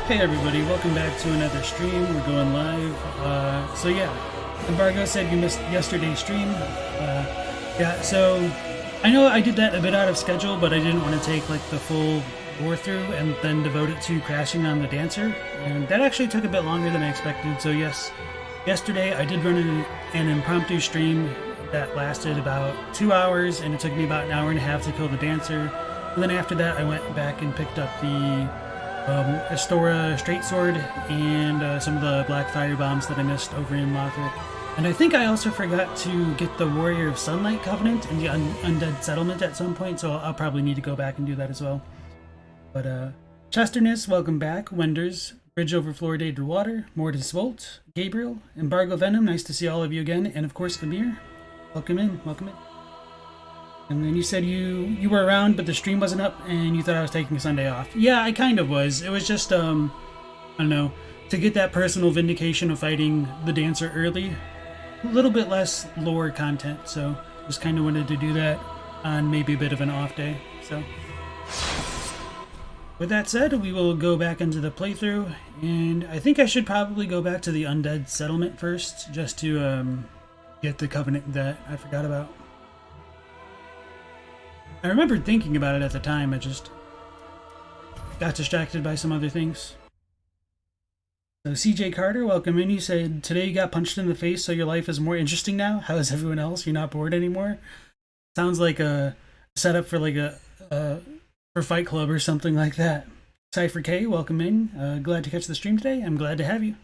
Hey everybody, welcome back to another stream. We're going live. So yeah, Embargo said you missed yesterday's stream. Yeah, so I know I did that a bit out of schedule, but I didn't want to take like the full through and then devote it to crashing on the dancer. And that actually took a bit longer than I expected. So yes, yesterday I did run an impromptu stream that lasted about 2 hours, and it took me about an hour and a half to kill the dancer. And then after that I went back and picked up the Astora Greatsword and some of the black firebombs that I missed over in Lothrop. And I think I also forgot to get the Warrior of Sunlight Covenant and the Undead Settlement at some point, so I'll probably need to go back and do that as well. But Chesterness, welcome back. Wenders, Bridge over Fluoridated Water, Mortis Volt, Gabriel, Embargo Venom, nice to see all of you again, and of course Amir, welcome in, welcome in. And then you said you were around, but the stream wasn't up, and you thought I was taking Sunday off. Yeah, I kind of was. It was just, I don't know, to get that personal vindication of fighting the dancer early. A little bit less lore content, so just kind of wanted to do that on maybe a bit of an off day. So, with that said, we will go back into the playthrough, and I think I should probably go back to the Undead Settlement first, just to get the Covenant that I forgot about. I remembered thinking about it at the time, I just got distracted by some other things. So CJ Carter, welcome in. You said, today you got punched in the face, so your life is more interesting now? How is everyone else? You're not bored anymore? Sounds like a setup for like for Fight Club or something like that. Cypher K, welcome in. Glad to catch the stream today. I'm glad to have you.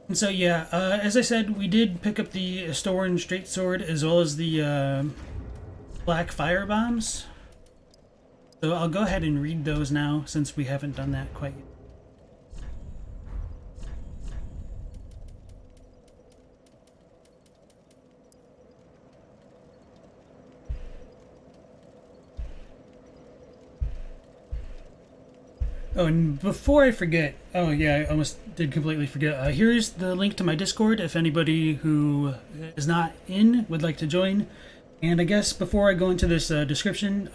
And so yeah, as I said, we did pick up the Astora Greatsword as well as the black firebombs. So I'll go ahead and read those now since we haven't done that quite yet. Oh, and before I forget, oh yeah, I almost did completely forget. Here's the link to my Discord if anybody who is not in would like to join. And I guess before I go into this description,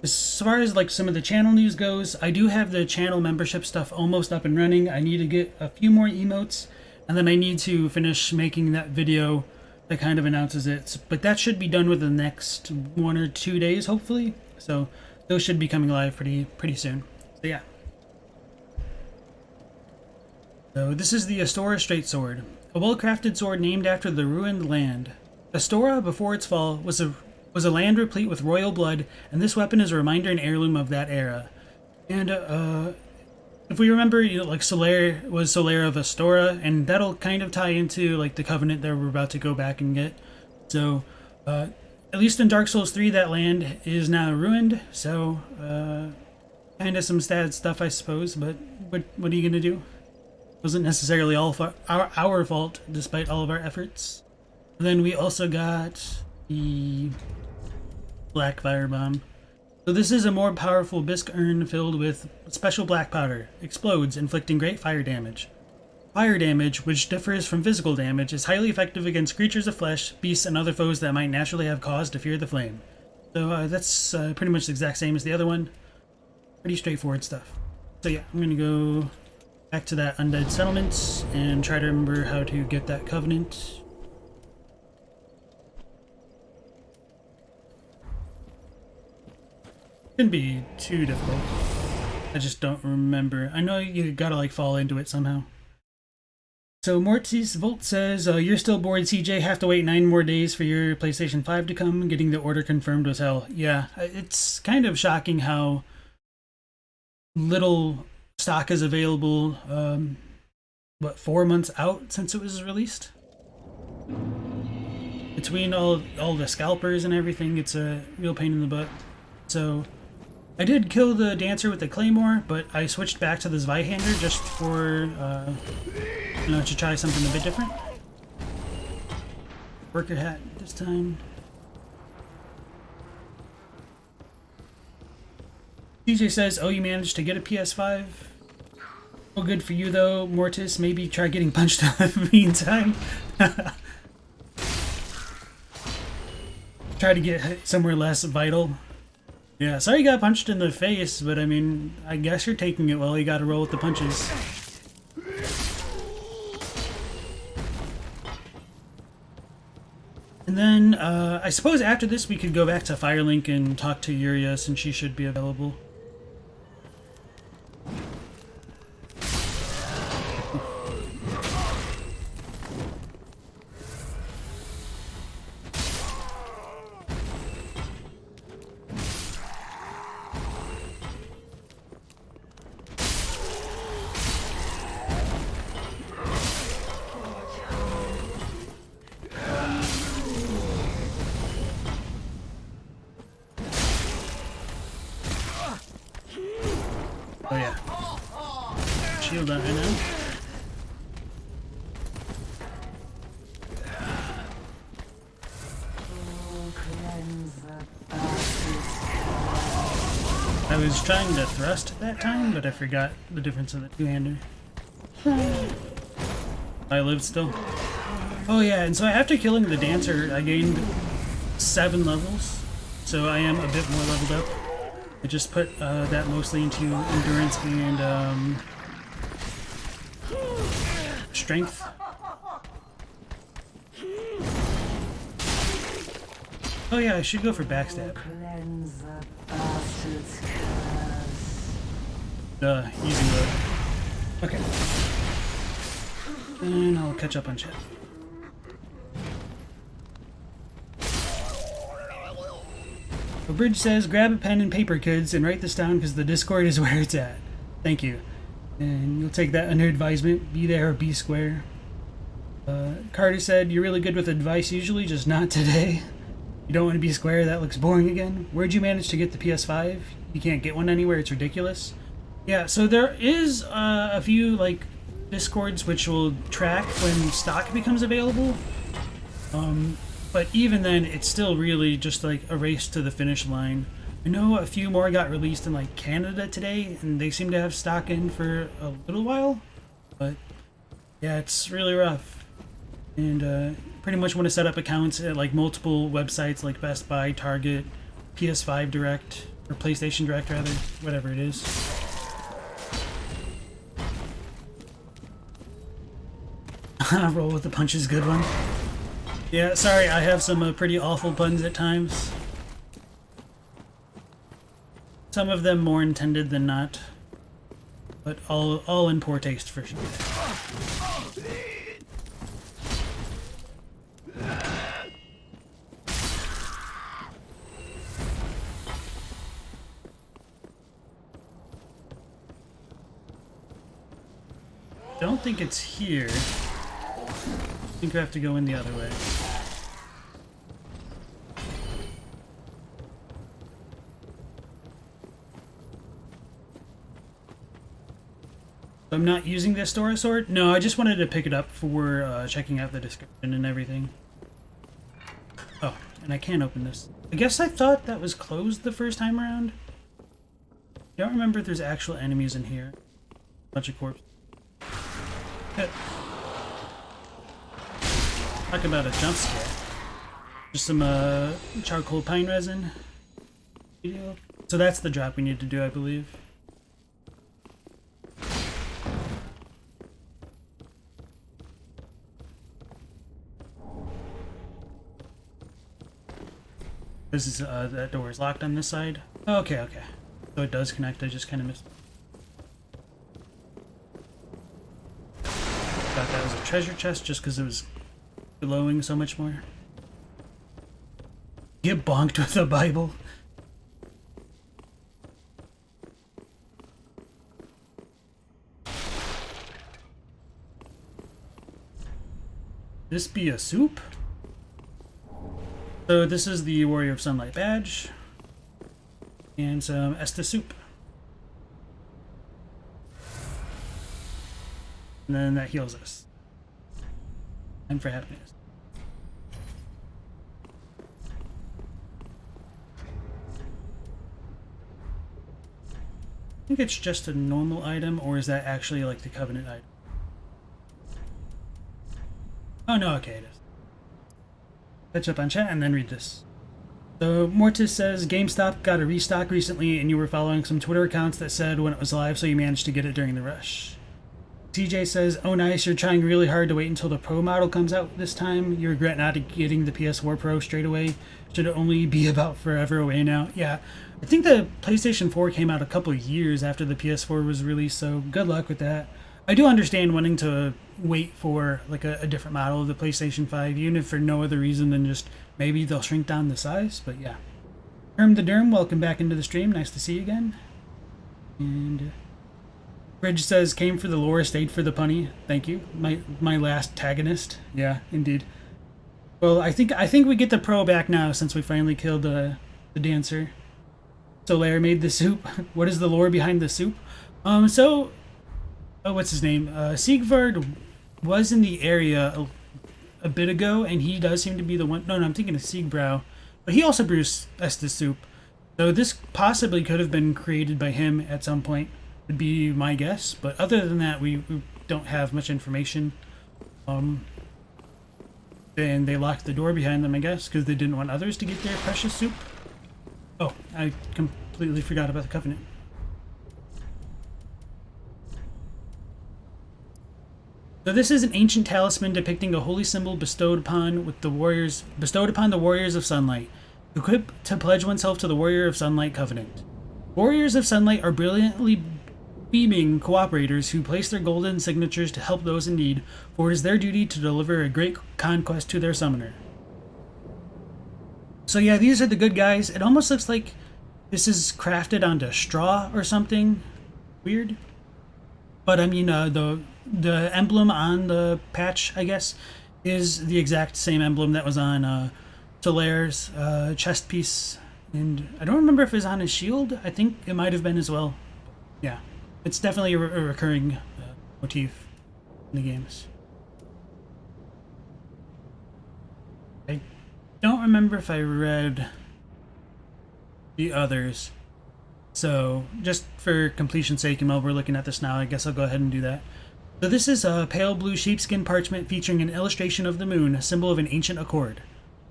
as far as like some of the channel news goes, I do have the channel membership stuff almost up and running. I need to get a few more emotes, and then I need to finish making that video that kind of announces it. But that should be done within the next 1 or 2 days, hopefully. So those should be coming live pretty soon. So yeah. So this is the Astora Greatsword, a well-crafted sword named after the ruined land. Astora, before its fall, was a land replete with royal blood, and this weapon is a reminder and heirloom of that era. And if we remember, you know, like Solaire was Solaire of Astora, and that'll kind of tie into like the Covenant that we're about to go back and get. So at least in Dark Souls 3, that land is now ruined. So kind of some sad stuff, I suppose. But what are you gonna do? Wasn't necessarily all our fault, despite all of our efforts. And then we also got the black firebomb. So this is a more powerful bisque urn filled with special black powder. Explodes, inflicting great fire damage. Fire damage, which differs from physical damage, is highly effective against creatures of flesh, beasts, and other foes that might naturally have cause to fear the flame. So that's pretty much the exact same as the other one. Pretty straightforward stuff. So yeah, I'm gonna go back to that Undead Settlement and try to remember how to get that Covenant. Shouldn't be too difficult. I just don't remember. I know you gotta like fall into it somehow. So Mortis Volt says, you're still bored, CJ. Have to wait 9 more days for your PlayStation 5 to come. Getting the order confirmed was hell. Yeah, it's kind of shocking how little stock is available, what, 4 months out since it was released? Between all the scalpers and everything, it's a real pain in the butt. So I did kill the dancer with the claymore, but I switched back to the Zweihander just for, you know, to try something a bit different. Worker hat this time. DJ says, oh, you managed to get a PS5? Oh, good for you though, Mortis. Maybe try getting punched out in the meantime. Try to get somewhere less vital. Yeah, sorry you got punched in the face, but I mean, I guess you're taking it well. You gotta roll with the punches. And then, I suppose after this we could go back to Firelink and talk to Yuria, since she should be available. Oh yeah. Shield on right now. I was trying to thrust at that time, but I forgot the difference of the two-hander. I lived still. Oh yeah, and so after killing the dancer, I gained 7 levels, so I am a bit more leveled up. I just put that mostly into endurance and strength. Oh yeah, I should go for backstab. Easy mode. Okay. And I'll catch up on chat. A bridge says, grab a pen and paper, kids, and write this down because the Discord is where it's at. Thank you. And you'll take that under advisement. Be there or be square. Carter said, you're really good with advice usually, just not today. You don't want to be square, that looks boring again. Where'd you manage to get the PS5? You can't get one anywhere, it's ridiculous. Yeah, so there is a few, like, Discords which will track when stock becomes available. But even then, it's still really just like a race to the finish line. I know a few more got released in like Canada today, and they seem to have stock in for a little while. But yeah, it's really rough. And pretty much want to set up accounts at like multiple websites like Best Buy, Target, PS5 Direct, or PlayStation Direct rather, whatever it is. Roll with the punches, good one. Yeah, sorry, I have some pretty awful puns at times. Some of them more intended than not, but all in poor taste for sure. Don't think it's here. I think we have to go in the other way. I'm not using this Dora sword? No, I just wanted to pick it up for checking out the description and everything. Oh, and I can't open this. I guess I thought that was closed the first time around. I don't remember if there's actual enemies in here. Bunch of corpses. Talk about a jump scare. Just some charcoal pine resin. So that's the drop we need to do, I believe. This is that door is locked on this side. Oh, okay, okay. So it does connect. I just kind of missed. Thought that was a treasure chest just because it was glowing so much more. Get bonked with a Bible. This be a soup? So this is the Warrior of Sunlight badge. And some Estus soup. And then that heals us. And for happiness. I think it's just a normal item, or is that actually like the Covenant item? Oh no, okay, it is. Catch up on chat and then read this. So Mortis says GameStop got a restock recently, and you were following some Twitter accounts that said when it was live, so you managed to get it during the rush. TJ says, oh nice, you're trying really hard to wait until the Pro model comes out this time. You regret not getting the PS4 Pro straight away. Should it only be about forever away now? Yeah, I think the PlayStation 4 came out a couple years after the PS4 was released, so good luck with that. I do understand wanting to wait for like a different model of the PlayStation 5, even if for no other reason than just maybe they'll shrink down the size, but yeah. Herm the Derm, welcome back into the stream. Nice to see you again. And Bridge says, came for the lore, stayed for the punny. Thank you. My last tagonist. Yeah, indeed. Well, I think we get the Pro back now since we finally killed the dancer. Solaire made the soup. What is the lore behind the soup? What's his name? Siegvard was in the area a bit ago, and he does seem to be the one. No, I'm thinking of Siegbrow, but he also brewed Estes soup. So this possibly could have been created by him at some point, would be my guess. But other than that, we don't have much information. And they locked the door behind them, I guess, because they didn't want others to get their precious soup. Oh, I completely forgot about the Covenant. So this is an ancient talisman depicting a holy symbol bestowed upon the warriors of sunlight. Equipped to pledge oneself to the Warrior of Sunlight Covenant. Warriors of Sunlight are brilliantly beaming cooperators who place their golden signatures to help those in need, for it is their duty to deliver a great conquest to their summoner. So yeah, these are the good guys. It almost looks like this is crafted onto straw or something weird. But I mean, the emblem on the patch, I guess, is the exact same emblem that was on Solaire's chest piece. And I don't remember if it was on his shield. I think it might have been as well. Yeah, it's definitely a recurring motif in the games. I don't remember if I read the others. So, just for completion's sake, and while we're looking at this now, I guess I'll go ahead and do that. So this is a pale blue sheepskin parchment featuring an illustration of the moon, a symbol of an ancient accord.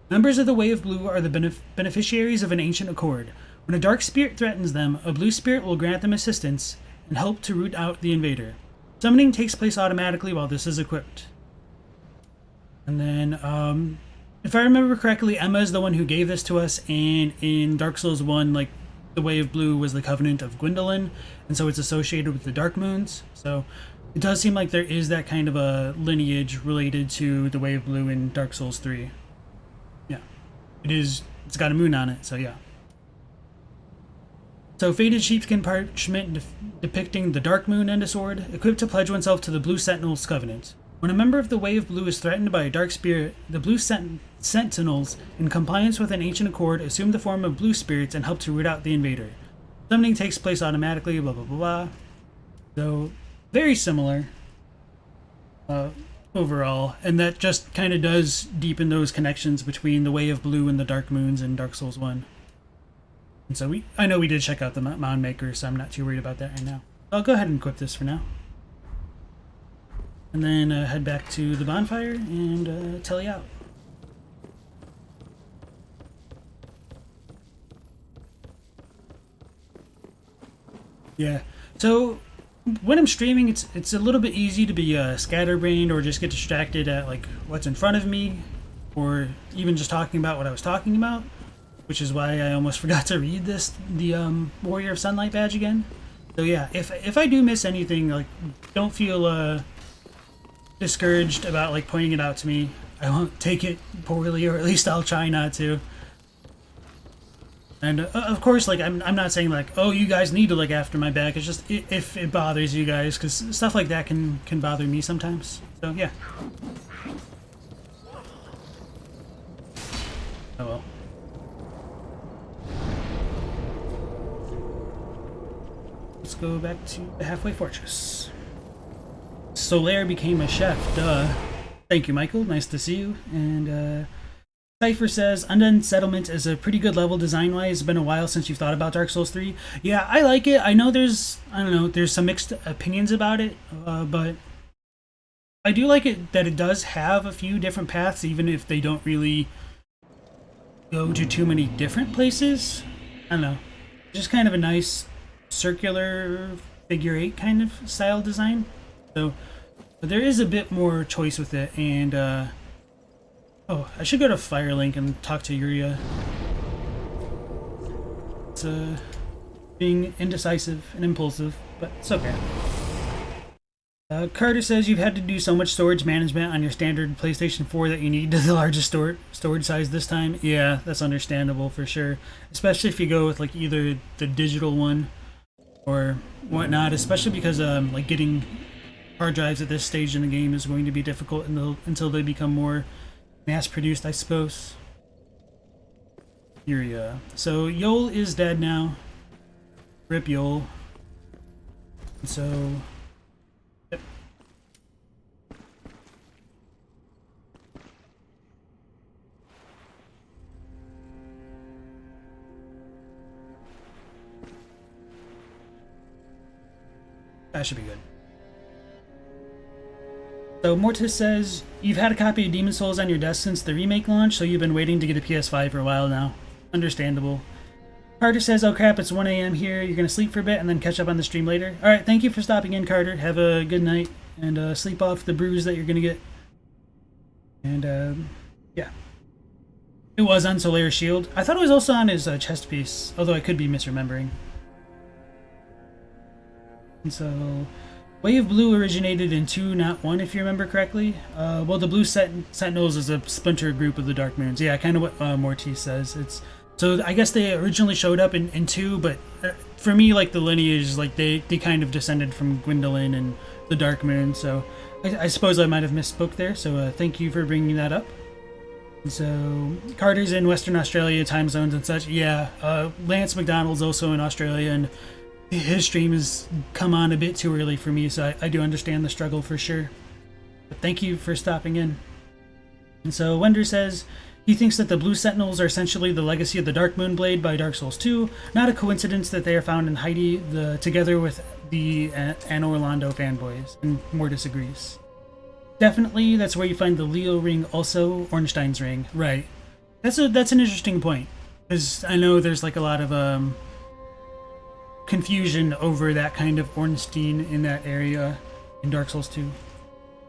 Members of the Way of Blue are the beneficiaries of an ancient accord. When a dark spirit threatens them, a blue spirit will grant them assistance and help to root out the invader. Summoning takes place automatically while this is equipped. And then, if I remember correctly, Emma is the one who gave this to us, and in Dark Souls 1, like, the Way of Blue was the Covenant of Gwendolyn, and so it's associated with the Dark Moons. So it does seem like there is that kind of a lineage related to the Way of Blue in Dark Souls 3. Yeah. It's got a moon on it, so yeah. So faded sheepskin parchment depicting the Dark Moon and a sword, equipped to pledge oneself to the Blue Sentinels Covenant. When a member of the Way of Blue is threatened by a dark spirit, the Blue Sentinels, in compliance with an ancient accord, assume the form of blue spirits and help to root out the invader. Summoning takes place automatically, blah blah blah blah. So, very similar overall, and that just kind of does deepen those connections between the Way of Blue and the Dark Moons in Dark Souls 1. And so I know we did check out the Mound Maker, so I'm not too worried about that right now. I'll go ahead and equip this for now. And then head back to the bonfire and tally out. Yeah, so when I'm streaming, it's a little bit easy to be scatterbrained or just get distracted at like what's in front of me, or even just talking about what I was talking about, which is why I almost forgot to read the Warrior of Sunlight badge again. So yeah, if I do miss anything, like, don't feel discouraged about like pointing it out to me. I won't take it poorly, or at least I'll try not to. And of course, like, I'm not saying like, oh, you guys need to look after my back. It's just if it bothers you guys, because stuff like that can bother me sometimes. So yeah. Oh well. Let's go back to the halfway fortress. Solaire became a chef, duh. Thank you, Michael. Nice to see you. And Cypher says, Undead Settlement is a pretty good level design-wise. It's been a while since you've thought about Dark Souls 3. Yeah, I like it. I know there's some mixed opinions about it, but I do like it that it does have a few different paths, even if they don't really go to too many different places. I don't know. Just kind of a nice circular figure 8 kind of style design. So but there is a bit more choice with it, and oh, I should go to Firelink and talk to Yuria. It's being indecisive and impulsive, but it's okay. Carter says you've had to do so much storage management on your standard PlayStation 4 that you need the largest storage size this time. Yeah, that's understandable for sure. Especially if you go with like either the digital one or whatnot. Especially because like getting hard drives at this stage in the game is going to be difficult until they become more mass-produced, I suppose. Yuria. So Yol is dead now. Rip Yol. So. Yep. That should be good. So Mortis says, you've had a copy of Demon's Souls on your desk since the remake launch, so you've been waiting to get a PS5 for a while now. Understandable. Carter says, oh crap, it's 1 a.m. here, you're going to sleep for a bit and then catch up on the stream later. Alright, thank you for stopping in, Carter. Have a good night, and sleep off the bruise that you're going to get. And, yeah. It was on Solaire's shield. I thought it was also on his chest piece, although I could be misremembering. And so... Wave Blue originated in 2, not 1, if you remember correctly. Well, the Blue Sentinels is a splinter group of the Dark Moons. Yeah, kind of what Mortis says. So I guess they originally showed up in 2, but for me, like the lineage, like they kind of descended from Gwendolyn and the Dark Moon. So I suppose I might have misspoke there. So thank you for bringing that up. And so Carter's in Western Australia, time zones and such. Yeah, Lance McDonald's also in Australia, and his stream has come on a bit too early for me, so I do understand the struggle for sure. But thank you for stopping in. And so Wender says he thinks that the Blue Sentinels are essentially the legacy of the Dark Moon Blade by Dark Souls 2. Not a coincidence that they are found in Heidi, together with the Anno Orlando fanboys, and more disagrees. Definitely, that's where you find the Leo ring, also Ornstein's ring. Right. That's an interesting point, because I know there's like a lot of confusion over that kind of Ornstein in that area in Dark Souls 2.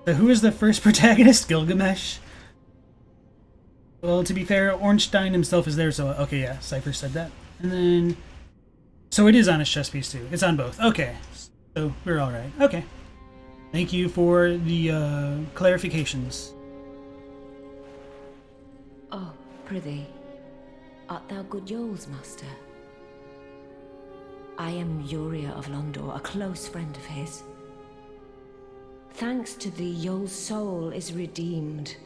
So who is the first protagonist? Gilgamesh? Well, to be fair, Ornstein himself is there, so okay, yeah, Cypher said that. And then... So it is on his chest piece too. It's on both. Okay. So we're alright. Okay. Thank you for the clarifications. Oh, prithee, art thou good Yol's master? I am Yuria of Londor, a close friend of his. Thanks to thee, Yol's soul is redeemed.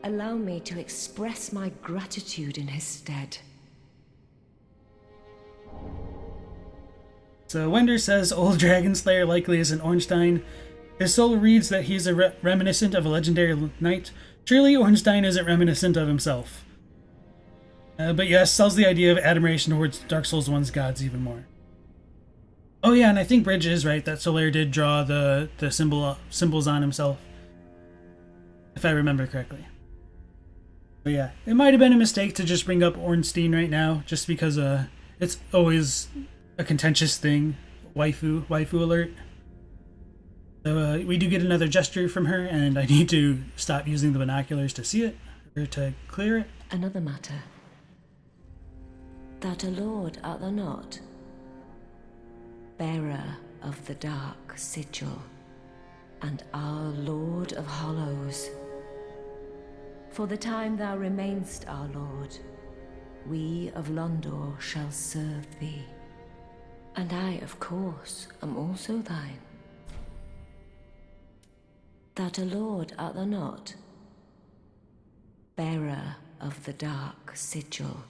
Allow me to express my gratitude in his stead. So Wender says Old Dragon Slayer likely isn't Ornstein. His soul reads that he is a reminiscent of a legendary knight. Surely Ornstein isn't reminiscent of himself. But yes, sells the idea of admiration towards Dark Souls 1's gods even more. Oh yeah, and I think Bridge is right that Solaire did draw the symbols on himself, if I remember correctly. But yeah, it might have been a mistake to just bring up Ornstein right now, just because it's always a contentious thing. Waifu alert. So we do get another gesture from her, and I need to stop using the binoculars to see it, or to clear it. Another matter. That a lord art thou not, bearer of the Dark Sigil, and our Lord of Hollows. For the time thou remainst our Lord, we of Londor shall serve thee, and I, of course, am also thine. That a lord art thou not, bearer of the Dark Sigil,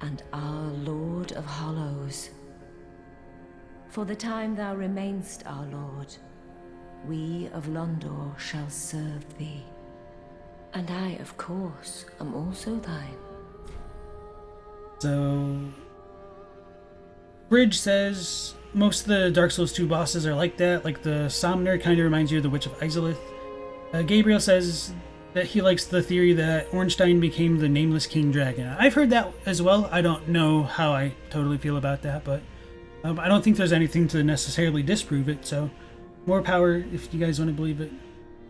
and our Lord of Hollows. For the time thou remainst our Lord, we of Londor shall serve thee, and I, of course, am also thine. So, Bridge says most of the Dark Souls 2 bosses are like that, like the Somner kind of reminds you of the Witch of Izalith. Gabriel says that he likes the theory that Ornstein became the nameless king dragon. I've heard that as well. I don't know how I totally feel about that, but I don't think there's anything to necessarily disprove it, so more power if you guys want to believe it.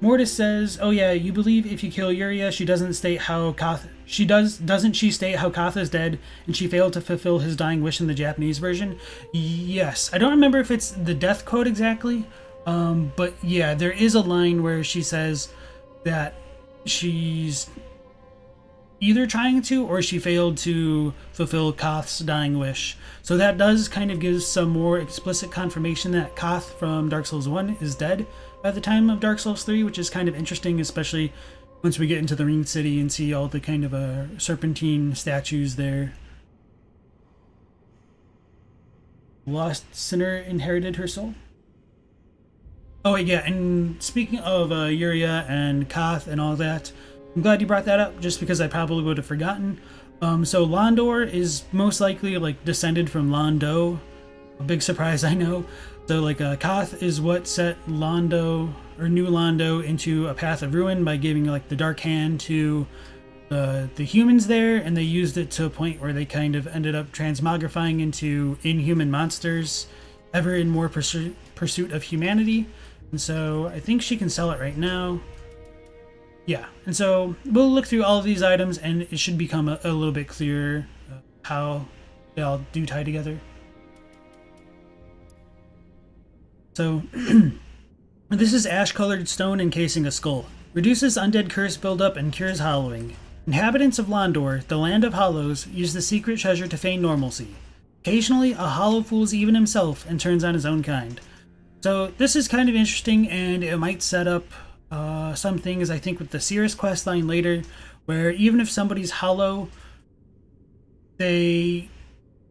Mortis says, "Oh yeah, you believe if you kill Yuria, she doesn't state how doesn't she state how Koth is dead and she failed to fulfill his dying wish in the Japanese version?" Yes. I don't remember if it's the death quote exactly, but yeah, there is a line where she says that she's either trying to or she failed to fulfill Koth's dying wish. So that does kind of give some more explicit confirmation that Koth from Dark Souls 1 is dead by the time of Dark Souls 3, which is kind of interesting, especially once we get into the Ringed City and see all the kind of serpentine statues there. Lost sinner inherited her soul. Oh yeah, and speaking of Yuria and Koth and all that, I'm glad you brought that up, just because I probably would have forgotten. So Londor is most likely like descended from Londo. A big surprise, I know. So like Koth is what set Londo or New Londo into a path of ruin by giving like the Dark Hand to the humans there, and they used it to a point where they kind of ended up transmogrifying into inhuman monsters, ever in more pursuit of humanity. And so I think she can sell it right now. Yeah, and so we'll look through all of these items and it should become a little bit clearer how they all do tie together. So this is ash-colored stone encasing a skull. Reduces undead curse buildup and cures hollowing. Inhabitants of Londor, the land of hollows, use the secret treasure to feign normalcy. Occasionally, a hollow fools even himself and turns on his own kind. So this is kind of interesting, and it might set up some things, I think, with the Cirrus questline later, where even if somebody's hollow, they,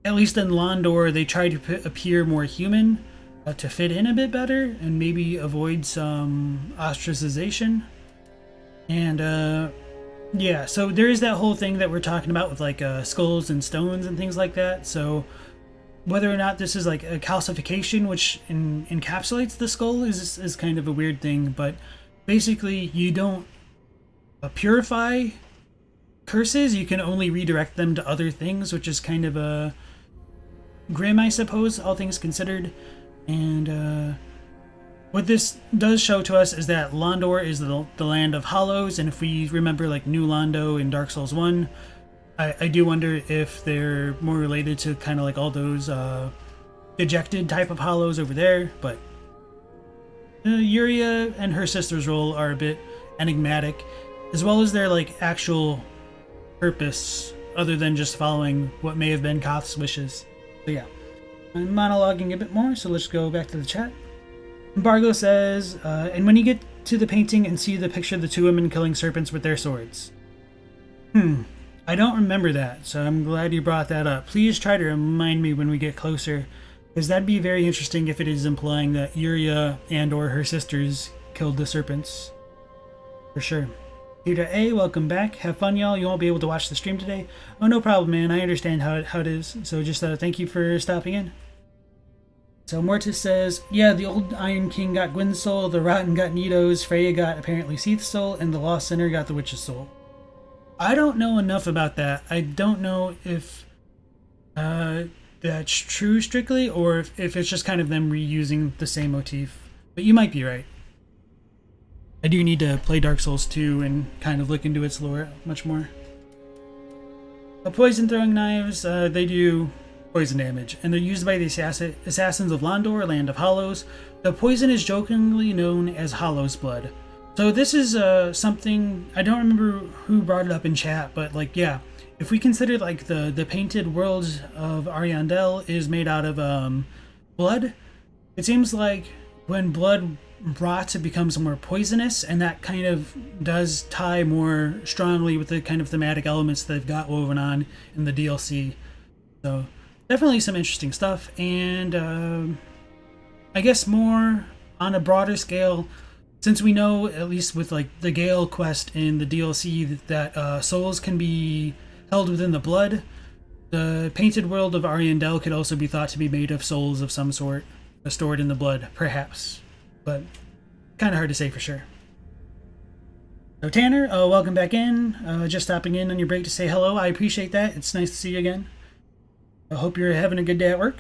at least in Londor, they try to appear more human to fit in a bit better and maybe avoid some ostracization. And yeah, so there is that whole thing that we're talking about with like skulls and stones and things like that. So whether or not this is like a calcification which encapsulates the skull is kind of a weird thing, but basically you don't purify curses, you can only redirect them to other things, which is kind of a grim, I suppose, all things considered. And what this does show to us is that Londor is the land of hollows, and if we remember like New Londo in Dark Souls 1, I do wonder if they're more related to kind of like all those dejected type of hollows over there. But Yuria and her sister's role are a bit enigmatic, as well as their like actual purpose, other than just following what may have been Koth's wishes. So yeah, I'm monologuing a bit more, so let's go back to the chat. Embargo says, and when you get to the painting and see the picture of the two women killing serpents with their swords. I don't remember that, so I'm glad you brought that up. Please try to remind me when we get closer, because that'd be very interesting if it is implying that Yuria and or her sisters killed the serpents. For sure. Peter A, welcome back. Have fun, y'all. You won't be able to watch the stream today. Oh, no problem, man. I understand how it is. So just thank you for stopping in. So Mortis says, yeah, the old Iron King got Gwyn's soul, the Rotten got Nito's, Freya got apparently Seath's soul, and the Lost Sinner got the Witch's soul. I don't know enough about that. I don't know if that's true strictly, or if it's just kind of them reusing the same motif. But you might be right. I do need to play Dark Souls 2 and kind of look into its lore much more. Poison throwing knives, they do poison damage, and they're used by the assassins of Londor, Land of Hollows. The poison is jokingly known as Hollow's Blood. So this is something, I don't remember who brought it up in chat, but like, yeah, if we consider like the painted world of Ariandel is made out of blood, it seems like when blood rots, it becomes more poisonous, and that kind of does tie more strongly with the kind of thematic elements that they've got woven on in the DLC. So definitely some interesting stuff, and I guess more on a broader scale, since we know, at least with like the Gale quest in the DLC, that souls can be held within the blood, the painted world of Ariandel could also be thought to be made of souls of some sort, stored in the blood, perhaps. But kind of hard to say for sure. So Tanner, welcome back in. Just stopping in on your break to say hello. I appreciate that. It's nice to see you again. I hope you're having a good day at work,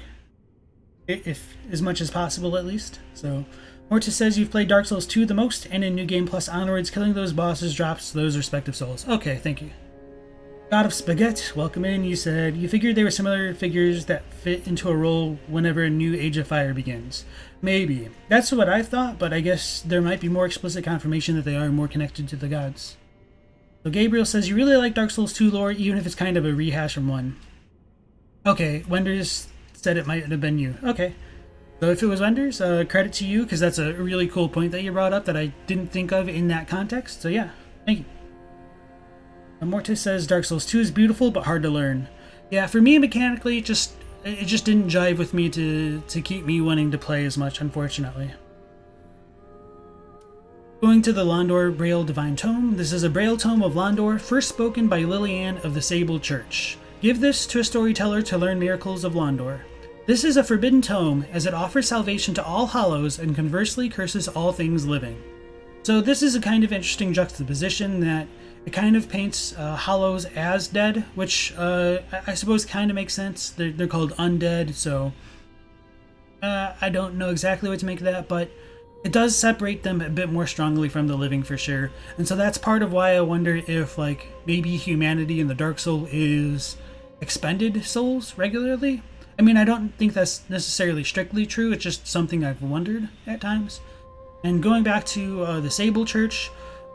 if as much as possible at least. So Mortis says you've played Dark Souls 2 the most, and in New Game Plus onwards, killing those bosses drops those respective souls. Okay, thank you. God of Spaghetti, welcome in. You said you figured they were similar figures that fit into a role whenever a new Age of Fire begins. Maybe. That's what I thought, but I guess there might be more explicit confirmation that they are more connected to the gods. So Gabriel says you really like Dark Souls 2 lore, even if it's kind of a rehash from 1. Okay, Wenders said it might have been you. Okay. So if it was Wenders, credit to you, because that's a really cool point that you brought up that I didn't think of in that context. So yeah, thank you. Mortis says Dark Souls 2 is beautiful but hard to learn. Yeah, for me mechanically, it just didn't jive with me to keep me wanting to play as much, unfortunately. Going to the Londor Braille Divine Tome. This is a Braille Tome of Londor, first spoken by Lillian of the Sable Church. Give this to a storyteller to learn miracles of Londor. This is a forbidden tome, as it offers salvation to all hollows and conversely curses all things living. So this is a kind of interesting juxtaposition that it kind of paints hollows as dead, which I suppose kind of makes sense. They're called undead, so I don't know exactly what to make of that, but it does separate them a bit more strongly from the living for sure. And so that's part of why I wonder if like maybe humanity in the Dark Soul is expended souls regularly. I mean, I don't think that's necessarily strictly true. It's just something I've wondered at times. And going back to the Sable Church,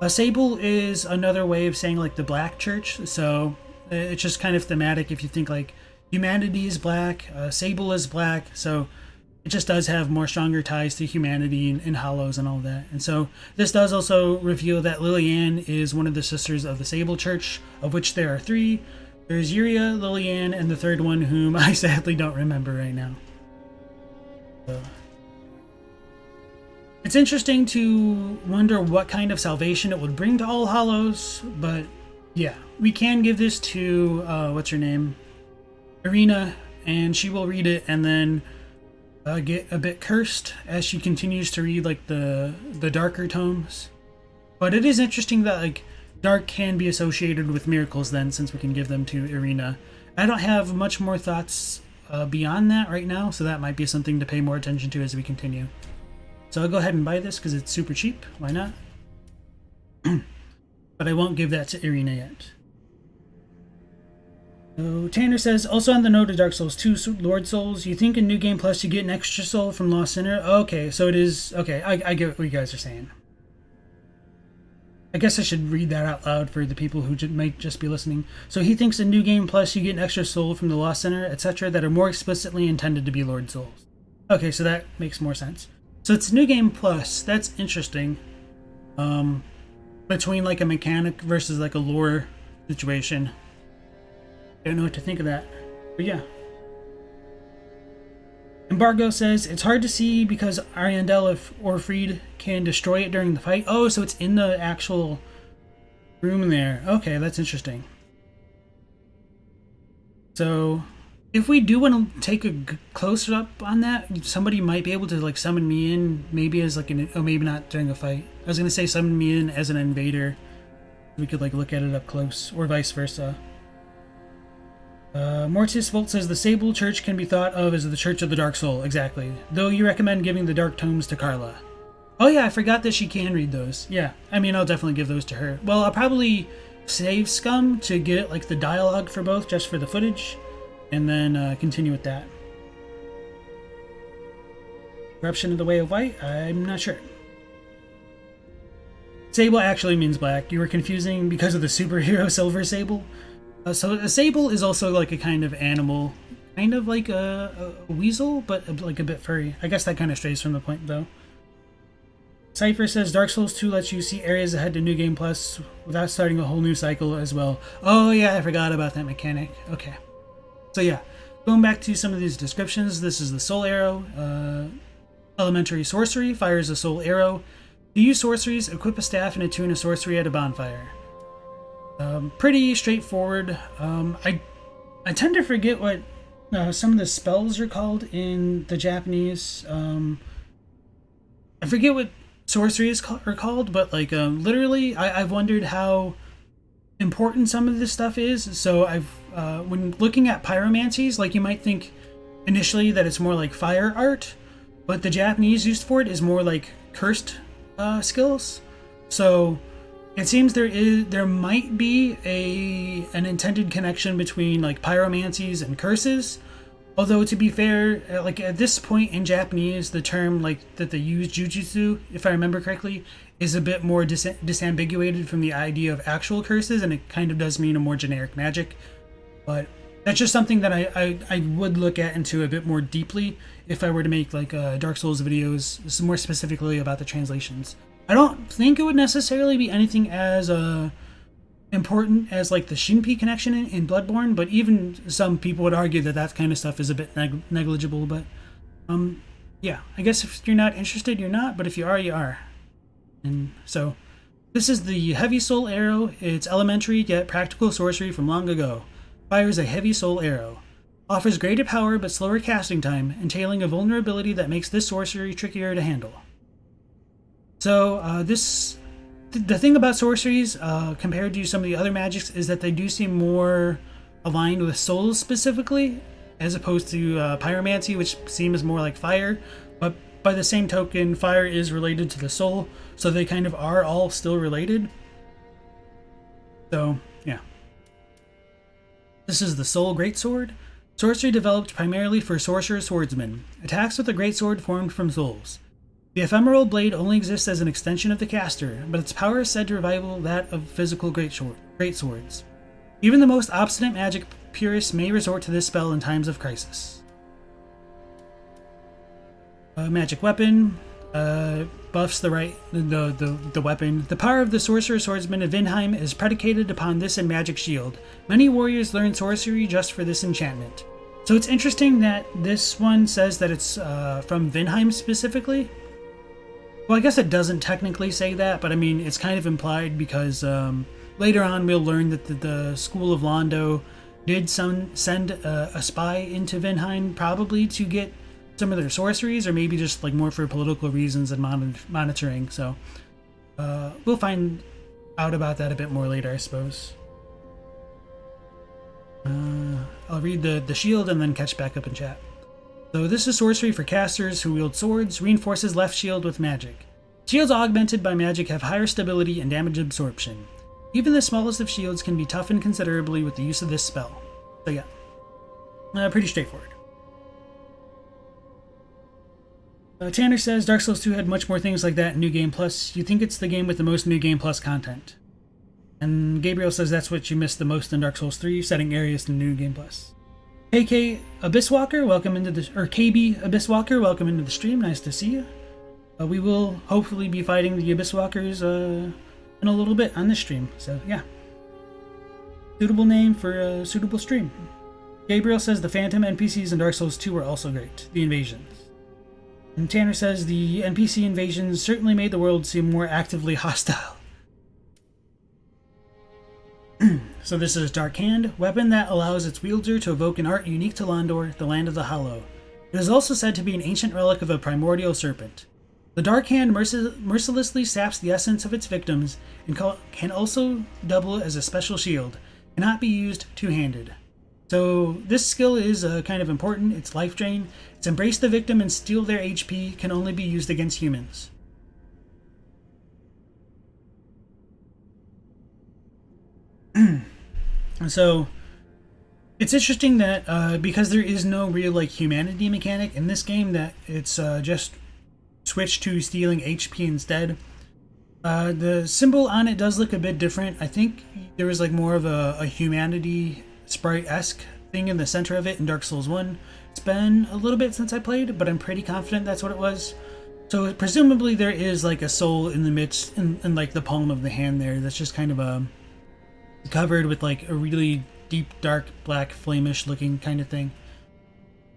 Sable is another way of saying like the Black Church. So it's just kind of thematic if you think like humanity is black, Sable is black. So it just does have more stronger ties to humanity and hollows and all that. And so this does also reveal that Lillian is one of the sisters of the Sable Church, of which there are 3. There's Yuria, Lillian, and the third one whom I sadly don't remember right now. So it's interesting to wonder what kind of salvation it would bring to all hollows, but yeah, we can give this to, what's her name? Irina, and she will read it and then get a bit cursed as she continues to read like the darker tomes. But it is interesting that like dark can be associated with miracles then, since we can give them to Irina. I don't have much more thoughts beyond that right now, so that might be something to pay more attention to as we continue. So I'll go ahead and buy this because it's super cheap. Why not? But I won't give that to Irina yet. So Tanner says, also on the note of Dark Souls 2 Lord Souls, you think in New Game Plus you get an extra soul from Lost Sinner? Okay, so it is... Okay, I get what you guys are saying. I guess I should read that out loud for the people who might just be listening. So he thinks in New Game Plus you get an extra soul from the Lost Sinner, etc. that are more explicitly intended to be Lord Souls. Okay, so that makes more sense. So it's New Game Plus. That's interesting. Between like a mechanic versus like a lore situation. I don't know what to think of that. But yeah. Embargo says, it's hard to see because Ariandel or Freed can destroy it during the fight. Oh, so it's in the actual room there. Okay, that's interesting. So if we do want to take a closer up on that, somebody might be able to like summon me in, maybe as like an, oh, maybe not during a fight. I was going to say summon me in as an invader. We could like look at it up close, or vice versa. Mortis Volt says the Sable Church can be thought of as the Church of the Dark Soul. Exactly. Though you recommend giving the Dark Tomes to Carla. Oh yeah, I forgot that she can read those. Yeah, I mean, I'll definitely give those to her. Well, I'll probably save Scum to get like the dialogue for both, just for the footage, and then continue with that. Corruption of the Way of White? I'm not sure. Sable actually means black. You were confusing because of the superhero Silver Sable. So a sable is also like a kind of animal, kind of like a weasel, but like a bit furry. I guess that kind of strays from the point though. Cypher says Dark Souls 2 lets you see areas ahead to New Game Plus without starting a whole new cycle as well. Oh yeah, I forgot about that mechanic. Okay. So yeah, going back to some of these descriptions, this is the Soul Arrow. Elementary Sorcery, fires a Soul Arrow. To use sorceries, equip a staff and attune a sorcery at a bonfire. Pretty straightforward. I tend to forget what some of the spells are called in the Japanese. I forget what sorceries are called, but like literally, I've wondered how important some of this stuff is. So I've when looking at pyromancies, like you might think initially that it's more like fire art, but the Japanese use for it is more like cursed skills. So it seems there might be an intended connection between like pyromancies and curses. Although to be fair, like at this point in Japanese, the term like that they use jujutsu, if I remember correctly, is a bit more disambiguated from the idea of actual curses, and it kind of does mean a more generic magic. But that's just something that I would look at into a bit more deeply if I were to make like Dark Souls videos, more specifically about the translations. I don't think it would necessarily be anything as important as like the Shinpi connection in Bloodborne, but even some people would argue that that kind of stuff is a bit negligible. But yeah, I guess if you're not interested, you're not, but if you are, you are. And so this is the Heavy Soul Arrow. It's elementary yet practical sorcery from long ago. Fires a heavy soul arrow. Offers greater power but slower casting time, entailing a vulnerability that makes this sorcery trickier to handle. So the thing about sorceries compared to some of the other magics is that they do seem more aligned with souls specifically, as opposed to pyromancy, which seems more like fire. But by the same token, fire is related to the soul, so they kind of are all still related. So yeah. This is the Soul Greatsword. Sorcery developed primarily for sorcerer swordsmen. Attacks with a greatsword formed from souls. The ephemeral blade only exists as an extension of the caster, but its power is said to rival that of physical greatswords. Even the most obstinate magic purists may resort to this spell in times of crisis. Magic weapon buffs the weapon. The power of the sorcerer swordsman of Vinheim is predicated upon this and magic shield. Many warriors learn sorcery just for this enchantment. So it's interesting that this one says that it's from Vinheim specifically. Well, I guess it doesn't technically say that, but I mean, it's kind of implied because later on we'll learn that the School of Londor did send a spy into Vinheim, probably to get some of their sorceries, or maybe just like more for political reasons and monitoring. So we'll find out about that a bit more later, I suppose. I'll read the shield and then catch back up in chat. So this is sorcery for casters who wield swords, reinforces left shield with magic. Shields augmented by magic have higher stability and damage absorption. Even the smallest of shields can be toughened considerably with the use of this spell. So yeah, pretty straightforward. Tanner says Dark Souls 2 had much more things like that in New Game Plus. You think it's the game with the most New Game Plus content. And Gabriel says that's what you missed the most in Dark Souls 3, setting areas to New Game Plus. KK Abysswalker, welcome into the KB Abysswalker, welcome into the stream. Nice to see you. We will hopefully be fighting the Abysswalkers in a little bit on this stream. So yeah, suitable name for a suitable stream. Gabriel says the Phantom NPCs in Dark Souls 2 were also great. The invasions. And Tanner says the NPC invasions certainly made the world seem more actively hostile. So this is Dark Hand, weapon that allows its wielder to evoke an art unique to Londor, the land of the Hollow. It is also said to be an ancient relic of a primordial serpent. The Dark Hand mercilessly saps the essence of its victims and can also double as a special shield, cannot be used two-handed. So this skill is kind of important. It's life drain. It's embrace the victim and steal their HP, can only be used against humans. So it's interesting that because there is no real like humanity mechanic in this game, that it's just switched to stealing HP instead. The symbol on it does look a bit different. I think there was like more of a humanity sprite-esque thing in the center of it in Dark Souls 1. It's been a little bit since I played, but I'm pretty confident that's what it was. So presumably there is like a soul in the midst, in like the palm of the hand there, that's just kind of covered with like a really deep, dark, black, flamish looking kind of thing.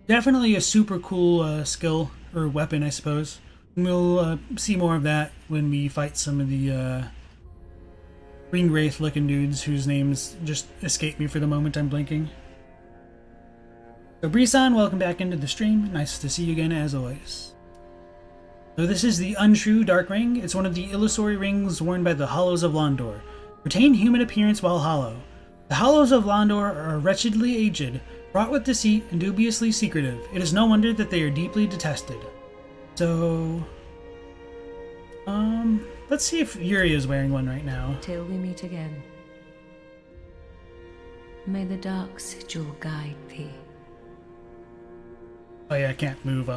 Definitely a super cool skill, or weapon, I suppose. And we'll see more of that when we fight some of the Ring Wraith looking dudes whose names just escape me for the moment. I'm blinking. So Brisson, welcome back into the stream. Nice to see you again as always. So this is the Untrue Dark Ring. It's one of the illusory rings worn by the Hollows of Londor. Retain human appearance while hollow. The Hollows of Londor are wretchedly aged, fraught with deceit, and dubiously secretive. It is no wonder that they are deeply detested. So, let's see if Yuri is wearing one right now. Till we meet again. May the Dark Sigil guide thee. Oh yeah, I can't move.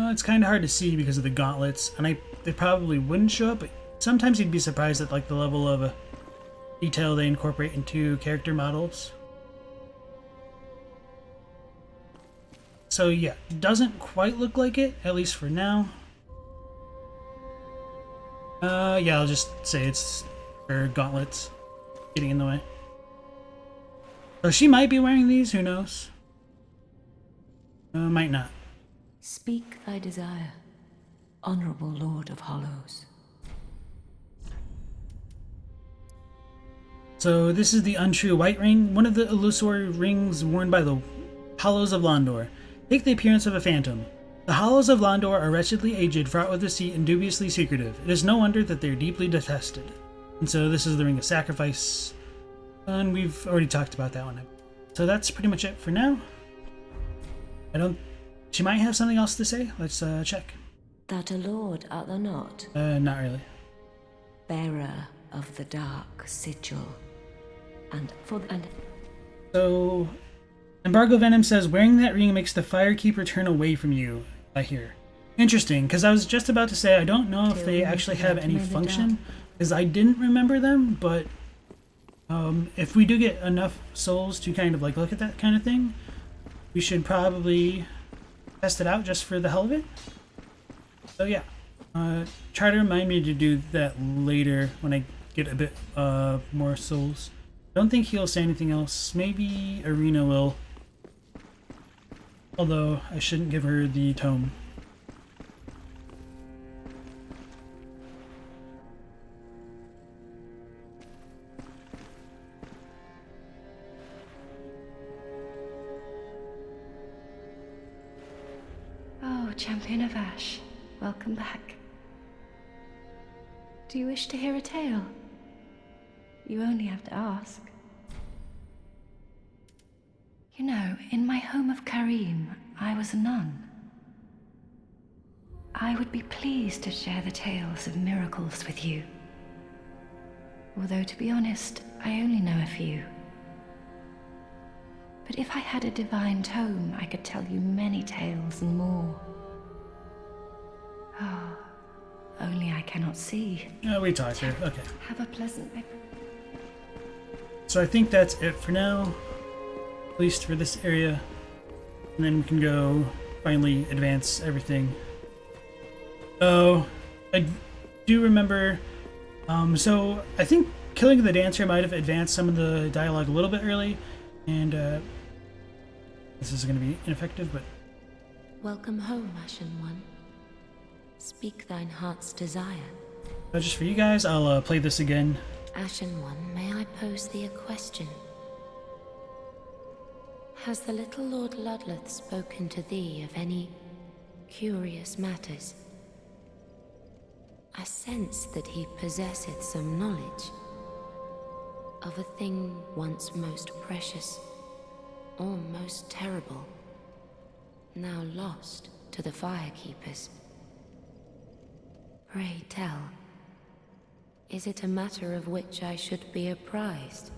It's kind of hard to see because of the gauntlets, and they probably wouldn't show up, but sometimes you'd be surprised at like the level of detail they incorporate into character models. So yeah, doesn't quite look like it, at least for now. Yeah, I'll just say it's her gauntlets getting in the way. So she might be wearing these, who knows? Might not. Speak thy desire, honorable Lord of Hollows. So this is the Untrue White Ring, one of the illusory rings worn by the Hollows of Londor. Take the appearance of a phantom. The Hollows of Londor are wretchedly aged, fraught with deceit, and dubiously secretive. It is no wonder that they are deeply detested. And so this is the Ring of Sacrifice, and we've already talked about that one. So that's pretty much it for now. She might have something else to say. Let's check. That a lord art thou not? Not really. Bearer of the Dark Sigil. So, Embargo Venom says, wearing that ring makes the Firekeeper turn away from you, I hear. Interesting, because I was just about to say, I don't know if they actually have any function, because I didn't remember them, but if we do get enough souls to kind of like look at that kind of thing, we should probably test it out just for the hell of it. So yeah, try to remind me to do that later when I get a bit more souls. Don't think he'll say anything else. Maybe Arena will. Although I shouldn't give her the tome. Oh, Champion of Ash, welcome back. Do you wish to hear a tale? You only have to ask. You know, in my home of Karim, I was a nun. I would be pleased to share the tales of miracles with you. Although, to be honest, I only know a few. But if I had a divine tome, I could tell you many tales and more. Oh, only I cannot see. Yeah, we talked here. Okay. Have a pleasant... So I think that's it for now. At least for this area. And then we can go finally advance everything. Oh, I do remember... so I think killing the dancer might have advanced some of the dialogue a little bit early. And this is going to be ineffective, but... Welcome home, Ashen One. Speak thine heart's desire. Just for you guys, I'll play this again. Ashen One, may I pose thee a question? Has the little Lord Ludleth spoken to thee of any curious matters? I sense that he possesseth some knowledge of a thing once most precious, or most terrible, now lost to the Firekeepers. Pray tell, is it a matter of which I should be apprised?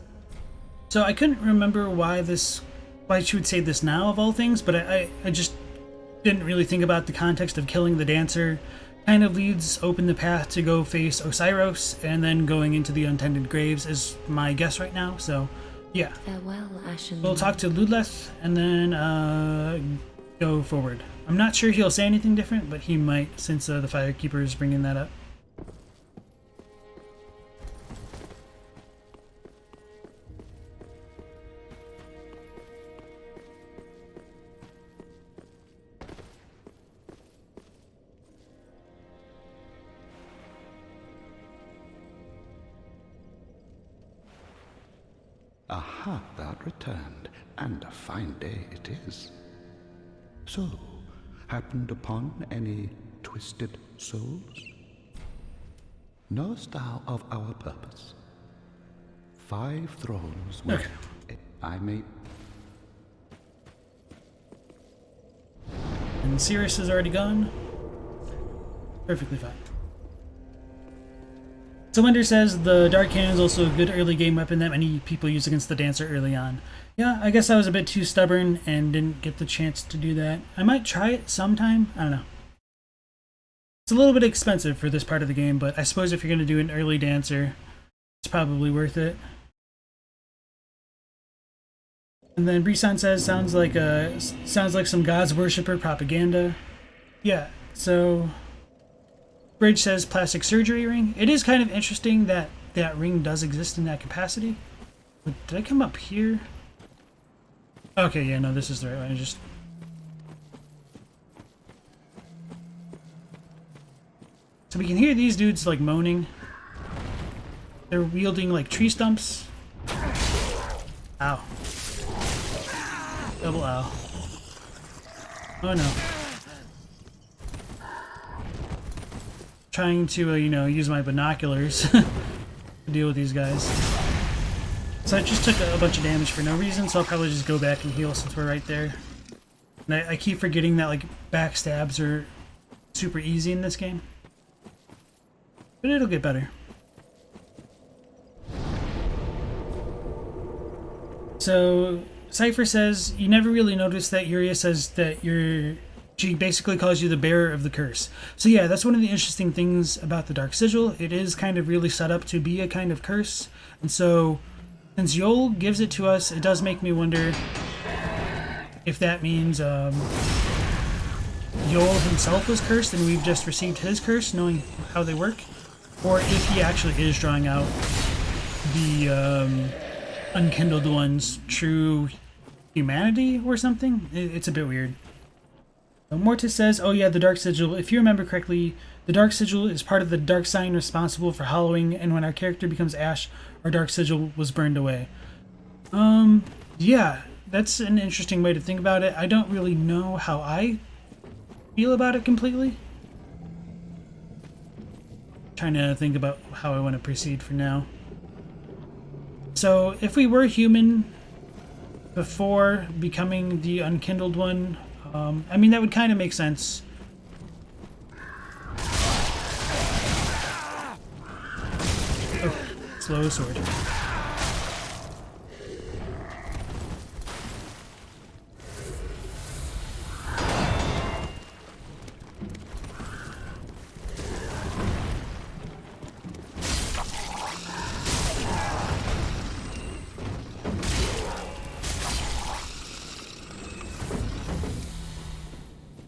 So I couldn't remember why she would say this now of all things, but I just didn't really think about the context of killing the dancer. Kind of leads open the path to go face Osiris, and then going into the untended graves is my guess right now. So yeah, farewell, Ashen. We'll talk to Ludleth and then go forward. I'm not sure he'll say anything different, but he might, since the Firekeeper is bringing that up. Aha! Aha, thou art returned, and a fine day it is. So, happened upon any twisted souls? Knowest thou of our purpose? 5 thrones with I may... And Cirrus is already gone. Perfectly fine. So Londor says the Dark Cannon is also a good early game weapon that many people use against the Dancer early on. Yeah, I guess I was a bit too stubborn and didn't get the chance to do that. I might try it sometime. I don't know. It's a little bit expensive for this part of the game, but I suppose if you're going to do an early Dancer, it's probably worth it. And then Brisson says, sounds like some God's worshipper propaganda. Yeah, so Bridge says plastic surgery ring. It is kind of interesting that that ring does exist in that capacity. But did I come up here? Okay, yeah, no, this is the right one. So we can hear these dudes like moaning. They're wielding like tree stumps. Ow. Double ow. Oh no. Trying to, use my binoculars to deal with these guys. So I just took a bunch of damage for no reason, so I'll probably just go back and heal since we're right there. And I keep forgetting that, like, backstabs are super easy in this game. But it'll get better. So Cypher says, you never really noticed that Yuria says that she basically calls you the bearer of the curse. So yeah, that's one of the interesting things about the Dark Sigil. It is kind of really set up to be a kind of curse. And so, since Yol gives it to us, it does make me wonder if that means Yol himself was cursed and we've just received his curse, knowing how they work. Or if he actually is drawing out the Unkindled One's true humanity or something. It's a bit weird. Mortis says, oh yeah, the Dark Sigil. If you remember correctly, the Dark Sigil is part of the dark sign responsible for hollowing, and when our character becomes ash, our Dark Sigil was burned away. Yeah, that's an interesting way to think about it. I don't really know how I feel about it completely. Trying to think about how I want to proceed for now. So, if we were human before becoming the Unkindled One, I mean, that would kind of make sense. Oh, slow sword.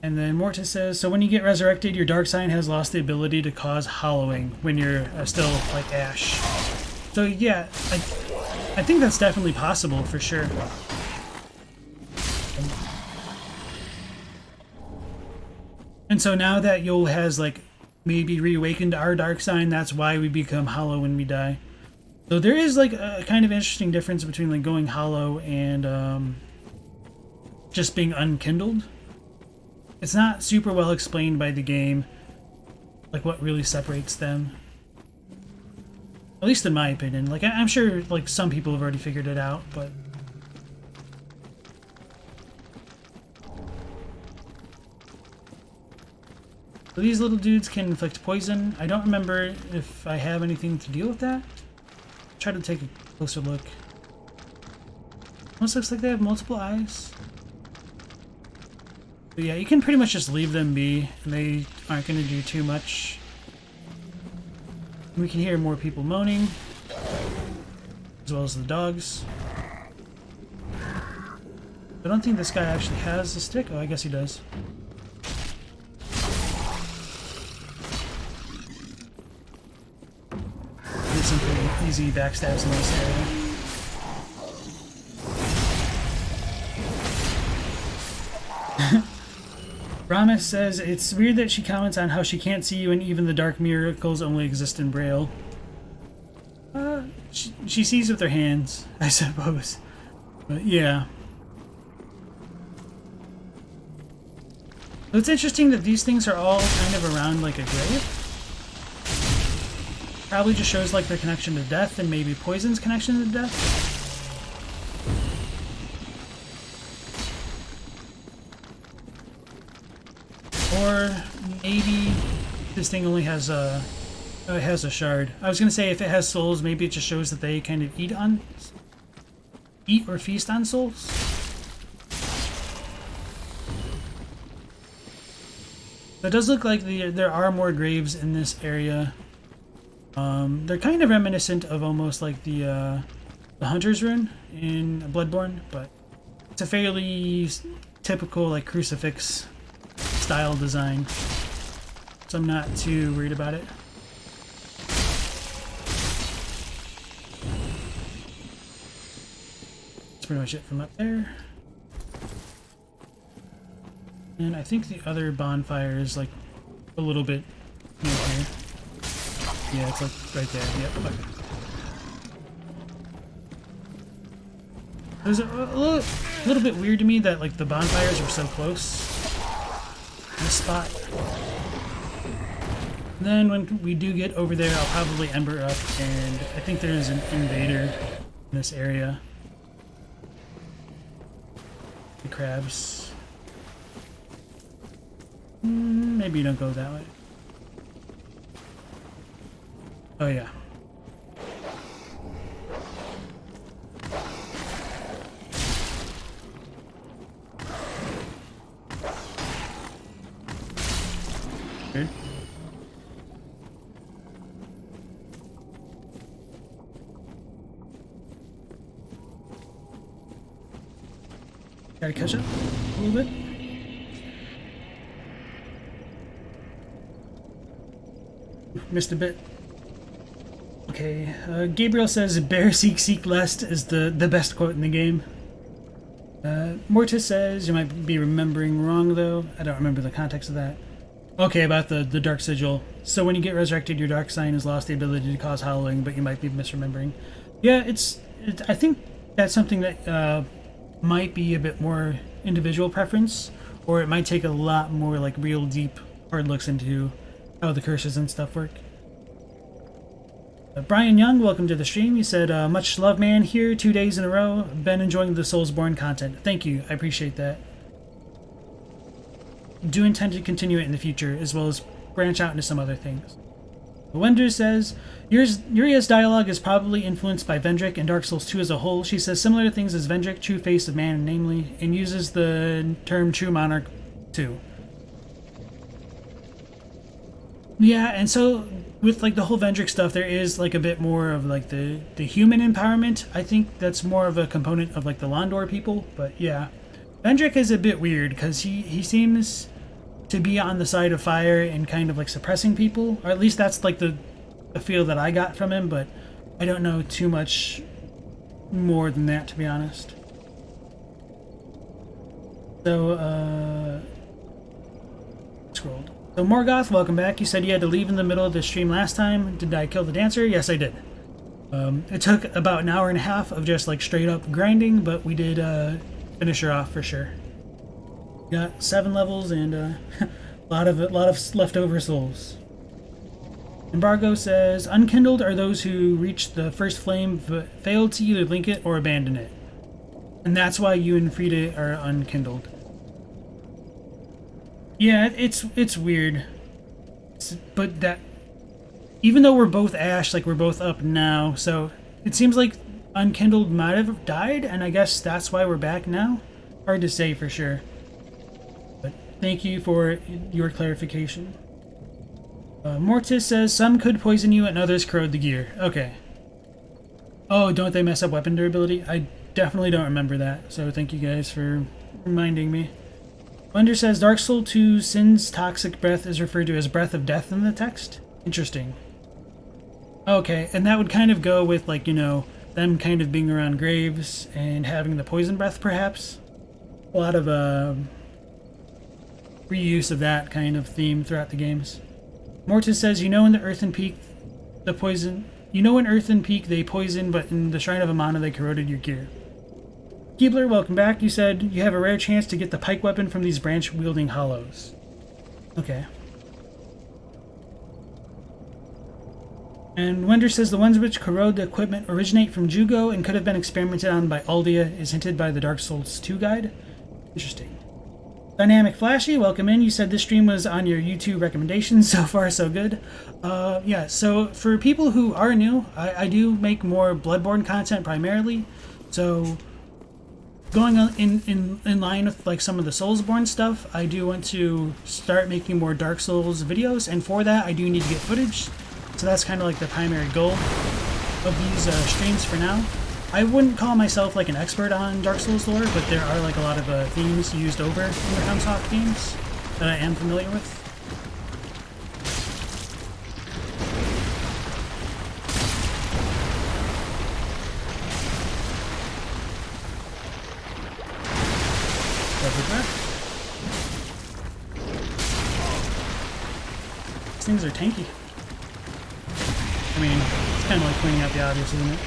And then Mortis says, so when you get resurrected, your dark sign has lost the ability to cause hollowing when you're still like ash. So yeah, I think that's definitely possible for sure. And so now that Yol has like maybe reawakened our dark sign, that's why we become hollow when we die. So there is like a kind of interesting difference between like going hollow and just being unkindled. It's not super well explained by the game, like what really separates them. At least in my opinion. Like I'm sure like some people have already figured it out, but so these little dudes can inflict poison. I don't remember if I have anything to deal with that. Try to take a closer look. Almost looks like they have multiple eyes. But yeah, you can pretty much just leave them be, and they aren't going to do too much. We can hear more people moaning, as well as the dogs. I don't think this guy actually has a stick. Oh, I guess he does. Did some pretty easy backstabs in this area. Ramis says, it's weird that she comments on how she can't see you and even the dark miracles only exist in Braille. She sees with her hands, I suppose. But yeah. So it's interesting that these things are all kind of around like a grave. Probably just shows like their connection to death and maybe poison's connection to death. Or maybe this thing only has a it has a shard. I was gonna say if it has souls, maybe it just shows that they kind of eat or feast on souls. It does look like there are more graves in this area. They're kind of reminiscent of almost like the Hunter's Rune in Bloodborne, but it's a fairly typical like crucifix style design, so I'm not too worried about it. That's pretty much it from up there. And I think the other bonfire is like a little bit near here. Yeah, it's like right there. Yep. Okay. It was a little bit weird to me that like the bonfires are so close in this spot. And then when we do get over there, I'll probably ember up, and I think there is an invader in this area. The crabs. Maybe you don't go that way. Oh yeah. Good. Gotta catch up a little bit. Missed a bit. Okay, Gabriel says, "Bear seek lest" is the best quote in the game. Mortis says, "You might be remembering wrong though." I don't remember the context of that. Okay, about the Dark Sigil. So when you get resurrected, your dark sign has lost the ability to cause hollowing, but you might be misremembering. Yeah, I think that's something that might be a bit more individual preference, or it might take a lot more like real deep hard looks into how the curses and stuff work. Brian Young, welcome to the stream. He said, "Much love, man. Here 2 days in a row. Been enjoying the Soulsborne content." Thank you. I appreciate that. Do intend to continue it in the future, as well as branch out into some other things. Wender says, "Yuria's dialogue is probably influenced by Vendrick and Dark Souls 2 as a whole. She says similar things as Vendrick, true face of man, namely, and uses the term true monarch too." Yeah, and so with like the whole Vendrick stuff, there is like a bit more of like the human empowerment. I think that's more of a component of like the Londor people, but yeah. Vendrick is a bit weird because he seems to be on the side of fire and kind of like suppressing people, or at least that's like the feel that I got from him, but I don't know too much more than that, to be honest. So, scrolled. So Morgoth, welcome back. You said you had to leave in the middle of the stream last time. Did I kill the dancer? Yes, I did. It took about an hour and a half of just like straight up grinding, but we did finish her off for sure. Got 7 levels and a lot of leftover souls. Embargo says, "Unkindled are those who reach the first flame but failed to either link it or abandon it. And that's why you and Frida are unkindled." Yeah, it's weird. But that, even though we're both Ash, like we're both up now, so it seems like Unkindled might have died, and I guess that's why we're back now? Hard to say for sure. But thank you for your clarification. Mortis says, "Some could poison you and others corrode the gear." Okay. Oh, don't they mess up weapon durability? I definitely don't remember that, so thank you guys for reminding me. Wonder says, "Dark Souls 2 Sin's toxic breath is referred to as breath of death in the text." Interesting. Okay, and that would kind of go with, like, you know, them kind of being around graves and having the poison breath, perhaps. A lot of reuse of that kind of theme throughout the games. Mortis says, in Earthen Peak, the poison... in Earthen Peak they poison, but in the Shrine of Amana they corroded your gear." Keebler, welcome back. You said you have a rare chance to get the pike weapon from these branch-wielding hollows. Okay. And Wender says the ones which corrode the equipment originate from Jugo and could have been experimented on by Aldia, is hinted by the Dark Souls 2 guide. Interesting. Dynamic Flashy, welcome in. You said this stream was on your YouTube recommendations. So far, so good. Yeah, so for people who are new, I do make more Bloodborne content primarily. So going on in line with like some of the Soulsborne stuff, I do want to start making more Dark Souls videos, and for that I do need to get footage. So that's kind of like the primary goal of these streams for now. I wouldn't call myself like an expert on Dark Souls lore, but there are like a lot of themes used over in the FromSoft games that I am familiar with. These things are tanky. I mean, it's kind of like pointing out the obvious, isn't it?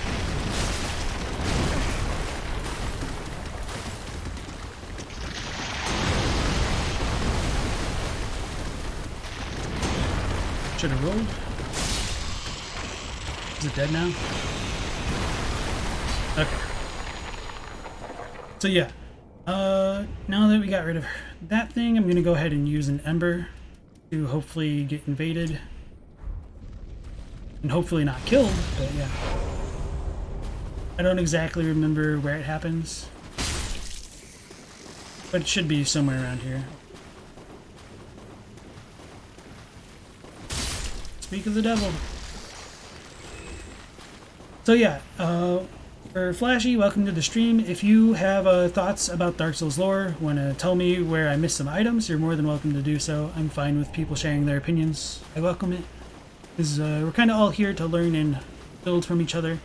Should have rolled. Is it dead now? Okay. So yeah. Now that we got rid of that thing, I'm gonna go ahead and use an Ember to hopefully get invaded. And hopefully not killed, but yeah. I don't exactly remember where it happens. But it should be somewhere around here. Speak of the devil. So yeah, for Flashy, welcome to the stream. If you have thoughts about Dark Souls lore, want to tell me where I missed some items, you're more than welcome to do so. I'm fine with people sharing their opinions. I welcome it. Because we're kind of all here to learn and build from each other.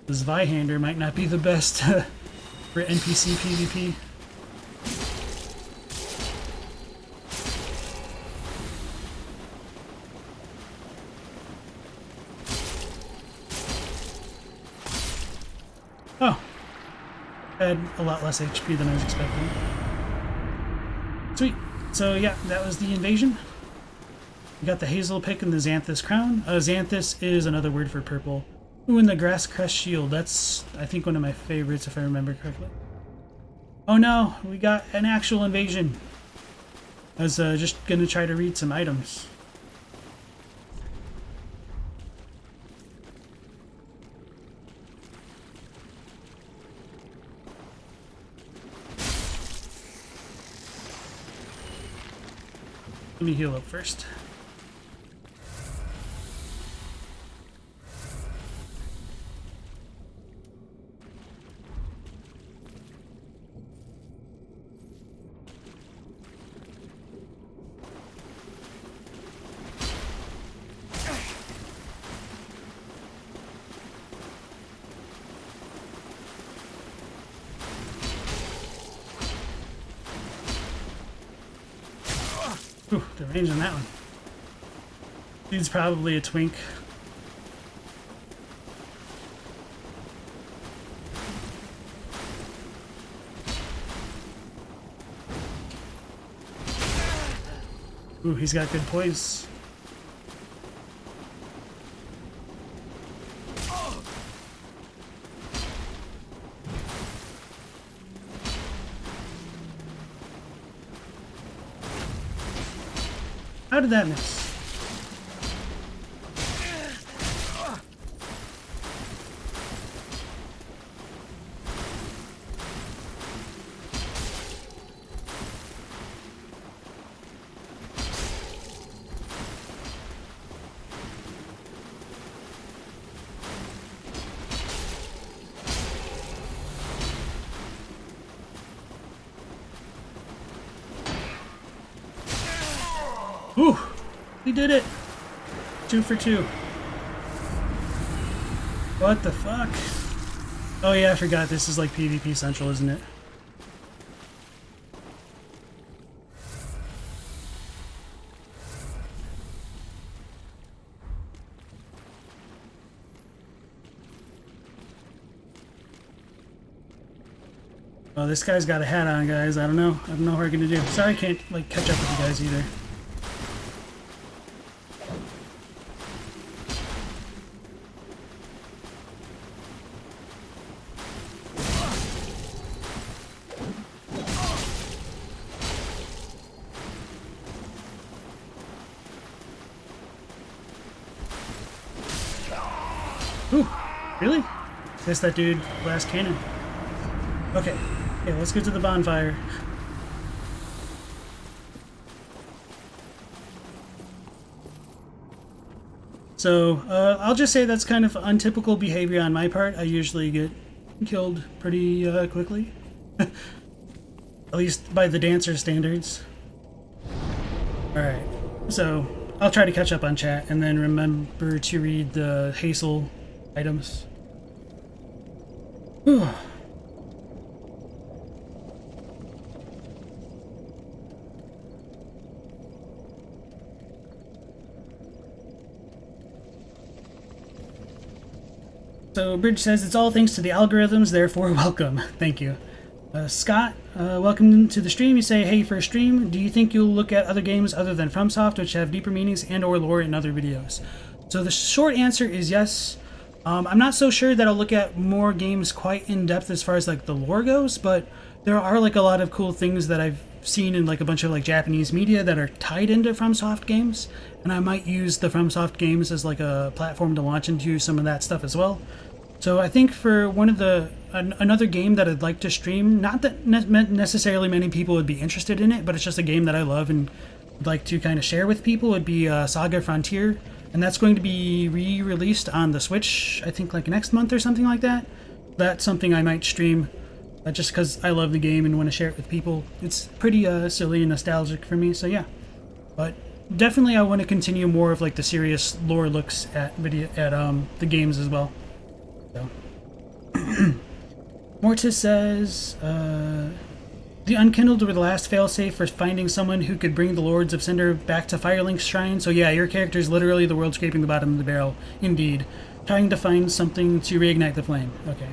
This Zweihander might not be the best for NPC PvP. Oh, I had a lot less HP than I was expecting. Sweet. So yeah, that was the invasion. We got the Hazel Pick and the Xanthus Crown. Xanthus is another word for purple. Ooh, and the Grass Crest Shield. That's, I think, one of my favorites, if I remember correctly. Oh no, we got an actual invasion. I was just gonna try to read some items. Let me heal up first. Ooh, the range on that one. Dude's probably a twink. Ooh, he's got good poise. How did that miss? Ooh, we did it! 2 for 2. What the fuck? Oh yeah, I forgot. This is like PvP Central, isn't it? Oh, this guy's got a hat on, guys. I don't know what we're gonna do. Sorry I can't, like, catch up with you guys either. Ooh, really? Guess that dude blast cannon. Okay, let's go to the bonfire. So, I'll just say that's kind of untypical behavior on my part. I usually get killed pretty quickly. At least by the dancer standards. Alright, so I'll try to catch up on chat and then remember to read the Hazel items. Whew. So Bridge says, it's all thanks to the algorithms, therefore welcome. Thank you. Scott, welcome to the stream. You say, hey, for a stream, do you think you'll look at other games other than FromSoft which have deeper meanings and or lore in other videos? So the short answer is yes. I'm not so sure that I'll look at more games quite in depth as far as like the lore goes, but there are like a lot of cool things that I've seen in like a bunch of like Japanese media that are tied into FromSoft games, and I might use the FromSoft games as like a platform to launch into some of that stuff as well. So I think for one of the another game that I'd like to stream, not that necessarily many people would be interested in it, but it's just a game that I love and would like to kind of share with people, would be Saga Frontier, and that's going to be re-released on the Switch, I think like next month or something like that. That's something I might stream just because I love the game and want to share it with people. It's pretty silly and nostalgic for me, so yeah. But definitely I want to continue more of like the serious lore looks at the games as well. So. Mortis says, the Unkindled were the last failsafe for finding someone who could bring the Lords of Cinder back to Firelink's shrine. So yeah, your character is literally the world scraping the bottom of the barrel. Indeed. Trying to find something to reignite the flame. Okay.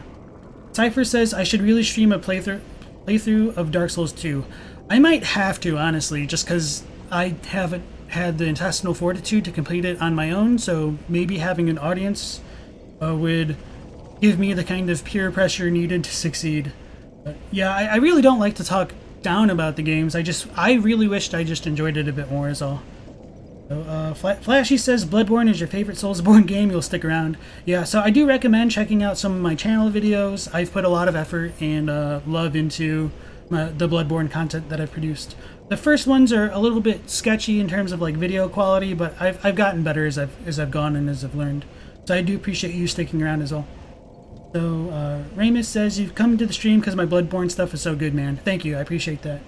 Cypher says, I should really stream a playthrough of Dark Souls 2. I might have to, honestly, just because I haven't had the intestinal fortitude to complete it on my own, so maybe having an audience would give me the kind of peer pressure needed to succeed. But yeah, I really don't like to talk down about the games. I really wished I just enjoyed it a bit more is all. So, Flashy says, Bloodborne is your favorite Soulsborne game, you'll stick around. Yeah, so I do recommend checking out some of my channel videos. I've put a lot of effort and love into the Bloodborne content that I've produced. The first ones are a little bit sketchy in terms of like video quality, but I've gotten better as I've gone and as I've learned. So I do appreciate you sticking around as well. So, Ramus says, you've come to the stream because my Bloodborne stuff is so good, man. Thank you, I appreciate that.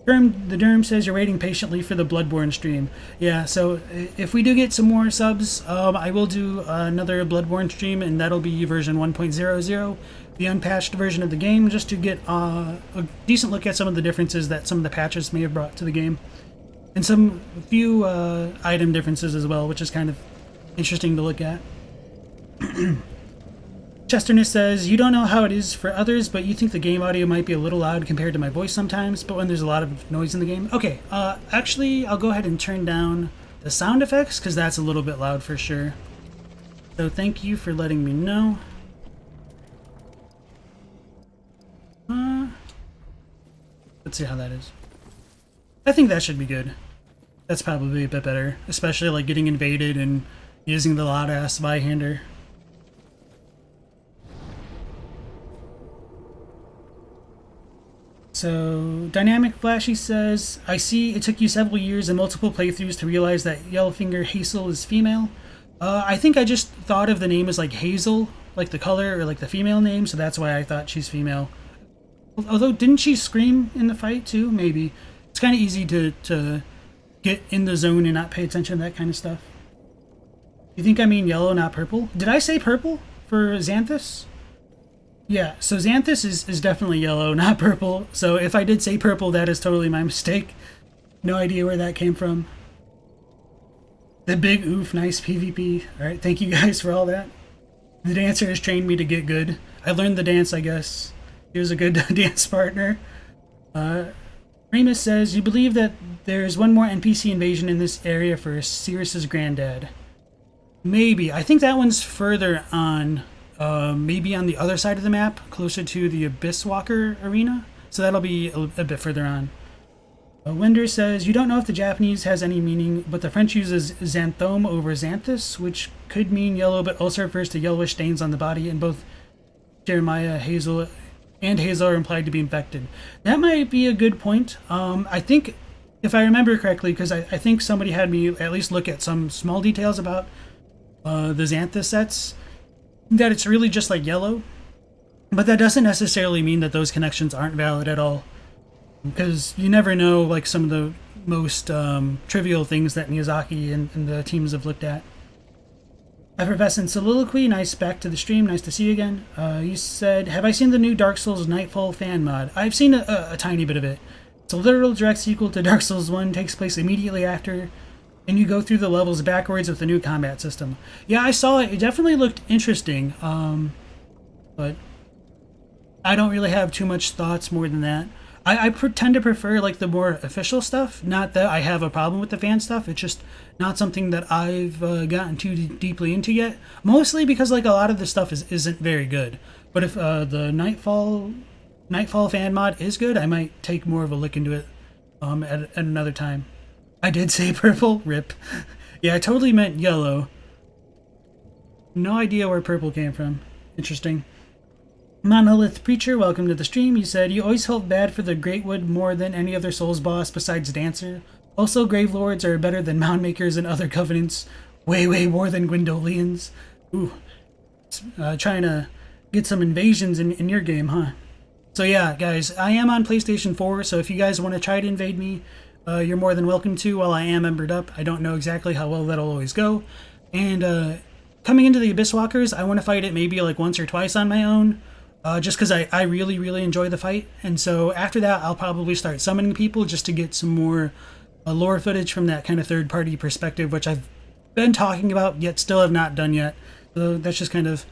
The Derm says you're waiting patiently for the Bloodborne stream. Yeah, so if we do get some more subs, I will do another Bloodborne stream, and that'll be version 1.00, the unpatched version of the game, just to get a decent look at some of the differences that some of the patches may have brought to the game. And some few item differences as well, which is kind of interesting to look at. Chesterness says, you don't know how it is for others, but you think the game audio might be a little loud compared to my voice sometimes, but when there's a lot of noise in the game. Okay, actually, I'll go ahead and turn down the sound effects, because that's a little bit loud for sure. So thank you for letting me know. Let's see how that is. I think that should be good. That's probably a bit better, especially like getting invaded and using the loud-ass Zweihander. So, Dynamic Flashy says, I see it took you several years and multiple playthroughs to realize that Yellowfinger Hazel is female. I think I just thought of the name as like Hazel, like the color or like the female name, so that's why I thought she's female. Although, didn't she scream in the fight too? Maybe. It's kind of easy to get in the zone and not pay attention to that kind of stuff. You think I mean yellow, not purple? Did I say purple for Xanthus? Yeah, so Xanthus is definitely yellow, not purple. So if I did say purple, that is totally my mistake. No idea where that came from. The big oof, nice PvP. Alright, thank you guys for all that. The dancer has trained me to get good. I learned the dance, I guess. He was a good dance partner. Remus says, you believe that there's one more NPC invasion in this area for Cirrus's granddad. Maybe. I think that one's further on. Maybe on the other side of the map, closer to the Abyss Walker arena. So that'll be a bit further on. Winder says, you don't know if the Japanese has any meaning, but the French uses xanthome over xanthus, which could mean yellow, but also refers to yellowish stains on the body, and both Jeremiah, Hazel, and Hazel are implied to be infected. That might be a good point. I think, if I remember correctly, because I think somebody had me at least look at some small details about the xanthus sets, that it's really just like yellow, but that doesn't necessarily mean that those connections aren't valid at all. Because you never know, like, some of the most trivial things that Miyazaki and the teams have looked at. Effervescent Soliloquy, nice back to the stream, nice to see you again. You said, have I seen the new Dark Souls Nightfall fan mod? I've seen a tiny bit of it. It's a literal direct sequel to Dark Souls 1, takes place immediately after, and you go through the levels backwards with a new combat system. Yeah, I saw it. It definitely looked interesting, but I don't really have too much thoughts more than that. I tend to prefer like the more official stuff. Not that I have a problem with the fan stuff. It's just not something that I've gotten too deeply into yet. Mostly because like a lot of the stuff isn't very good. But if the Nightfall fan mod is good, I might take more of a look into it at another time. I did say purple. Rip. Yeah, I totally meant yellow. No idea where purple came from. Interesting. Monolith Preacher, welcome to the stream. You said, you always felt bad for the Greatwood more than any other Souls boss besides Dancer. Also, Grave Lords are better than Mound Makers and other Covenants. Way more than Gwyndolians. Ooh. Trying to get some invasions in your game, huh? So yeah, guys, I am on PlayStation 4, so if you guys want to try to invade me, you're more than welcome to while I am membered up. I don't know exactly how well that'll always go. And coming into the Abyss Walkers, I want to fight it maybe like once or twice on my own. Just because I really enjoy the fight. And so after that, I'll probably start summoning people just to get some more lore footage from that kind of third-party perspective, which I've been talking about, yet still have not done yet. So that's just kind of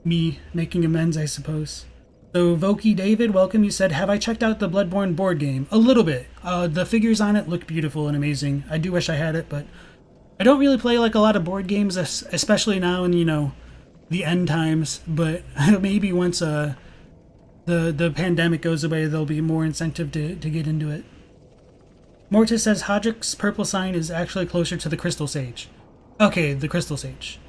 me making amends, I suppose. So Voki David, welcome. You said, have I checked out the Bloodborne board game? A little bit. The figures on it look beautiful and amazing. I do wish I had it, but I don't really play like a lot of board games, especially now in, you know, the end times, but maybe once the pandemic goes away, there'll be more incentive to get into it. Mortis says Hodrick's purple sign is actually closer to the Crystal Sage. Okay, the Crystal Sage.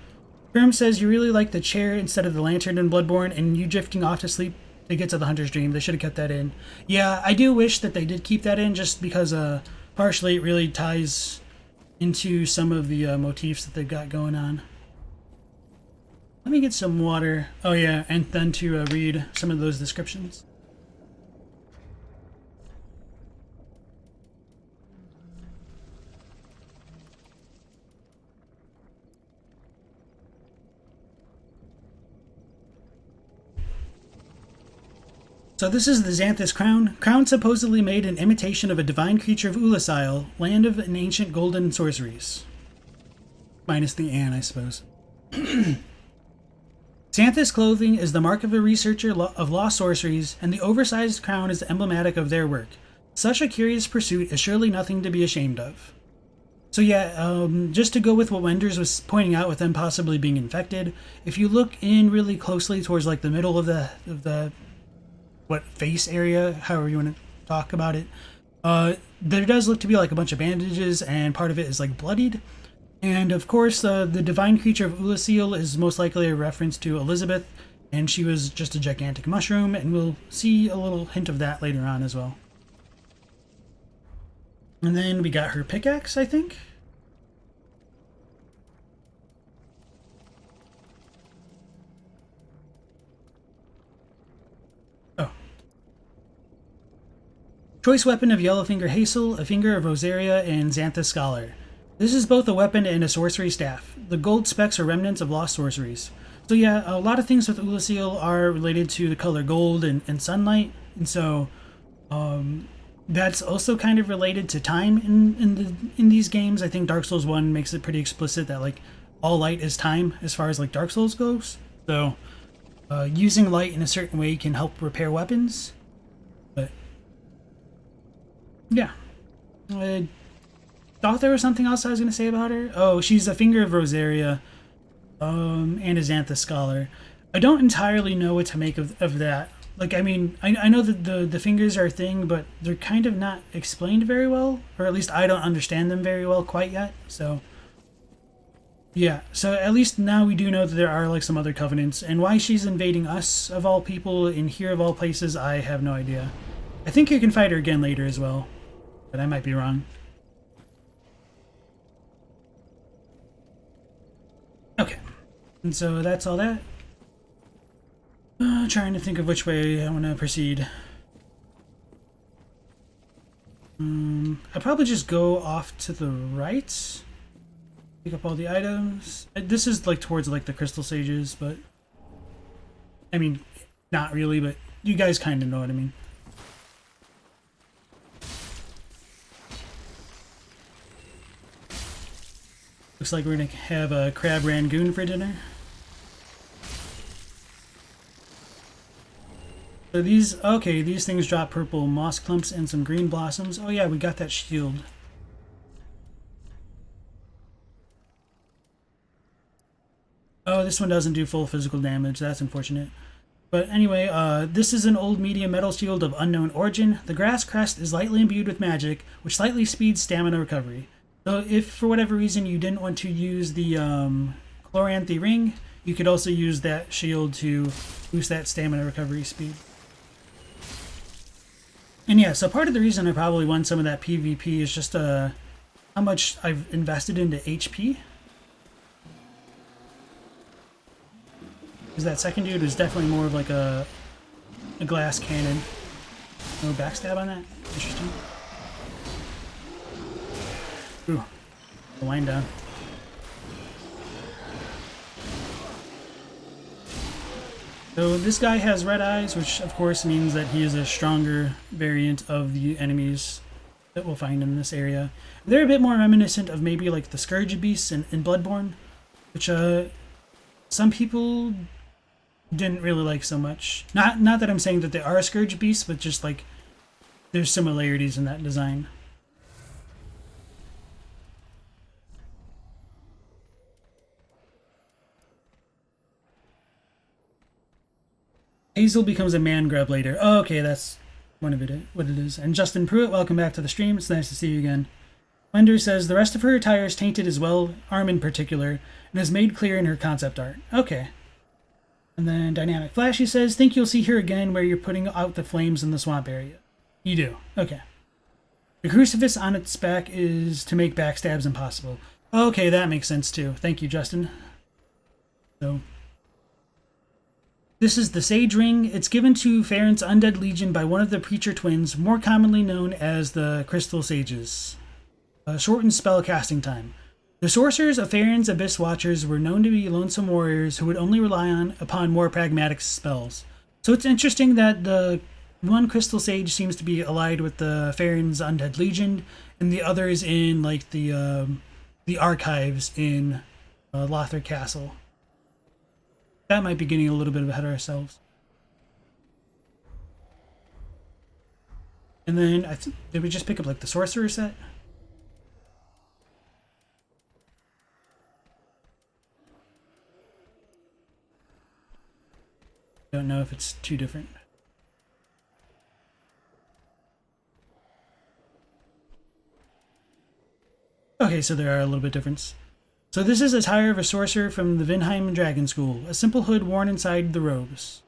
Grim says you really like the chair instead of the lantern in Bloodborne, and you drifting off to sleep to get to the Hunter's Dream. They should have kept that in. Yeah, I do wish that they did keep that in, just because partially it really ties into some of the motifs that they've got going on. Let me get some water. Oh yeah, and then to read some of those descriptions. So this is the Xanthus crown. Crown supposedly made in imitation of a divine creature of Ulasil, land of an ancient golden sorceries. Minus the An, I suppose. Xanthus clothing is the mark of a researcher of lost sorceries, and the oversized crown is emblematic of their work. Such a curious pursuit is surely nothing to be ashamed of. So yeah, just to go with what Wenders was pointing out with them possibly being infected, if you look in really closely towards like the middle of the face area, however you want to talk about it, there does look to be like a bunch of bandages, and part of it is like bloodied. And of course, the divine creature of Ulasil is most likely a reference to Elizabeth, and she was just a gigantic mushroom, and we'll see a little hint of that later on as well. And then we got her pickaxe, I think. Oh. Choice weapon of Yellowfinger Hazel, a finger of Rosaria, and Xanthus Scholar. This is both a weapon and a sorcery staff. The gold specks are remnants of lost sorceries. So yeah, a lot of things with Ulasil are related to the color gold and sunlight, and so that's also kind of related to time in these games. I think Dark Souls 1 makes it pretty explicit that like all light is time as far as like Dark Souls goes. So using light in a certain way can help repair weapons. But yeah, I thought there was something else I was going to say about her. Oh, she's a Finger of Rosaria and a Xanthus scholar. I don't entirely know what to make of that. Like, I mean, I know that the fingers are a thing, but they're kind of not explained very well, or at least I don't understand them very well quite yet. So yeah, so at least now we do know that there are like some other covenants, and why she's invading us of all people in here of all places, I have no idea. I think you can fight her again later as well, but I might be wrong. Okay, and so that's all that. Trying to think of which way I want to proceed. I'll probably just go off to the right. Pick up all the items. This is like towards like the crystal sages, but I mean, not really, but you guys kind of know what I mean. Looks like we're gonna have a crab rangoon for dinner. So these, okay, these things drop purple moss clumps and some green blossoms. Oh yeah, we got that shield. Oh, this one doesn't do full physical damage. That's unfortunate. But anyway, this is an old medium metal shield of unknown origin. The grass crest is lightly imbued with magic, which slightly speeds stamina recovery. So if for whatever reason you didn't want to use the Chloranthy ring, you could also use that shield to boost that stamina recovery speed. And yeah, so part of the reason I probably won some of that PvP is just how much I've invested into HP. Because that second dude was definitely more of like a glass cannon. No backstab on that? Interesting. Ooh, the line down. So this guy has red eyes, which of course means that he is a stronger variant of the enemies that we'll find in this area. They're a bit more reminiscent of maybe like the Scourge Beasts in Bloodborne, which some people didn't really like so much. Not that I'm saying that they are Scourge Beasts, but just like there's similarities in that design. Hazel becomes a man grub later. Oh, okay, that's what it is. And Justin Pruitt, welcome back to the stream. It's nice to see you again. Londor says the rest of her attire is tainted as well, arm in particular, and is made clear in her concept art. Okay. And then Dynamic Flashy says, think you'll see her again where you're putting out the flames in the swamp area. You do. Okay. The crucifix on its back is to make backstabs impossible. Okay, that makes sense too. Thank you, Justin. So this is the Sage Ring. It's given to Farron's Undead Legion by one of the Preacher Twins, more commonly known as the Crystal Sages. Shortened spell casting time. The sorcerers of Farron's Abyss Watchers were known to be lonesome warriors who would only rely upon more pragmatic spells. So it's interesting that the one Crystal Sage seems to be allied with the Farron's Undead Legion, and the other is in like the archives in Lothar Castle. That might be getting a little bit ahead of ourselves. And then did we just pick up like the sorcerer set? Don't know if it's too different. Okay, so there are a little bit difference. So this is attire of a sorcerer from the Vinheim Dragon School, a simple hood worn inside the robes.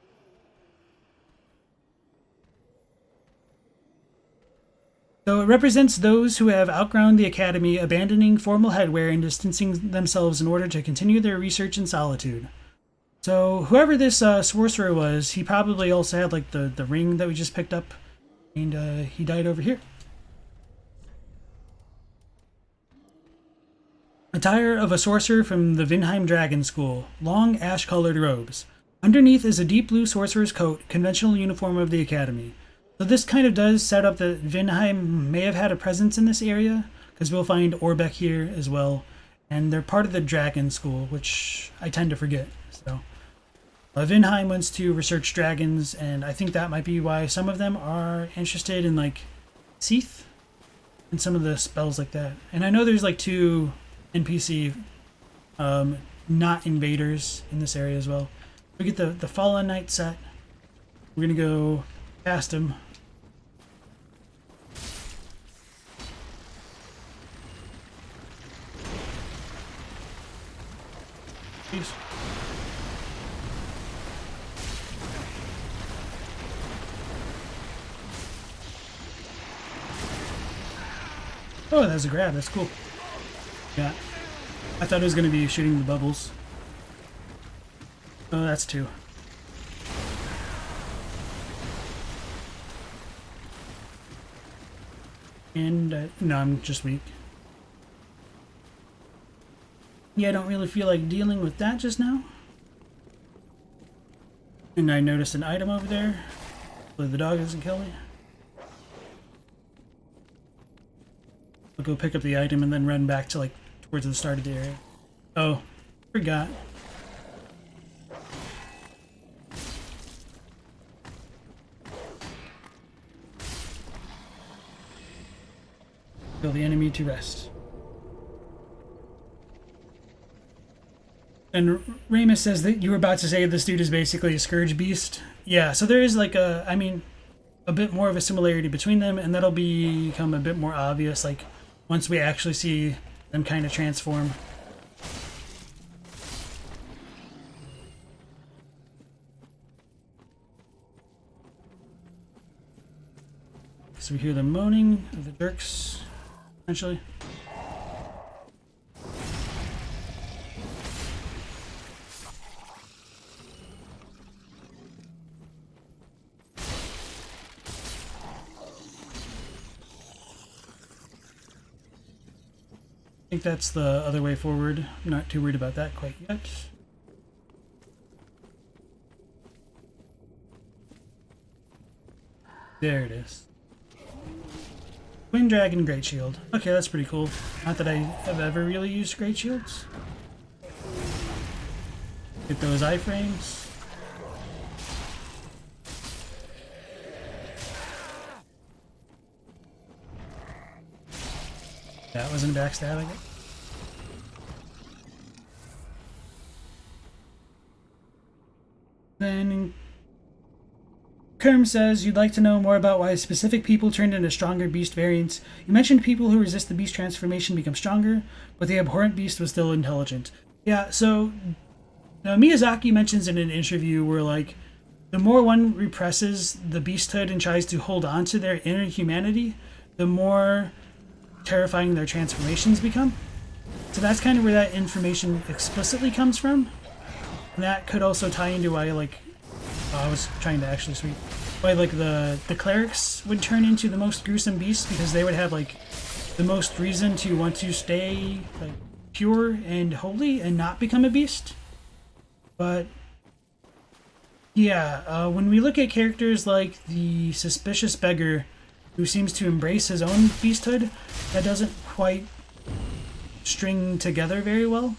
So it represents those who have outgrown the academy, abandoning formal headwear and distancing themselves in order to continue their research in solitude. So whoever this sorcerer was, he probably also had like the ring that we just picked up, and he died over here. Attire of a sorcerer from the Vinheim Dragon School. Long, ash-colored robes. Underneath is a deep blue sorcerer's coat, conventional uniform of the academy. So this kind of does set up that Vinheim may have had a presence in this area, because we'll find Orbeck here as well. And they're part of the Dragon School, which I tend to forget. So Vinheim wants to research dragons, and I think that might be why some of them are interested in, like, Seath and some of the spells like that. And I know there's, like, 2 NPC not invaders in this area as well. We get the Fallen Knight set. We're gonna go past him. Jeez. Oh, that was a grab. That's cool. Yeah. I thought it was going to be shooting the bubbles. Oh, that's 2. And, no, I'm just weak. Yeah, I don't really feel like dealing with that just now. And I noticed an item over there. Hopefully the dog doesn't kill me. I'll go pick up the item and then run back to, like, towards the start of the area. Oh, forgot. Kill the enemy to rest. And Ramus says that you were about to say this dude is basically a Scourge Beast. Yeah, so there is like a bit more of a similarity between them, and that'll become a bit more obvious, like, once we actually see them kind of transform. So we hear the moaning of the jerks, essentially. I think that's the other way forward. I'm not too worried about that quite yet. There it is. Twin Dragon Great Shield. Okay, that's pretty cool. Not that I have ever really used Great Shields. Get those iframes. That wasn't a backstab, I guess. Then Kerm says, you'd like to know more about why specific people turned into stronger beast variants. You mentioned people who resist the beast transformation become stronger, but the abhorrent beast was still intelligent. Yeah, so Miyazaki mentions in an interview where, like, the more one represses the beasthood and tries to hold on to their inner humanity, the more terrifying their transformations become. So that's kind of where that information explicitly comes from. And that could also tie into why, like, I was trying to actually sweep. Why, like, the clerics would turn into the most gruesome beasts, because they would have, like, the most reason to want to stay, like, pure and holy and not become a beast. But yeah, when we look at characters like the Suspicious Beggar, who seems to embrace his own beasthood, that doesn't quite string together very well.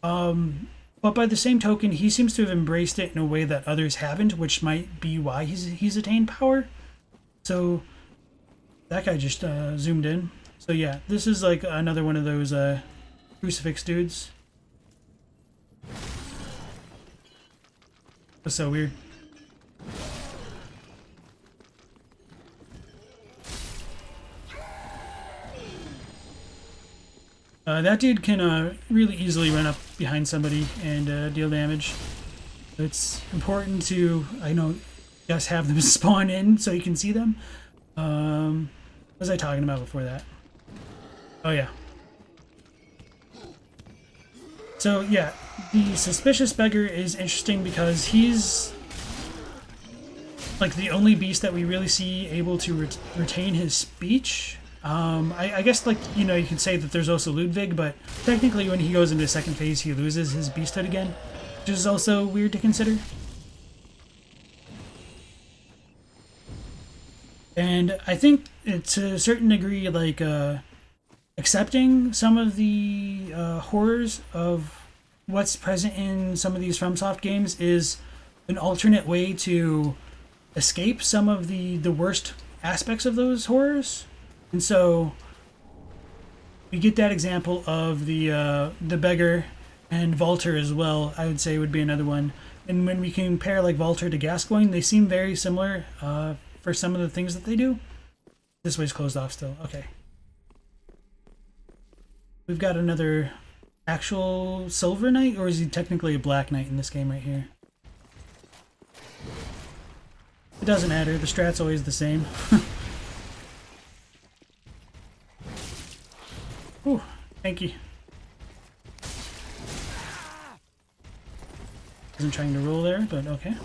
But by the same token, he seems to have embraced it in a way that others haven't, which might be why he's attained power. So that guy just zoomed in. So yeah, this is like another one of those crucifix dudes. That's so weird. That dude can really easily run up behind somebody and deal damage. It's important to, I know, just have them spawn in so you can see them. What was I talking about before that? Oh yeah. So yeah, the Suspicious Beggar is interesting because he's like the only beast that we really see able to retain his speech. I guess, like, you know, you could say that there's also Ludwig, but technically when he goes into second phase, he loses his beasthood again, which is also weird to consider. And I think to a certain degree, like, accepting some of the horrors of what's present in some of these FromSoft games is an alternate way to escape some of the worst aspects of those horrors. And so we get that example of the beggar, and Walter as well, I would say would be another one. And when we compare like Walter to Gascoigne, they seem very similar for some of the things that they do. This way's closed off still. Okay. We've got another actual Silver Knight, or is he technically a Black Knight in this game right here? It doesn't matter, the strat's always the same. Ooh, thank you. Wasn't trying to roll there, but okay.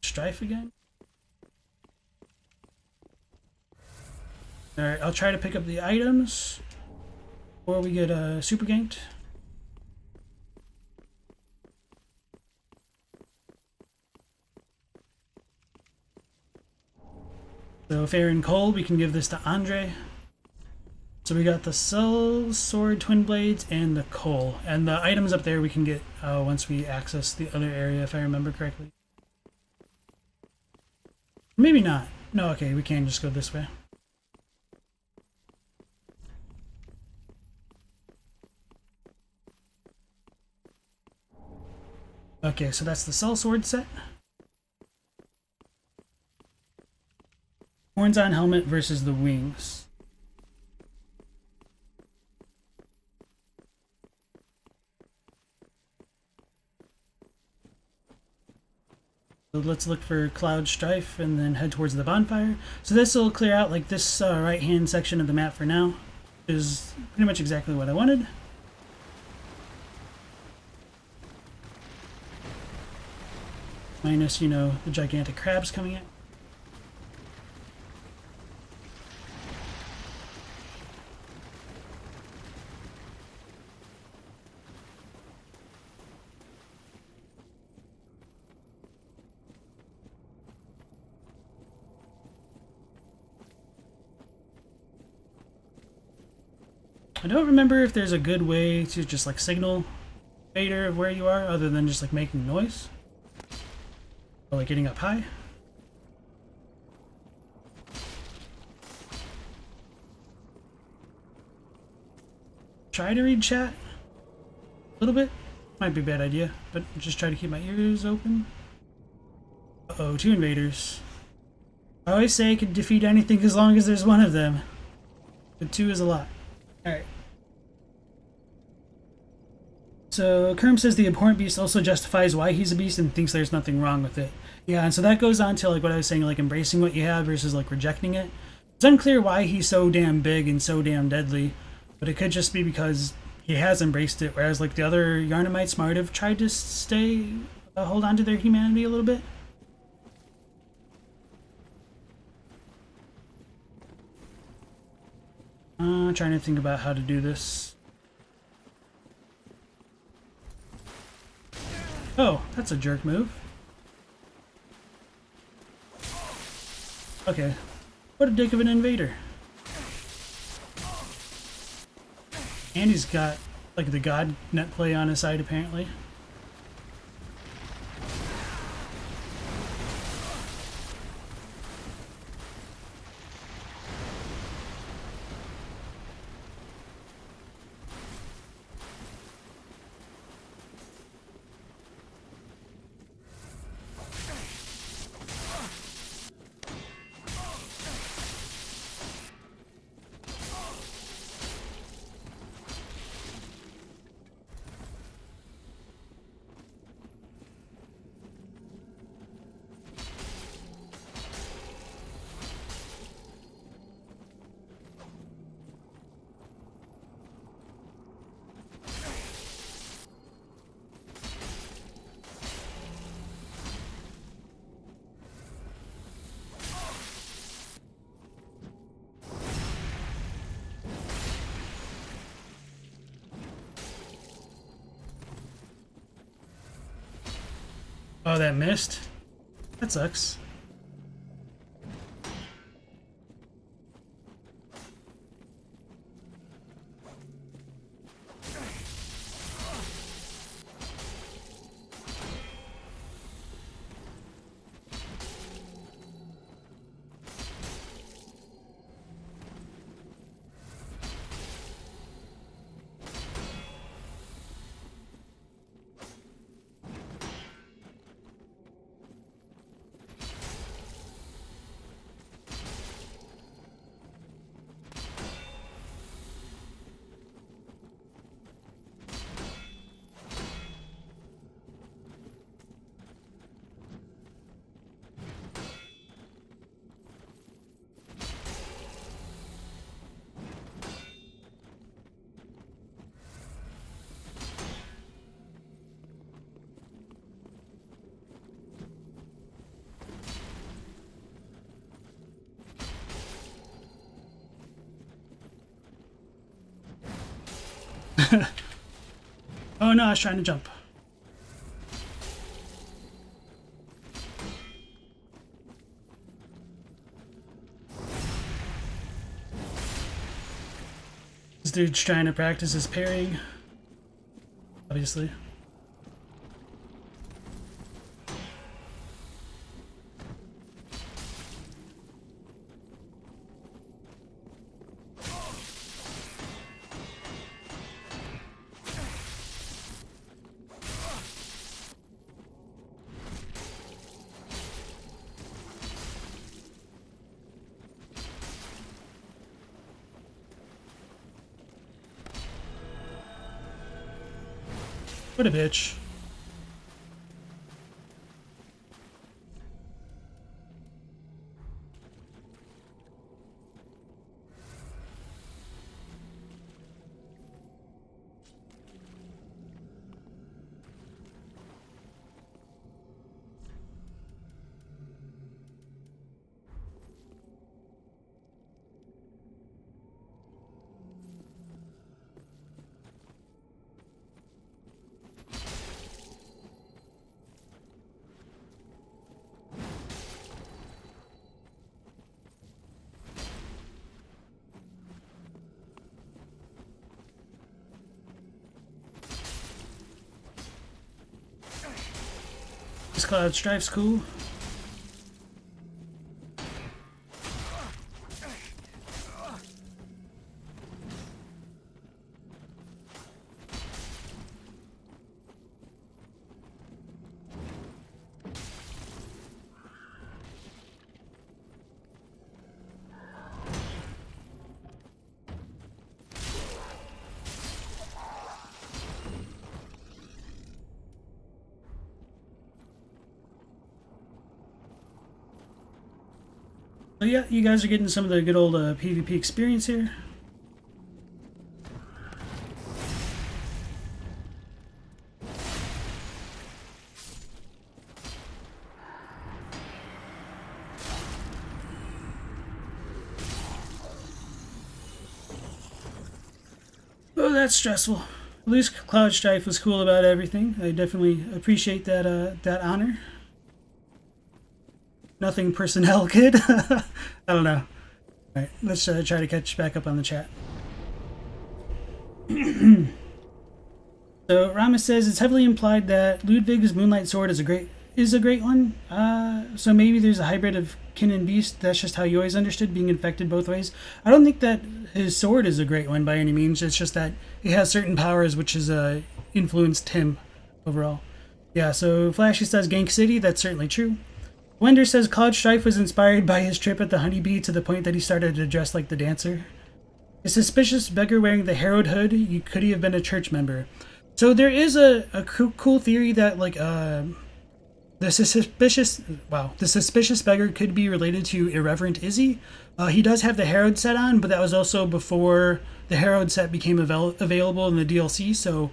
Strife again? Alright, I'll try to pick up the items before we get super ganked. So Farron Cole, we can give this to Andre. So we got the Soul Sword, Twin Blades, and the Coal. And the items up there we can get once we access the other area, if I remember correctly. Maybe not. No, okay, we can just go this way. Okay, so that's the Soul Sword set. Horns on helmet versus the wings. So let's look for Cloud Strife and then head towards the bonfire. So this will clear out like this right hand section of the map for now. Is pretty much exactly what I wanted. Minus, you know, the gigantic crabs coming in. I don't remember if there's a good way to just like signal Vader of where you are other than just like making noise. Or like getting up high. Try to read chat a little bit. Might be a bad idea, but just try to keep my ears open. Uh-oh, 2 invaders. I always say I can defeat anything as long as there's one of them. But 2 is a lot. Alright. So Kerm says the abhorrent beast also justifies why he's a beast and thinks there's nothing wrong with it. Yeah, and so that goes on to like what I was saying, like embracing what you have versus like rejecting it. It's unclear why he's so damn big and so damn deadly, but it could just be because he has embraced it, whereas like the other Yharnamites might have tried to hold on to their humanity a little bit. Trying to think about how to do this. Oh, that's a jerk move. Okay, what a dick of an invader. And he's got like the god net play on his side apparently. Oh, that missed? That sucks. Oh no, I was trying to jump. This dude's trying to practice his parrying, obviously. What a bitch. This Cloud Strife's cool. So yeah, you guys are getting some of the good old PvP experience here. Oh, that's stressful. At least Cloud Strife was cool about everything. I definitely appreciate that that honor. Nothing personnel kid. I don't know. Alright, let's try to catch back up on the chat. So Rama says it's heavily implied that Ludwig's Moonlight Sword is a great one. So maybe there's a hybrid of kin and beast. That's just how you always understood, being infected both ways. I don't think that his sword is a great one by any means. It's just that he has certain powers which has influenced him overall. Yeah, so Flashy says Gank City. That's certainly true. Wender says Cloud Strife was inspired by his trip at the Honeybee to the point that he started to dress like the dancer. A suspicious beggar wearing the Herald hood, could he have been a church member? So there is a cool theory that like the suspicious beggar could be related to Irreverent Izzy. He does have the Herald set on, but that was also before the Herald set became available in the DLC, so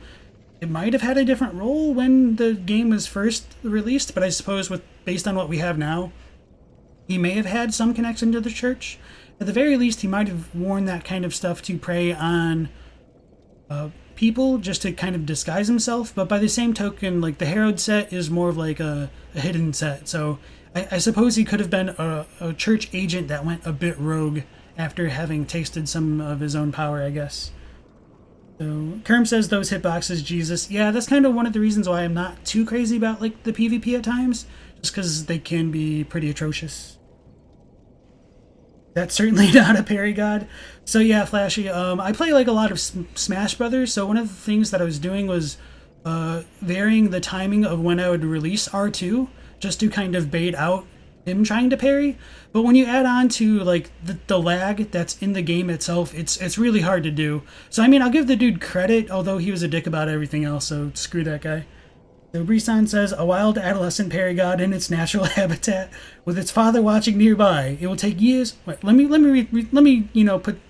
it might have had a different role when the game was first released, but I suppose based on what we have now, he may have had some connection to the church. At the very least, he might have worn that kind of stuff to prey on people just to kind of disguise himself, but by the same token, like the Herald set is more of like a hidden set, so I suppose he could have been a church agent that went a bit rogue after having tasted some of his own power, I guess. So Kerm says those hitboxes, Jesus. Yeah, that's kind of one of the reasons why I'm not too crazy about like the PvP at times, just because they can be pretty atrocious. That's certainly not a parry god. So yeah, Flashy, I play like a lot of Smash Brothers, so one of the things that I was doing was varying the timing of when I would release R2, just to kind of bait out him trying to parry. But when you add on to like the lag that's in the game itself, it's really hard to do. So I mean, I'll give the dude credit, although he was a dick about everything else, so screw that guy. So Brisson says, a wild adolescent parry god in its natural habitat, with its father watching nearby. It will take years. Wait, let me you know put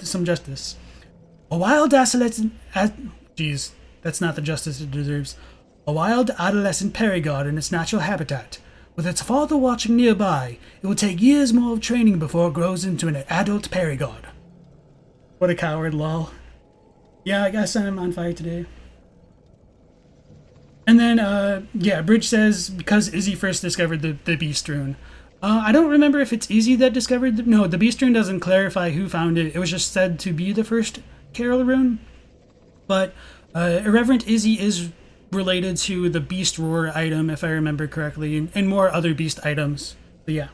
some justice. A wild adolescent. Jeez, that's not the justice it deserves. A wild adolescent parry god in its natural habitat, with its father watching nearby. It will take years more of training before it grows into an adult parry god. What a coward, lol. Yeah, I guess I'm on fire today. And then, yeah, Bridge says, because Izzy first discovered the Beast Rune. I don't remember if it's Izzy that discovered... No, the Beast Rune doesn't clarify who found it. It was just said to be the first Carol Rune. But Irreverent Izzy is related to the Beast Roar item, if I remember correctly, and more other Beast items. But yeah.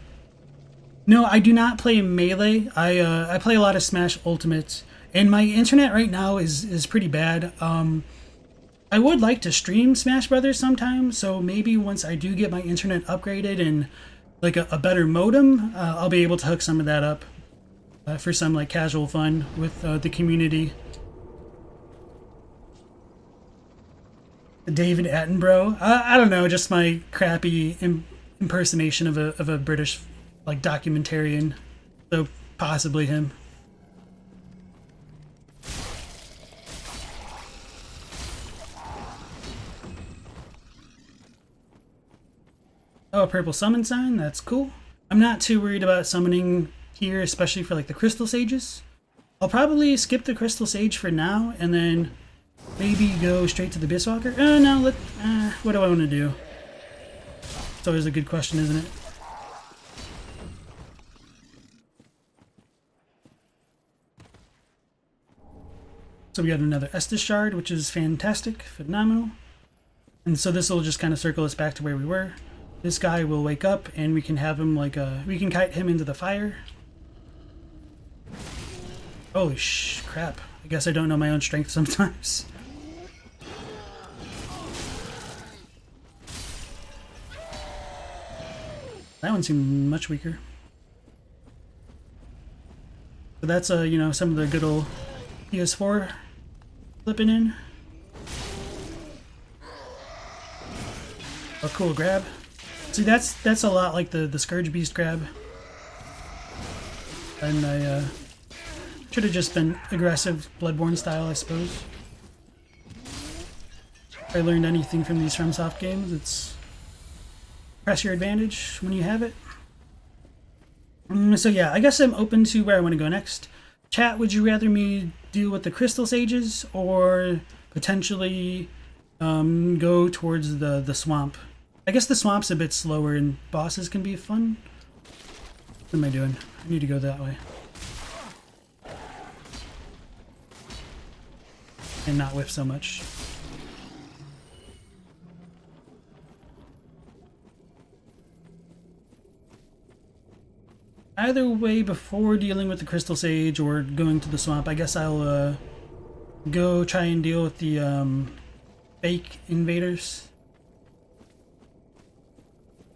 No, I do not play Melee. I play a lot of Smash Ultimate. And my internet right now is pretty bad. I would like to stream Smash Brothers sometime, so maybe once I do get my internet upgraded and like a better modem, I'll be able to hook some of that up for some like casual fun with the community. David Attenborough, I don't know, just my crappy impersonation of a British like documentarian, so possibly him. Oh, a purple summon sign, that's cool. I'm not too worried about summoning here, especially for like the Crystal Sages. I'll probably skip the Crystal Sage for now, and then maybe go straight to the Abysswalker. No, what do I want to do? It's always a good question, isn't it? So we got another Estus Shard, which is fantastic, phenomenal. And so this will just kind of circle us back to where we were. This guy will wake up, and we can have him like we can kite him into the fire. Holy crap. I guess I don't know my own strength sometimes. That one seemed much weaker. So that's you know, some of the good old PS4 flipping in. A cool grab. See, that's a lot like the Scourge Beast grab. And I should have just been aggressive Bloodborne style, I suppose. If I learned anything from these FromSoft games, it's press your advantage when you have it. So yeah, I guess I'm open to where I want to go next. Chat, would you rather me deal with the Crystal Sages or potentially go towards the swamp? I guess the swamp's a bit slower and bosses can be fun. What am I doing? I need to go that way. And not whiff so much. Either way, before dealing with the Crystal Sage or going to the swamp, I guess I'll go try and deal with the fake invaders.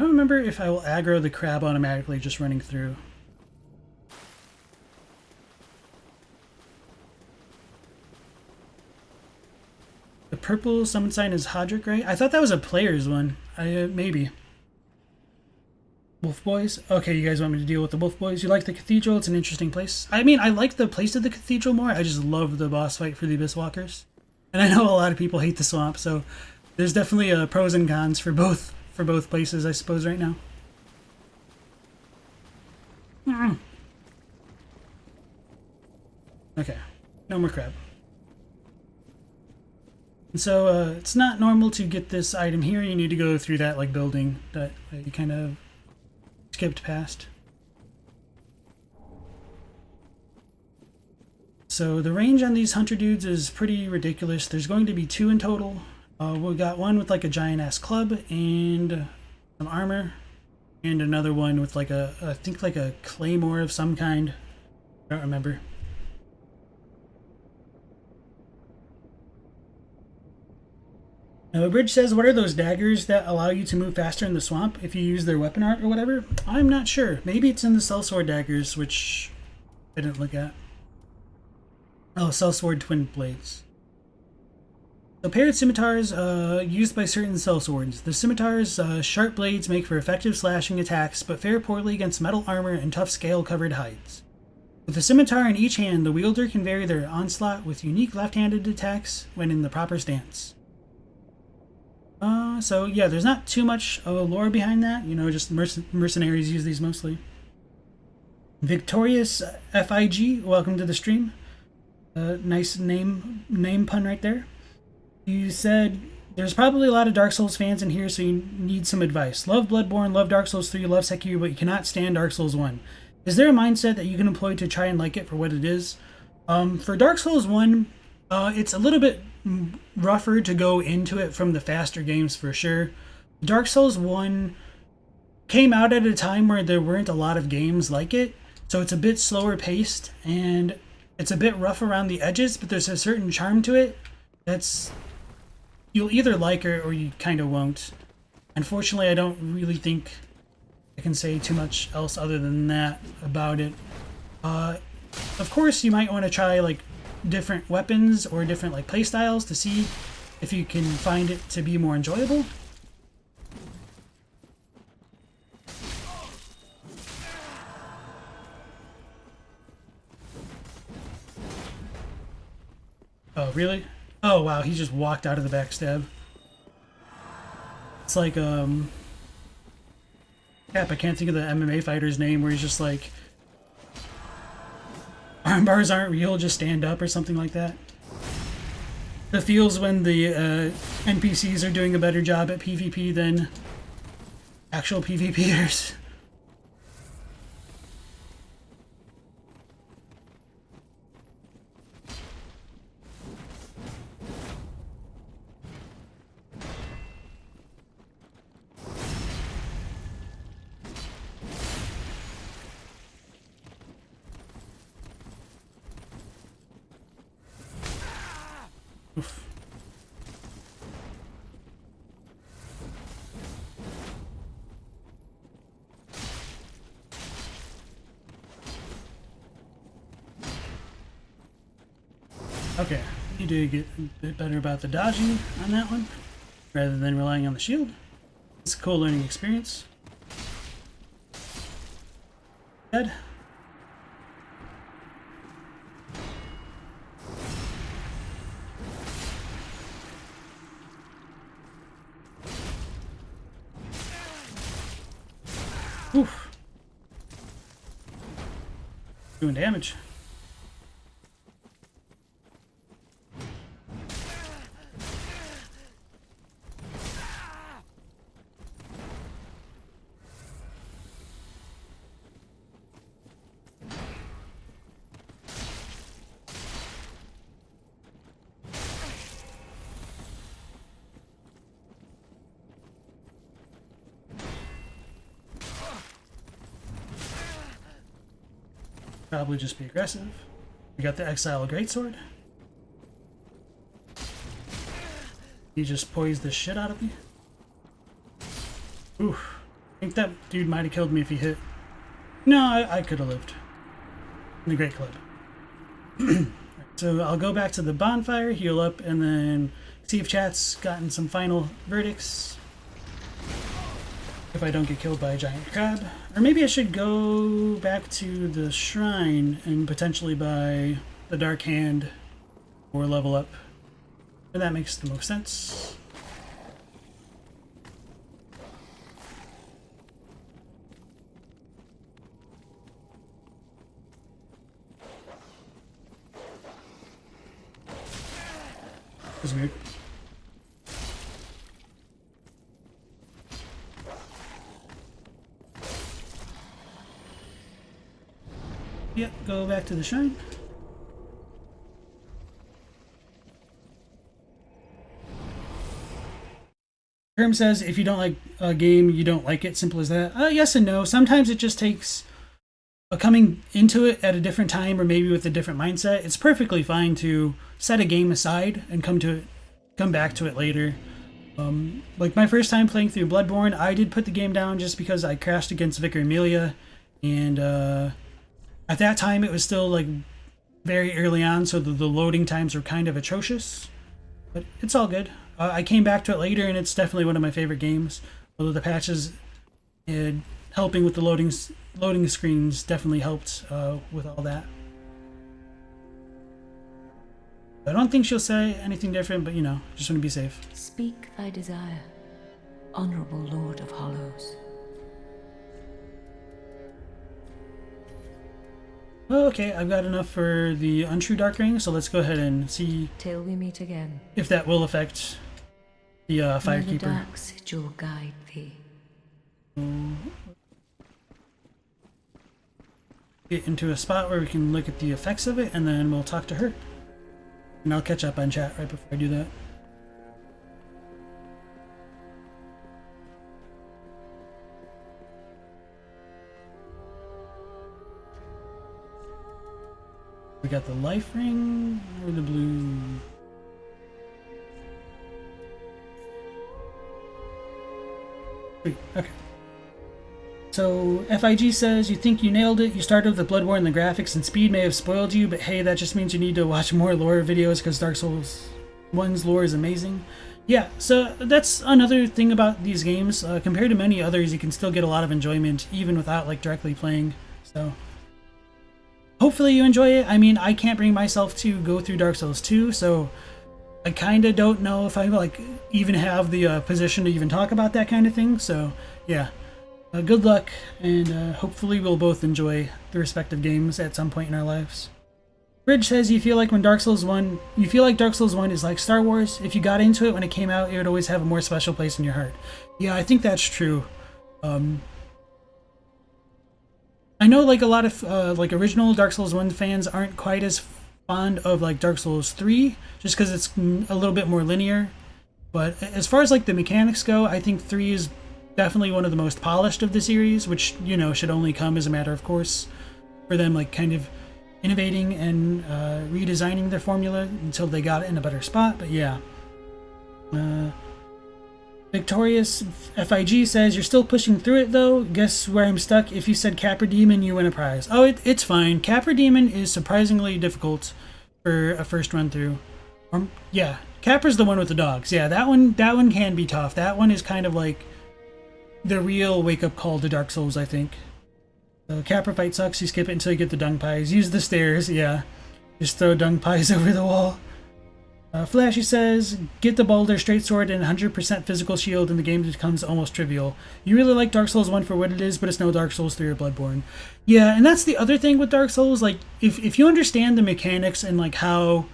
I don't remember if I will aggro the crab automatically just running through. The purple summon sign is Hodrick, right? I thought that was a player's one. Maybe. Wolf Boys? Okay, you guys want me to deal with the Wolf Boys? You like the Cathedral? It's an interesting place. I mean, I like the place of the Cathedral more. I just love the boss fight for the Abysswalkers. And I know a lot of people hate the swamp, so there's definitely pros and cons for both places, I suppose, right now. Okay, no more crab. And so it's not normal to get this item here. You need to go through that like building that you kind of skipped past. So the range on these hunter dudes is pretty ridiculous. There's going to be 2 in total. We got one with like a giant ass club and some armor, and another one with like I think like a claymore of some kind. I don't remember. Now, a bridge says, what are those daggers that allow you to move faster in the swamp if you use their weapon art or whatever? I'm not sure. Maybe it's in the sellsword daggers, which I didn't look at. Oh, sellsword twin blades. So paired scimitars used by certain sellswords. The scimitar's sharp blades make for effective slashing attacks, but fare poorly against metal armor and tough scale-covered hides. With a scimitar in each hand, the wielder can vary their onslaught with unique left-handed attacks when in the proper stance. So yeah, there's not too much lore behind that. You know, just mercenaries use these mostly. Victorious FIG, welcome to the stream. Nice name pun right there. You said, there's probably a lot of Dark Souls fans in here, so you need some advice. Love Bloodborne, love Dark Souls 3, love Sekiro, but you cannot stand Dark Souls 1. Is there a mindset that you can employ to try and like it for what it is? For Dark Souls 1, it's a little bit rougher to go into it from the faster games for sure. Dark Souls 1 came out at a time where there weren't a lot of games like it, so it's a bit slower paced, and it's a bit rough around the edges, but there's a certain charm to it that's... you'll either like it or you kind of won't. Unfortunately, I don't really think I can say too much else other than that about it. Of course, you might want to try like different weapons or different like playstyles to see if you can find it to be more enjoyable. Oh, really? Oh, wow, he just walked out of the backstab. It's like, crap, I can't think of the MMA fighter's name where he's just like, armbars aren't real, just stand up or something like that. It feels when the NPCs are doing a better job at PvP than actual PvPers. Oof. Okay, need to get a bit better about the dodging on that one, rather than relying on the shield. It's a cool learning experience. Dead. Oof. Doing damage. Probably just be aggressive. We got the Exile Greatsword. He just poised the shit out of me. Oof. I think that dude might have killed me if he hit. No, I could have lived. In the Great Club. So I'll go back to the bonfire, heal up, and then see if chat's gotten some final verdicts. If I don't get killed by a giant crab. Or maybe I should go back to the shrine and potentially buy the Dark Hand or level up. And that makes the most sense. That's weird. Yep, go back to the shrine. Herm says, if you don't like a game, you don't like it. Simple as that. Yes and no. Sometimes it just takes coming into it at a different time or maybe with a different mindset. It's perfectly fine to set a game aside and come back to it later. Like my first time playing through Bloodborne, I did put the game down just because I crashed against Vicar Amelia, and at that time it was still like very early on, so the loading times were kind of atrocious. But it's all good. I came back to it later, and it's definitely one of my favorite games. Although the patches helping with the loading screens definitely helped with all that. I don't think she'll say anything different, but you know, just want to be safe. Speak thy desire, honorable Lord of Hollows. Well, okay, I've got enough for the Untrue Dark Ring, so let's go ahead and see Till we meet again. if that will affect the May the Firekeeper. Dark Sigil guide thee. Get into a spot where we can look at the effects of it, and then we'll talk to her. And I'll catch up on chat right before I do that. We got the life ring or the blue. Sweet, okay. So FIG says, you think you nailed it. You started with the Bloodborne, the graphics and speed may have spoiled you, but hey, that just means you need to watch more lore videos because Dark Souls 1's lore is amazing. Yeah, so that's another thing about these games. Compared to many others, you can still get a lot of enjoyment even without like directly playing. So hopefully you enjoy it. I mean, I can't bring myself to go through Dark Souls 2, so I kind of don't know if I like even have the position to even talk about that kind of thing. So yeah. Good luck, and hopefully we'll both enjoy the respective games at some point in our lives. Bridge says, you feel like Dark Souls 1 is like Star Wars. If you got into it when it came out, it would always have a more special place in your heart. Yeah, I think that's true. I know like a lot of like original Dark Souls 1 fans aren't quite as fond of like Dark Souls 3, just because it's a little bit more linear. But as far as like the mechanics go, I think 3 is definitely one of the most polished of the series, which, you know, should only come as a matter of course for them, like kind of innovating and redesigning their formula until they got it in a better spot. But yeah. Victorious FIG says, you're still pushing through it though. Guess where I'm stuck? If you said Capra Demon, you win a prize. Oh, it's fine. Capra Demon is surprisingly difficult for a first run through. Yeah, Capra's the one with the dogs. Yeah, that one can be tough. That one is kind of like the real wake-up call to Dark Souls, I think. The Capra fight sucks. You skip it until you get the dung pies. Use the stairs, yeah. Just throw dung pies over the wall. Flashy says, get the Baldur straight sword and 100% physical shield and the game becomes almost trivial. You really like Dark Souls 1 for what it is, but it's no Dark Souls 3 or Bloodborne. Yeah, and that's the other thing with Dark Souls. Like, if you understand the mechanics and like how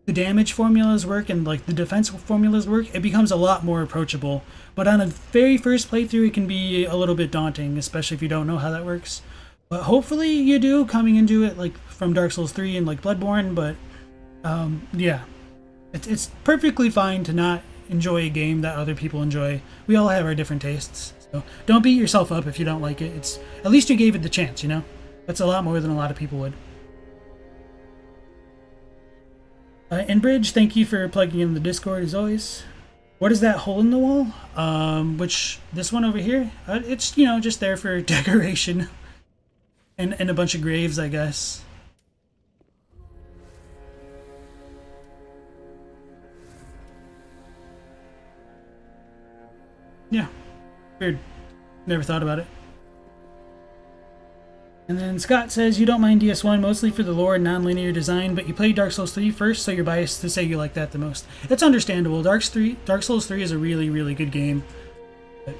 the damage formulas work and like the defense formulas work, it becomes a lot more approachable. But on a very first playthrough, it can be a little bit daunting, especially if you don't know how that works. But hopefully you do coming into it like from Dark Souls 3 and like Bloodborne. But yeah, it's perfectly fine to not enjoy a game that other people enjoy. We all have our different tastes, so don't beat yourself up if you don't like it. It's at least you gave it the chance, you know. That's a lot more than a lot of people would. And Bridge, thank you for plugging in the Discord as always. What is that hole in the wall? Which, this one over here? It's, you know, just there for decoration. And a bunch of graves, I guess. Yeah. Weird. Never thought about it. And then Scott says, you don't mind DS1 mostly for the lore and non-linear design, but you played Dark Souls 3 first, so you're biased to say you like that the most. It's understandable. Dark Souls 3 is a really, really good game. But,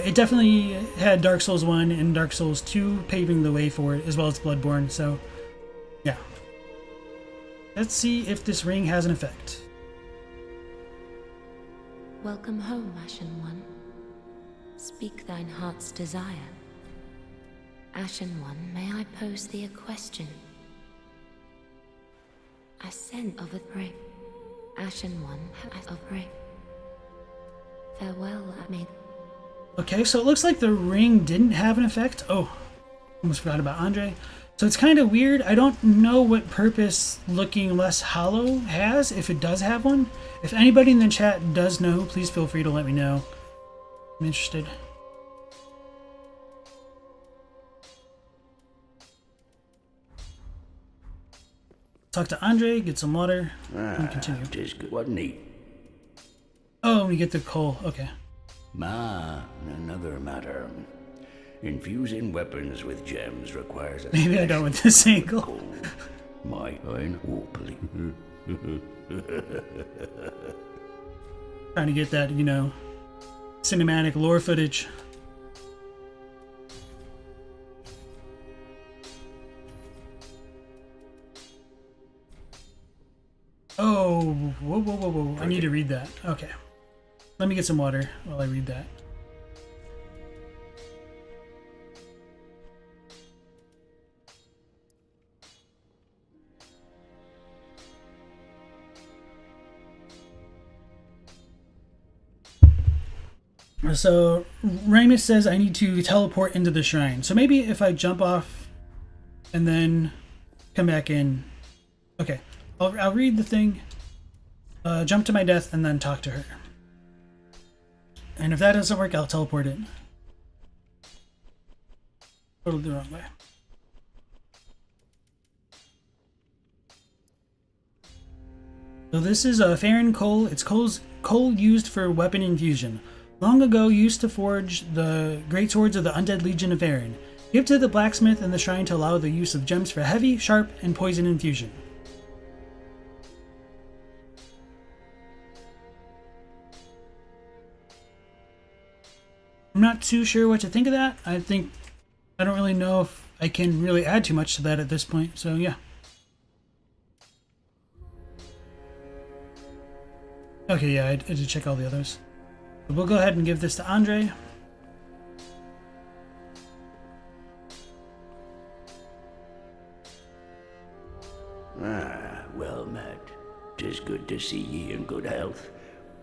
it definitely had Dark Souls 1 and Dark Souls 2 paving the way for it, as well as Bloodborne, so yeah. Let's see if this ring has an effect. Welcome home, Ashen One. Speak thine heart's desire, Ashen One, may I pose thee a question? A scent of a break. Ashen One, as of break. Farewell, I made. Okay, so it looks like the ring didn't have an effect. Oh, almost forgot about Andre. So it's kind of weird. I don't know what purpose looking less hollow has, if it does have one. If anybody in the chat does know, please feel free to let me know. I'm interested. Talk to Andre, get some water, and continue. Just good, wasn't he? Oh, we get the coal. Okay. Another matter. Infusing weapons with gems requires a Maybe I don't with this angle. coal. My own please. Trying to get that, you know, cinematic lore footage. Oh, whoa. I need to read that. Okay. Let me get some water while I read that. So, Ramus says I need to teleport into the shrine. So maybe if I jump off and then come back in. Okay, I'll read the thing, jump to my death, and then talk to her. And if that doesn't work, I'll teleport in. Totally the wrong way. So this is a Farron coal. It's coal used for weapon infusion. Long ago, used to forge the greatswords of the undead legion of Farron. Give to the blacksmith in the shrine to allow the use of gems for heavy, sharp, and poison infusion. I'm not too sure what to think of that. I don't really know if I can really add too much to that at this point, so yeah. Okay, yeah, I did check all the others. But we'll go ahead and give this to Andre. Well met. 'Tis good to see ye in good health.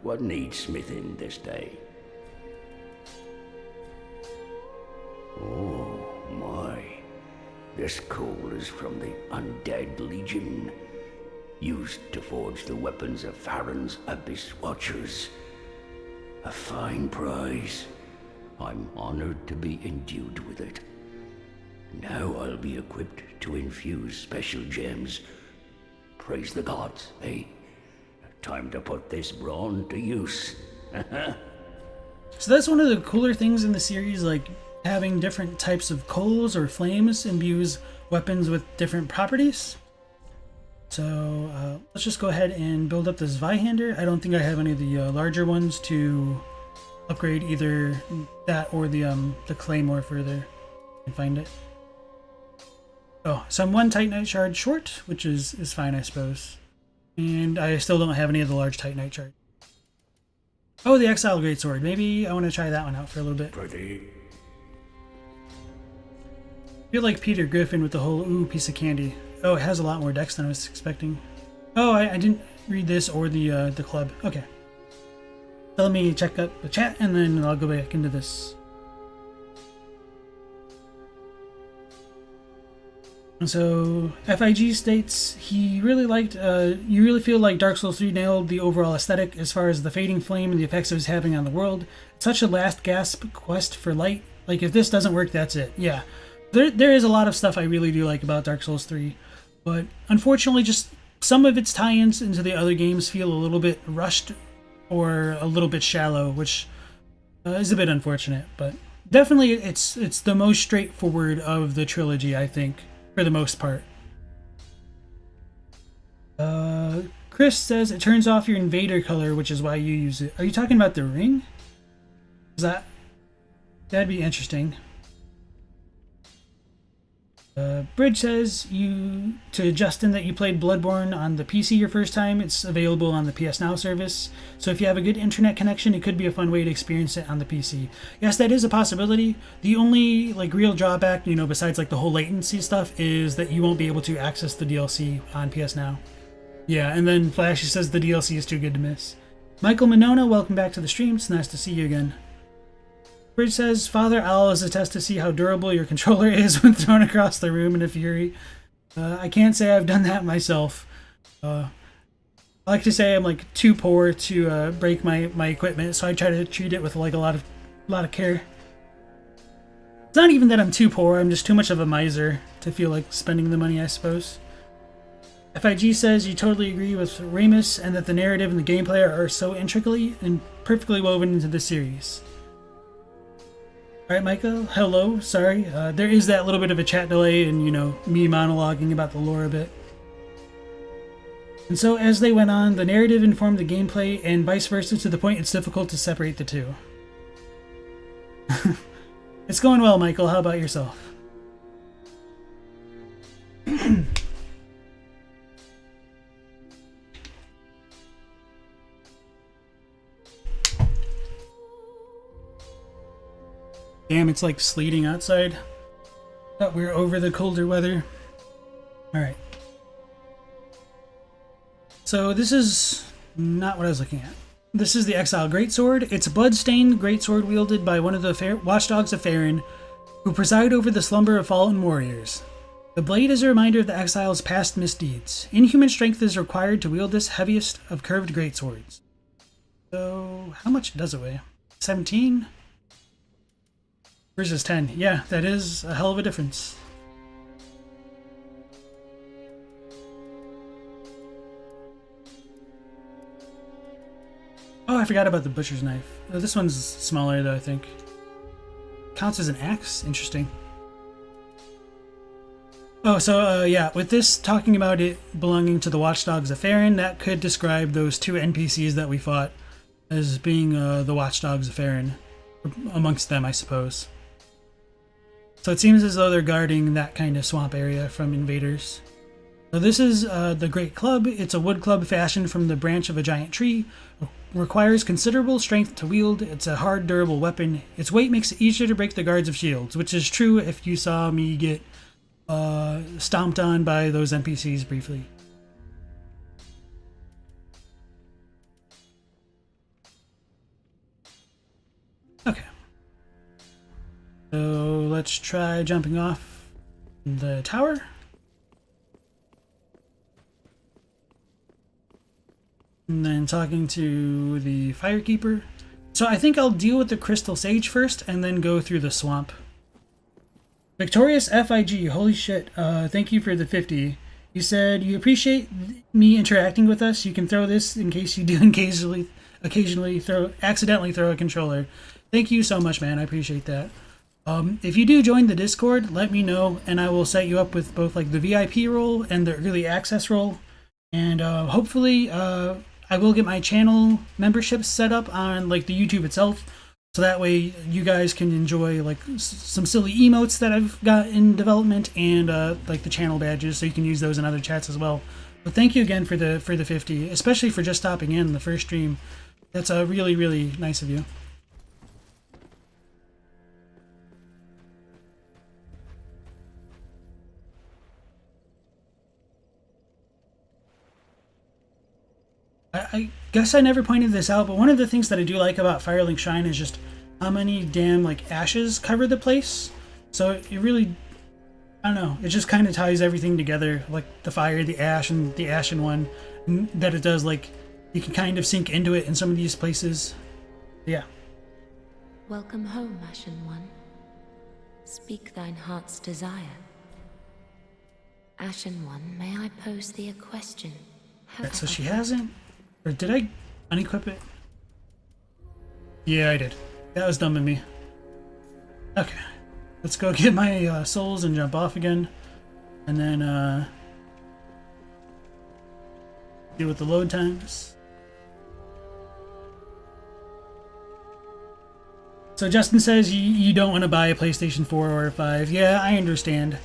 What needs smithing this day? Oh, my. This coal is from the Undead Legion, used to forge the weapons of Farron's Abyss Watchers. A fine prize. I'm honored to be endued with it. Now I'll be equipped to infuse special gems. Praise the gods, eh? Time to put this brawn to use. So that's one of the cooler things in the series, like having different types of coals or flames imbues weapons with different properties. So let's just go ahead and build up this Zweihander. I don't think I have any of the larger ones to upgrade either that or the Claymore further. I can find it. Oh, so I'm one Titanite shard short, which is fine, I suppose. And I still don't have any of the large Titanite shards. Oh, the Exile Greatsword. Maybe I want to try that one out for a little bit. Pretty. I feel like Peter Griffin with the whole ooh piece of candy. Oh, it has a lot more decks than I was expecting. Oh, I didn't read this or the club. Okay. So let me check out the chat and then I'll go back into this. And so FIG states he really liked, you really feel like Dark Souls 3 nailed the overall aesthetic as far as the fading flame and the effects it was having on the world. It's such a last gasp quest for light. Like if this doesn't work, that's it. Yeah. There is a lot of stuff I really do like about Dark Souls 3. But unfortunately, just some of its tie-ins into the other games feel a little bit rushed or a little bit shallow, which is a bit unfortunate. But definitely, it's the most straightforward of the trilogy, I think, for the most part. Chris says it turns off your invader color, which is why you use it. Are you talking about the ring? That'd be interesting. Bridge says to Justin that you played Bloodborne on the PC your first time. It's available on the PS Now service. So if you have a good internet connection, it could be a fun way to experience it on the PC. Yes, that is a possibility. The only like real drawback, besides like the whole latency stuff, is that you won't be able to access the DLC on PS Now. Yeah, and then Flashy says the DLC is too good to miss. Michael Monona, welcome back to the stream. It's nice to see you again. Bridge says, Father Owl is a test to see how durable your controller is when thrown across the room in a fury. I can't say I've done that myself. I like to say I'm like too poor to break my equipment, so I try to treat it with like a lot of care. It's not even that I'm too poor, I'm just too much of a miser to feel like spending the money, I suppose. FIG says you totally agree with Ramus and that the narrative and the gameplay are so intricately and perfectly woven into the series. Alright, Michael, hello, sorry. There is that little bit of a chat delay and, me monologuing about the lore a bit. And so, as they went on, the narrative informed the gameplay and vice versa to the point it's difficult to separate the two. It's going well, Michael. How about yourself? Damn, it's like sleeting outside. Thought we were over the colder weather. Alright. So this is not what I was looking at. This is the Exile Greatsword. It's a blood-stained greatsword wielded by one of the watchdogs of Farron, who preside over the slumber of fallen warriors. The blade is a reminder of the exile's past misdeeds. Inhuman strength is required to wield this heaviest of curved greatswords. So, how much does it weigh? 17? Versus 10. Yeah, that is a hell of a difference. Oh, I forgot about the butcher's knife. Oh, this one's smaller though, I think. Counts as an axe? Interesting. Oh, so yeah, with this talking about it belonging to the Watchdogs of Farron, that could describe those two NPCs that we fought as being the Watchdogs of Farron. Amongst them, I suppose. So it seems as though they're guarding that kind of swamp area from invaders. So this is the Great Club. It's a wood club fashioned from the branch of a giant tree. Requires considerable strength to wield. It's a hard, durable weapon. Its weight makes it easier to break the guards of shields, which is true if you saw me get stomped on by those NPCs briefly. Okay. So let's try jumping off the tower. And then talking to the Firekeeper. So I think I'll deal with the Crystal Sage first and then go through the swamp. Victorious FIG, holy shit, thank you for the 50. You said you appreciate me interacting with us. You can throw this in case you do occasionally accidentally throw a controller. Thank you so much, man. I appreciate that. If you do join the Discord, let me know, and I will set you up with both like the VIP role and the early access role. And hopefully, I will get my channel memberships set up on like the YouTube itself, so that way you guys can enjoy like some silly emotes that I've got in development and like the channel badges, so you can use those in other chats as well. But thank you again for the 50, especially for just stopping in the first stream. That's really, really nice of you. I guess I never pointed this out, but one of the things that I do like about Firelink Shrine is just how many damn like ashes cover the place. So it really, I don't know, it just kind of ties everything together, like the fire, the ash, and the ashen one, and that it does like you can kind of sink into it in some of these places. Yeah. Welcome home, Ashen One. Speak thine heart's desire. Ashen One, may I pose thee a question? Right, so she hasn't. Or did I unequip it? Yeah, I did. That was dumb of me. Okay. Let's go get my souls and jump off again. And then deal with the load times. So Justin says you don't want to buy a PlayStation 4 or a 5. Yeah, I understand.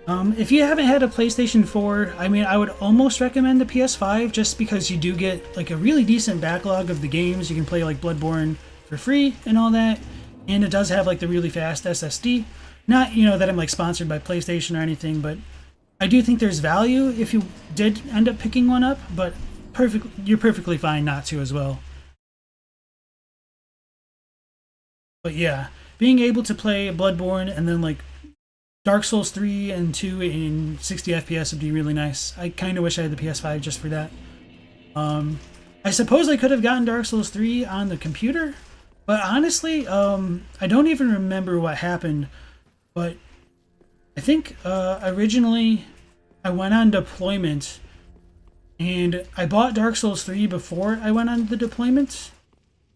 If you haven't had a PlayStation 4, I mean, I would almost recommend the PS5 just because you do get like a really decent backlog of the games. You can play like Bloodborne for free and all that, and it does have like the really fast SSD. Not, you know, that I'm like sponsored by PlayStation or anything, but I do think there's value if you did end up picking one up, but you're perfectly fine not to as well. But yeah, being able to play Bloodborne and then like Dark Souls 3 and 2 in 60 FPS would be really nice. I kind of wish I had the PS5 just for that. I suppose I could have gotten Dark Souls 3 on the computer, but honestly, I don't even remember what happened. But I think originally I went on deployment and I bought Dark Souls 3 before I went on the deployment,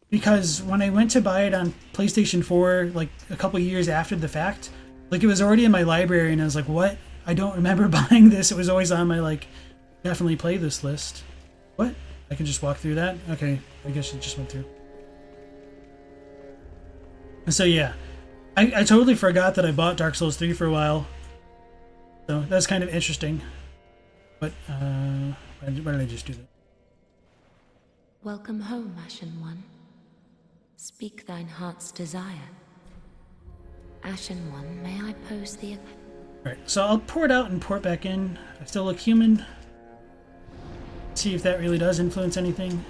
because when I went to buy it on PlayStation 4 like a couple years after the fact, like it was already in my library and I was like, what? I don't remember buying this. It was always on my like definitely play this list. What? I can just walk through that? Okay, I guess it just went through. And so yeah, I totally forgot that I bought Dark Souls 3 for a while. So that's kind of interesting. But why did I just do that? Welcome home, Ashen One. Speak thine heart's desire. Ashen One, may I pose thee? Alright, so I'll pour it out and pour it back in. I still look human. See if that really does influence anything.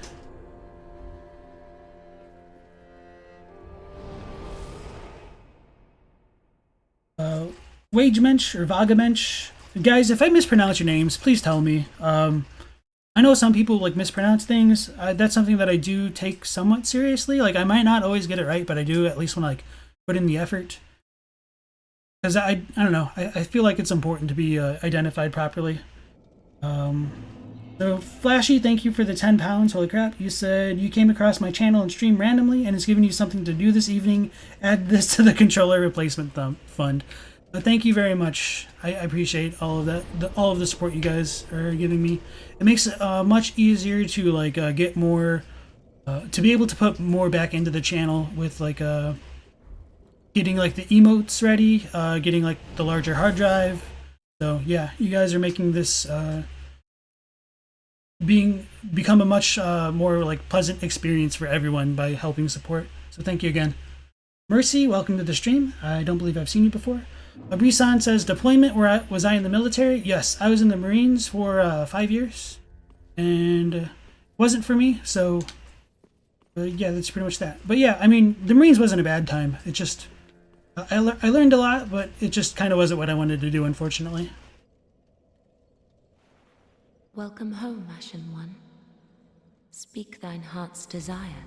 Wagemensch or Vagamensch. Guys, if I mispronounce your names, please tell me. I know some people like mispronounce things. That's something that I do take somewhat seriously. Like I might not always get it right, but I do at least want to like put in the effort. Because I don't know, I feel like it's important to be identified properly. So Flashy, thank you for the 10 pounds. Holy crap. You said you came across my channel and stream randomly and it's given you something to do this evening. Add this to the controller replacement fund. But thank you very much. I appreciate all of that, all of the support you guys are giving me. It makes it much easier to like get more, to be able to put more back into the channel with like getting like the emotes ready, getting like the larger hard drive. So yeah, you guys are making this become a much more like pleasant experience for everyone by helping support. So thank you again. Mercy, welcome to the stream. I don't believe I've seen you before. Abrisan says, deployment, was I in the military? Yes, I was in the Marines for 5 years, and it wasn't for me, so yeah, that's pretty much that. But yeah, I mean, the Marines wasn't a bad time. It just, I learned a lot, but it just kind of wasn't what I wanted to do, unfortunately. Welcome home, Ashen One. Speak thine heart's desire.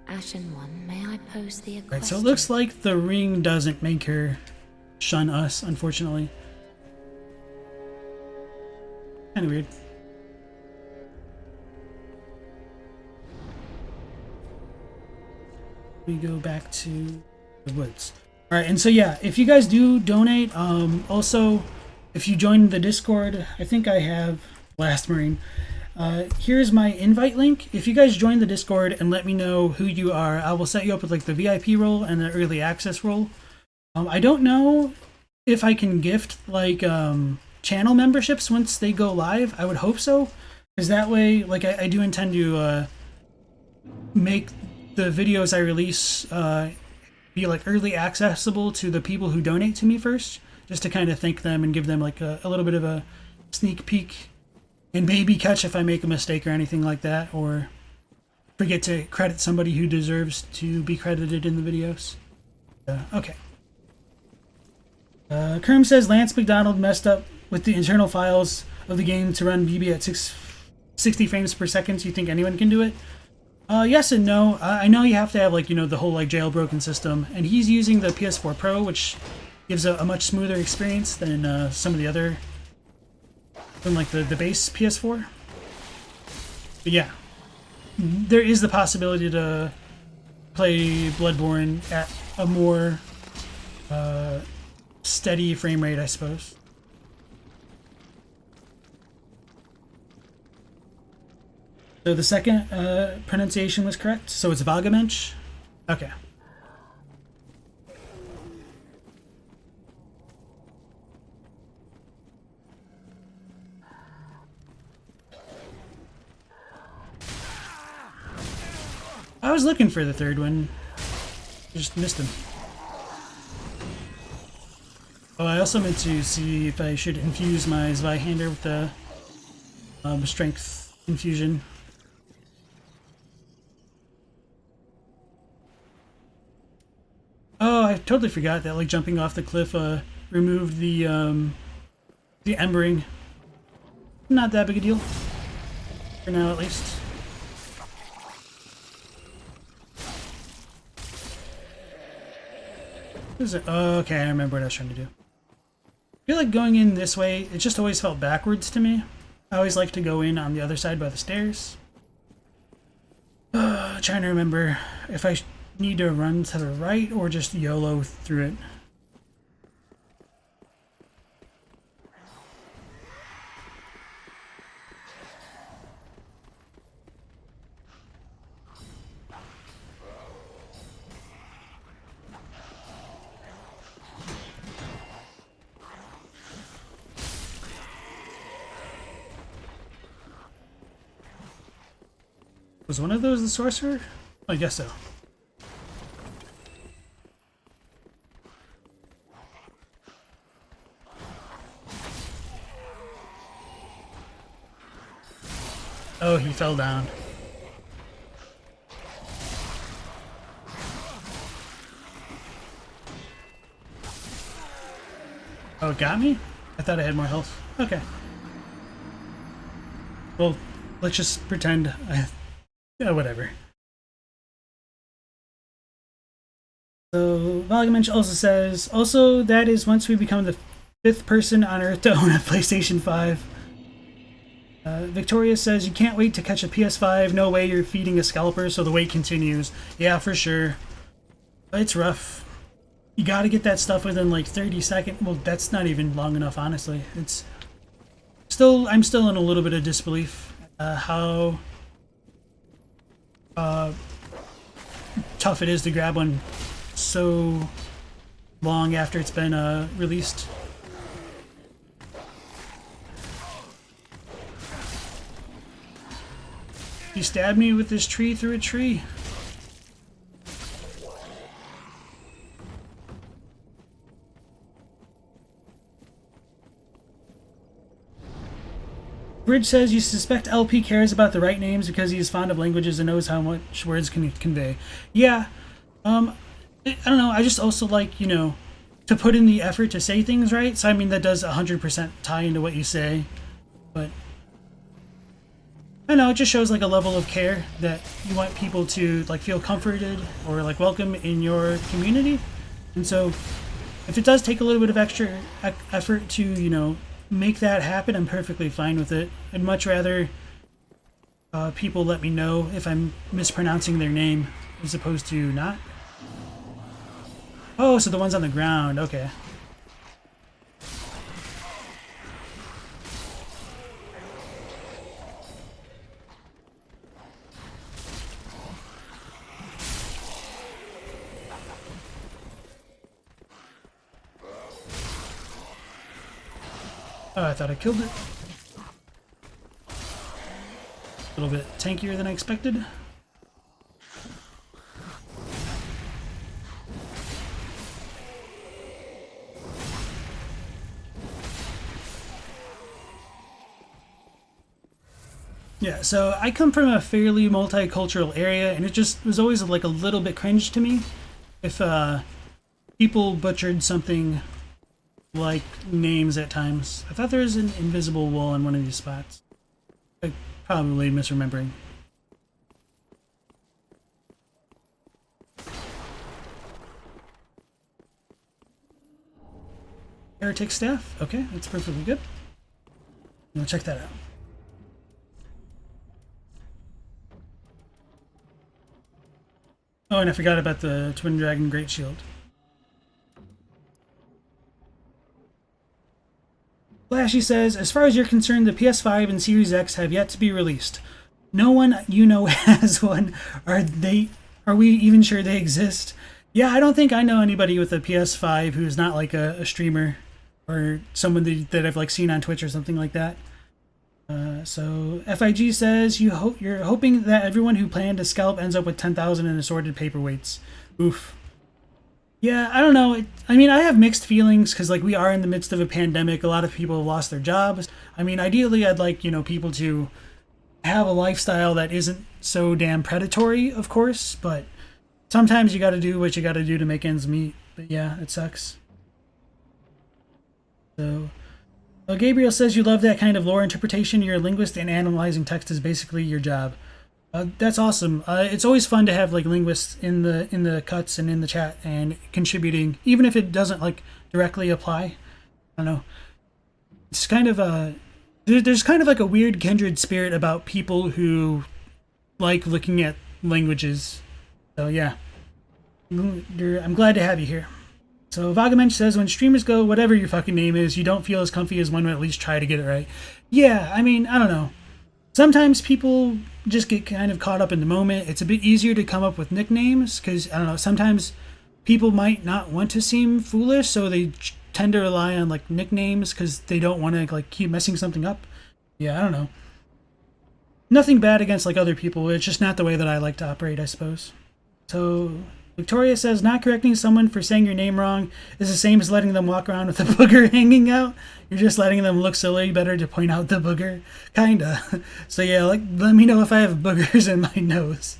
Ashen One, may I pose thee a question? Right, so it looks like the ring doesn't make her shun us, unfortunately. Kind of weird. We go back to the woods. All right, and so yeah, if you guys do donate, also if you join the Discord, I think I have Last Marine. Here's my invite link. If you guys join the Discord and let me know who you are, I will set you up with like the VIP role and the early access role. I don't know if I can gift like channel memberships once they go live. I would hope so, because that way, like I do intend to make the videos I release be like early accessible to the people who donate to me first, just to kind of thank them and give them like a little bit of a sneak peek. And maybe catch if I make a mistake or anything like that, or forget to credit somebody who deserves to be credited in the videos. Okay. Kerm says Lance McDonald messed up with the internal files of the game to run BB at 60 frames per second. So you think anyone can do it? Yes and no. I know you have to have like, you know, the whole like jailbroken system, and he's using the PS4 Pro, which gives a much smoother experience than some of the other, than like the base PS4. But yeah, there is the possibility to play Bloodborne at a more steady frame rate, I suppose. So the second pronunciation was correct, so it's Vagamensch. Okay. I was looking for the third one. Just missed him. Oh, I also meant to see if I should infuse my Zweihander with the strength infusion. Oh, I totally forgot that like jumping off the cliff removed the embering. Not that big a deal. For now at least. What is it? Oh, okay, I remember what I was trying to do. I feel like going in this way, it just always felt backwards to me. I always like to go in on the other side by the stairs. Trying to remember if I need to run to the right or just YOLO through it. Was one of those the sorcerer? I guess so. Oh, he fell down. Oh, it got me? I thought I had more health. Okay. Well, let's just pretend yeah, whatever. So, Valgamensch also says, also, that is once we become the 5th person on Earth to own a PlayStation 5. Victoria says, you can't wait to catch a PS5. No way you're feeding a scalper, so the wait continues. Yeah, for sure. It's rough. You gotta get that stuff within like 30 seconds. Well, that's not even long enough, honestly. It's still, I'm still in a little bit of disbelief how tough it is to grab one so long after it's been released. He stabbed me with this tree through a tree. Bridge says you suspect LP cares about the right names because he is fond of languages and knows how much words can convey. Yeah, I don't know. I just also like, you know, to put in the effort to say things right. So I mean that does 100% tie into what you say, but I don't know. It just shows like a level of care that you want people to like feel comforted or like welcome in your community. And so if it does take a little bit of extra effort to, you know, make that happen, I'm perfectly fine with it. I'd much rather people let me know if I'm mispronouncing their name as opposed to not. Oh, so the ones on the ground, okay. Oh, I thought I killed it. A little bit tankier than I expected. Yeah, so I come from a fairly multicultural area, and it just was always like a little bit cringe to me if people butchered something like names at times. I thought there was an invisible wall in one of these spots. I'm probably misremembering. Heretic Staff? Okay, that's perfectly good. I'll check that out. Oh, and I forgot about the Twin Dragon Great Shield. Flashy says, as far as you're concerned, the PS5 and Series X have yet to be released. No one you know has one. Are we even sure they exist? Yeah, I don't think I know anybody with a PS5 who's not like a streamer or someone that I've like seen on Twitch or something like that. So FIG says you're hoping that everyone who planned to scalp ends up with 10,000 in assorted paperweights. Oof. Yeah, I don't know. I mean, I have mixed feelings because like we are in the midst of a pandemic. A lot of people have lost their jobs. I mean, ideally, I'd like people to have a lifestyle that isn't so damn predatory, of course. But sometimes you got to do what you got to do to make ends meet. But yeah, it sucks. So. Gabriel says you love that kind of lore interpretation. You're a linguist and analyzing text is basically your job. That's awesome. It's always fun to have like linguists in the cuts and in the chat and contributing, even if it doesn't like directly apply. I don't know. It's kind of there's kind of like a weird kindred spirit about people who like looking at languages. So yeah, I'm glad to have you here. So Vagamensch says, when streamers go, whatever your fucking name is, you don't feel as comfy as one would at least try to get it right. Yeah, I mean, I don't know. Sometimes people just get kind of caught up in the moment. It's a bit easier to come up with nicknames because, I don't know, sometimes people might not want to seem foolish, so they tend to rely on, like, nicknames because they don't want to, like, keep messing something up. Yeah, I don't know. Nothing bad against, like, other people. It's just not the way that I like to operate, I suppose. So Victoria says, not correcting someone for saying your name wrong is the same as letting them walk around with a booger hanging out. You're just letting them look silly. Better to point out the booger. Kinda. So yeah, like, let me know if I have boogers in my nose.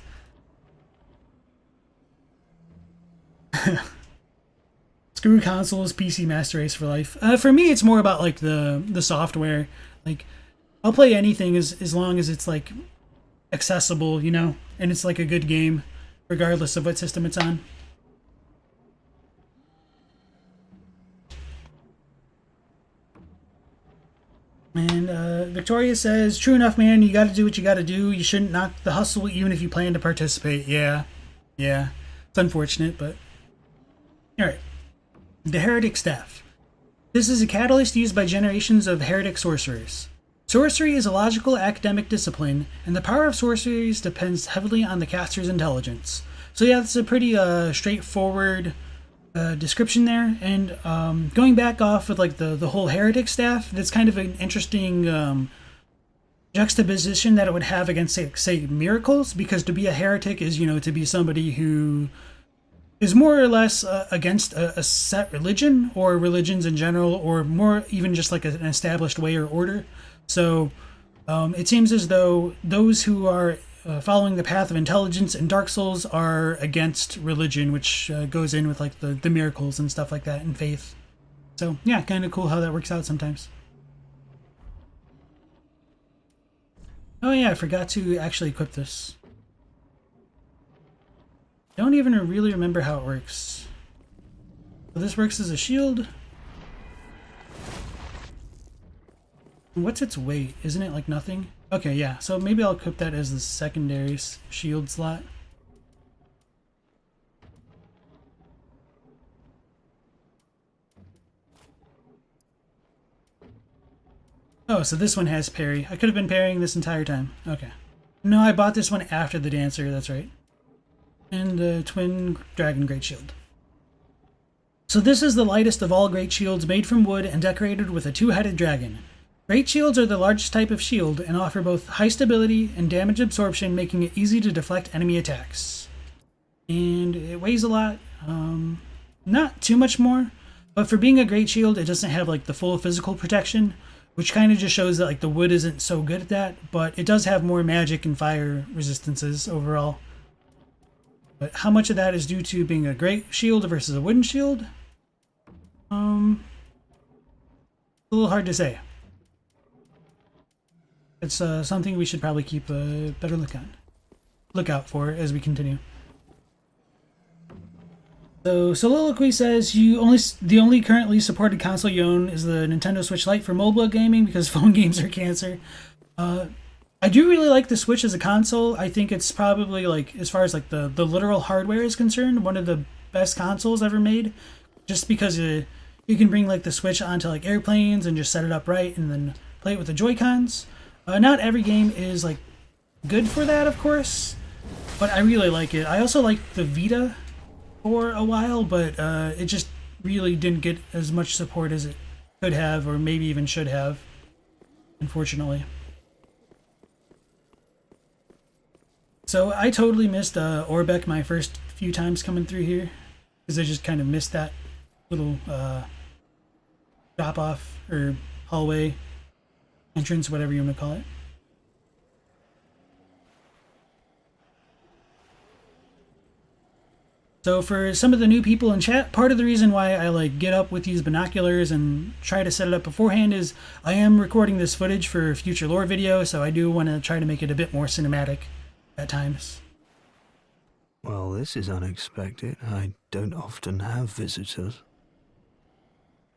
Screw consoles, PC Master Race for life. For me, it's more about, like, the software. Like, I'll play anything as long as it's, like, accessible, you know? And it's, like, a good game, regardless of what system it's on. And Victoria says, true enough, man, you gotta do what you gotta do. You shouldn't knock the hustle even if you plan to participate. Yeah. It's unfortunate, but... Alright. The Heretic Staff. This is a catalyst used by generations of heretic sorcerers. Sorcery is a logical academic discipline, and the power of sorceries depends heavily on the caster's intelligence. So yeah, that's a pretty straightforward description there. And going back off with like the whole Heretic Staff, that's kind of an interesting juxtaposition that it would have against, say, miracles, because to be a heretic is, to be somebody who is more or less against a set religion, or religions in general, or more even just like an established way or order. So it seems as though those who are following the path of intelligence in Dark Souls are against religion, which goes in with like the miracles and stuff like that, and faith. So yeah, kind of cool how that works out sometimes. Oh yeah, I forgot to actually equip this. Don't even really remember how it works. So this works as a shield. What's its weight? Isn't it like nothing? Okay, yeah. So maybe I'll equip that as the secondary shield slot. Oh, so this one has parry. I could have been parrying this entire time. Okay. No, I bought this one after the dancer, that's right. And the twin dragon great shield. So this is the lightest of all great shields, made from wood and decorated with a two-headed dragon. Great shields are the largest type of shield and offer both high stability and damage absorption, making it easy to deflect enemy attacks. And it weighs a lot, not too much more, but for being a great shield, it doesn't have like the full physical protection, which kind of just shows that like the wood isn't so good at that, but it does have more magic and fire resistances overall. But how much of that is due to being a great shield versus a wooden shield? A little hard to say. It's something we should probably keep a better look out for as we continue. So Soliloquy says the only currently supported console you own is the Nintendo Switch Lite for mobile gaming because phone games are cancer. I do really like the Switch as a console. I think it's probably, like, as far as like the literal hardware is concerned, one of the best consoles ever made. Just because you can bring like the Switch onto like airplanes and just set it up right and then play it with the Joy-Cons. Not every game is like good for that, of course, but I really like it. I also liked the Vita for a while, but it just really didn't get as much support as it could have, or maybe even should have, unfortunately. So I totally missed Orbeck my first few times coming through here, because I just kind of missed that little drop off or hallway entrance, whatever you want to call it. So for some of the new people in chat, part of the reason why I like get up with these binoculars and try to set it up beforehand is I am recording this footage for future lore video, so I do want to try to make it a bit more cinematic at times. Well, this is unexpected. I don't often have visitors.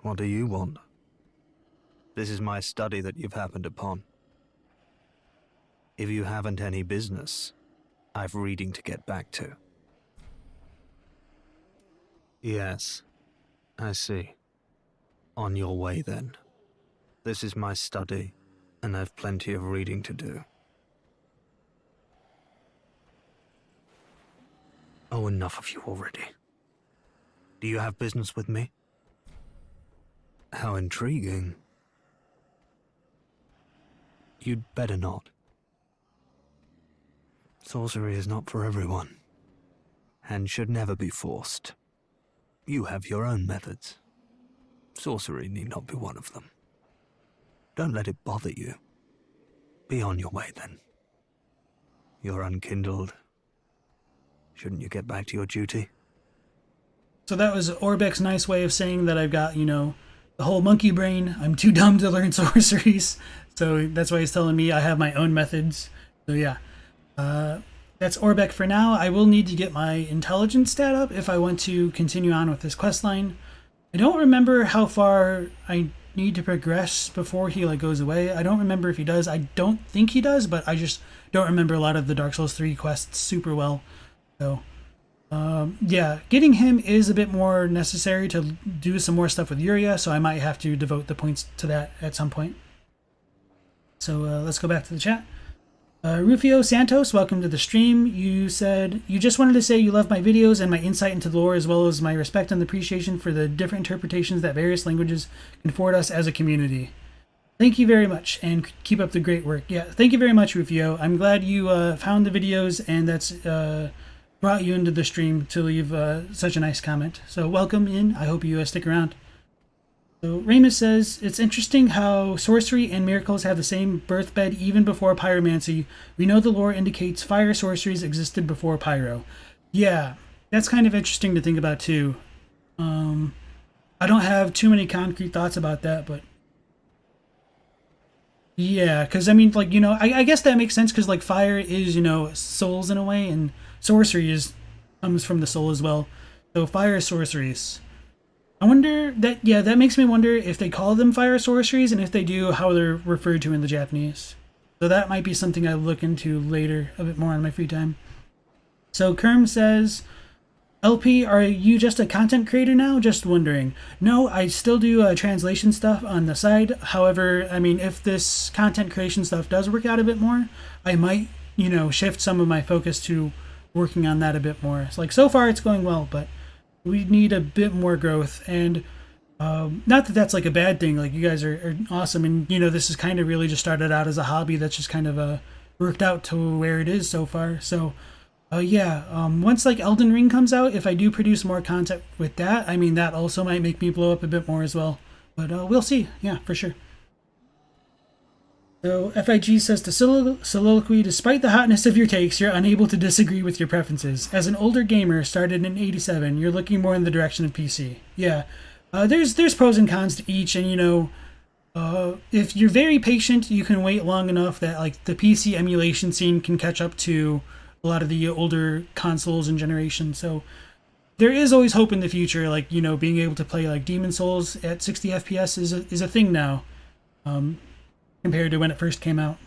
What do you want? This is my study that you've happened upon. If you haven't any business, I've reading to get back to. Yes, I see. On your way, then. This is my study, and I've plenty of reading to do. Oh, enough of you already. Do you have business with me? How intriguing. You'd better not. Sorcery is not for everyone, and should never be forced. You have your own methods. Sorcery need not be one of them. Don't let it bother you. Be on your way, then. You're unkindled. Shouldn't you get back to your duty? So that was Orbeck's nice way of saying that I've got, you know, the whole monkey brain. I'm too dumb to learn sorceries. So that's why he's telling me I have my own methods. So yeah. That's Orbeck for now. I will need to get my intelligence stat up if I want to continue on with this quest line. I don't remember how far I need to progress before he like goes away. I don't remember if he does. I don't think he does, but I just don't remember a lot of the Dark Souls 3 quests super well. So yeah, getting him is a bit more necessary to do some more stuff with Yuria, so I might have to devote the points to that at some point. So let's go back to the chat. Rufio Santos, welcome to the stream. You said, you just wanted to say you love my videos and my insight into the lore, as well as my respect and appreciation for the different interpretations that various languages can afford us as a community. Thank you very much, and keep up the great work. Yeah, thank you very much, Rufio. I'm glad you found the videos, and that's brought you into the stream to leave such a nice comment. So welcome in. I hope you stick around. So Ramus says, it's interesting how sorcery and miracles have the same birthbed even before pyromancy. We know the lore indicates fire sorceries existed before pyro. Yeah, that's kind of interesting to think about too. I don't have too many concrete thoughts about that, but yeah, because I mean, like, you know, I guess that makes sense because like fire is, you know, souls in a way, and sorcery comes from the soul as well. So fire sorceries. I wonder that, yeah, that makes me wonder if they call them fire sorceries, and if they do, how they're referred to in the Japanese. So that might be something I look into later a bit more in my free time. So Kerm says, LP, are you just a content creator now? Just wondering. No, I still do translation stuff on the side. However, I mean, if this content creation stuff does work out a bit more, I might, you know, shift some of my focus to working on that a bit more. It's like, so far it's going well, but we need a bit more growth. And not that that's like a bad thing. Like, you guys are awesome, and you know, this is kind of really just started out as a hobby that's just kind of worked out to where it is so far. So yeah, once like Elden Ring comes out, if I do produce more content with that, I mean, that also might make me blow up a bit more as well. But we'll see. Yeah, for sure. So FIG says to Soliloquy, despite the hotness of your takes, you're unable to disagree with your preferences. As an older gamer, started in '87, you're looking more in the direction of PC. Yeah, there's pros and cons to each, and you know, if you're very patient, you can wait long enough that like the PC emulation scene can catch up to a lot of the older consoles and generations. So there is always hope in the future. Like, you know, being able to play like Demon Souls at 60 FPS is a thing now. Compared to when it first came out.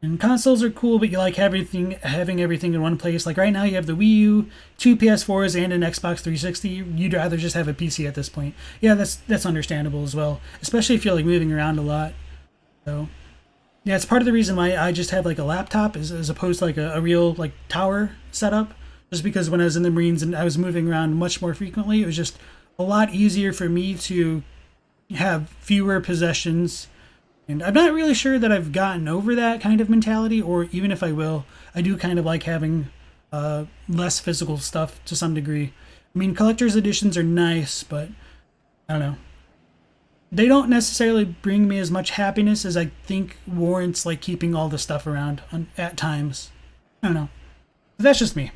And consoles are cool, but you like having everything in one place. Like right now you have the Wii U, 2 PS4s, and an Xbox 360. You'd rather just have a PC at this point. Yeah, that's understandable as well, especially if you're like moving around a lot. So yeah, it's part of the reason why I just have like a laptop as opposed to like a real like tower setup. Just because when I was in the Marines and I was moving around much more frequently, it was just a lot easier for me to have fewer possessions And I'm not really sure that I've gotten over that kind of mentality, or even if I will, I do kind of like having less physical stuff to some degree. I mean, collector's editions are nice, but I don't know. They don't necessarily bring me as much happiness as I think warrants like keeping all the stuff around at times. I don't know. But that's just me.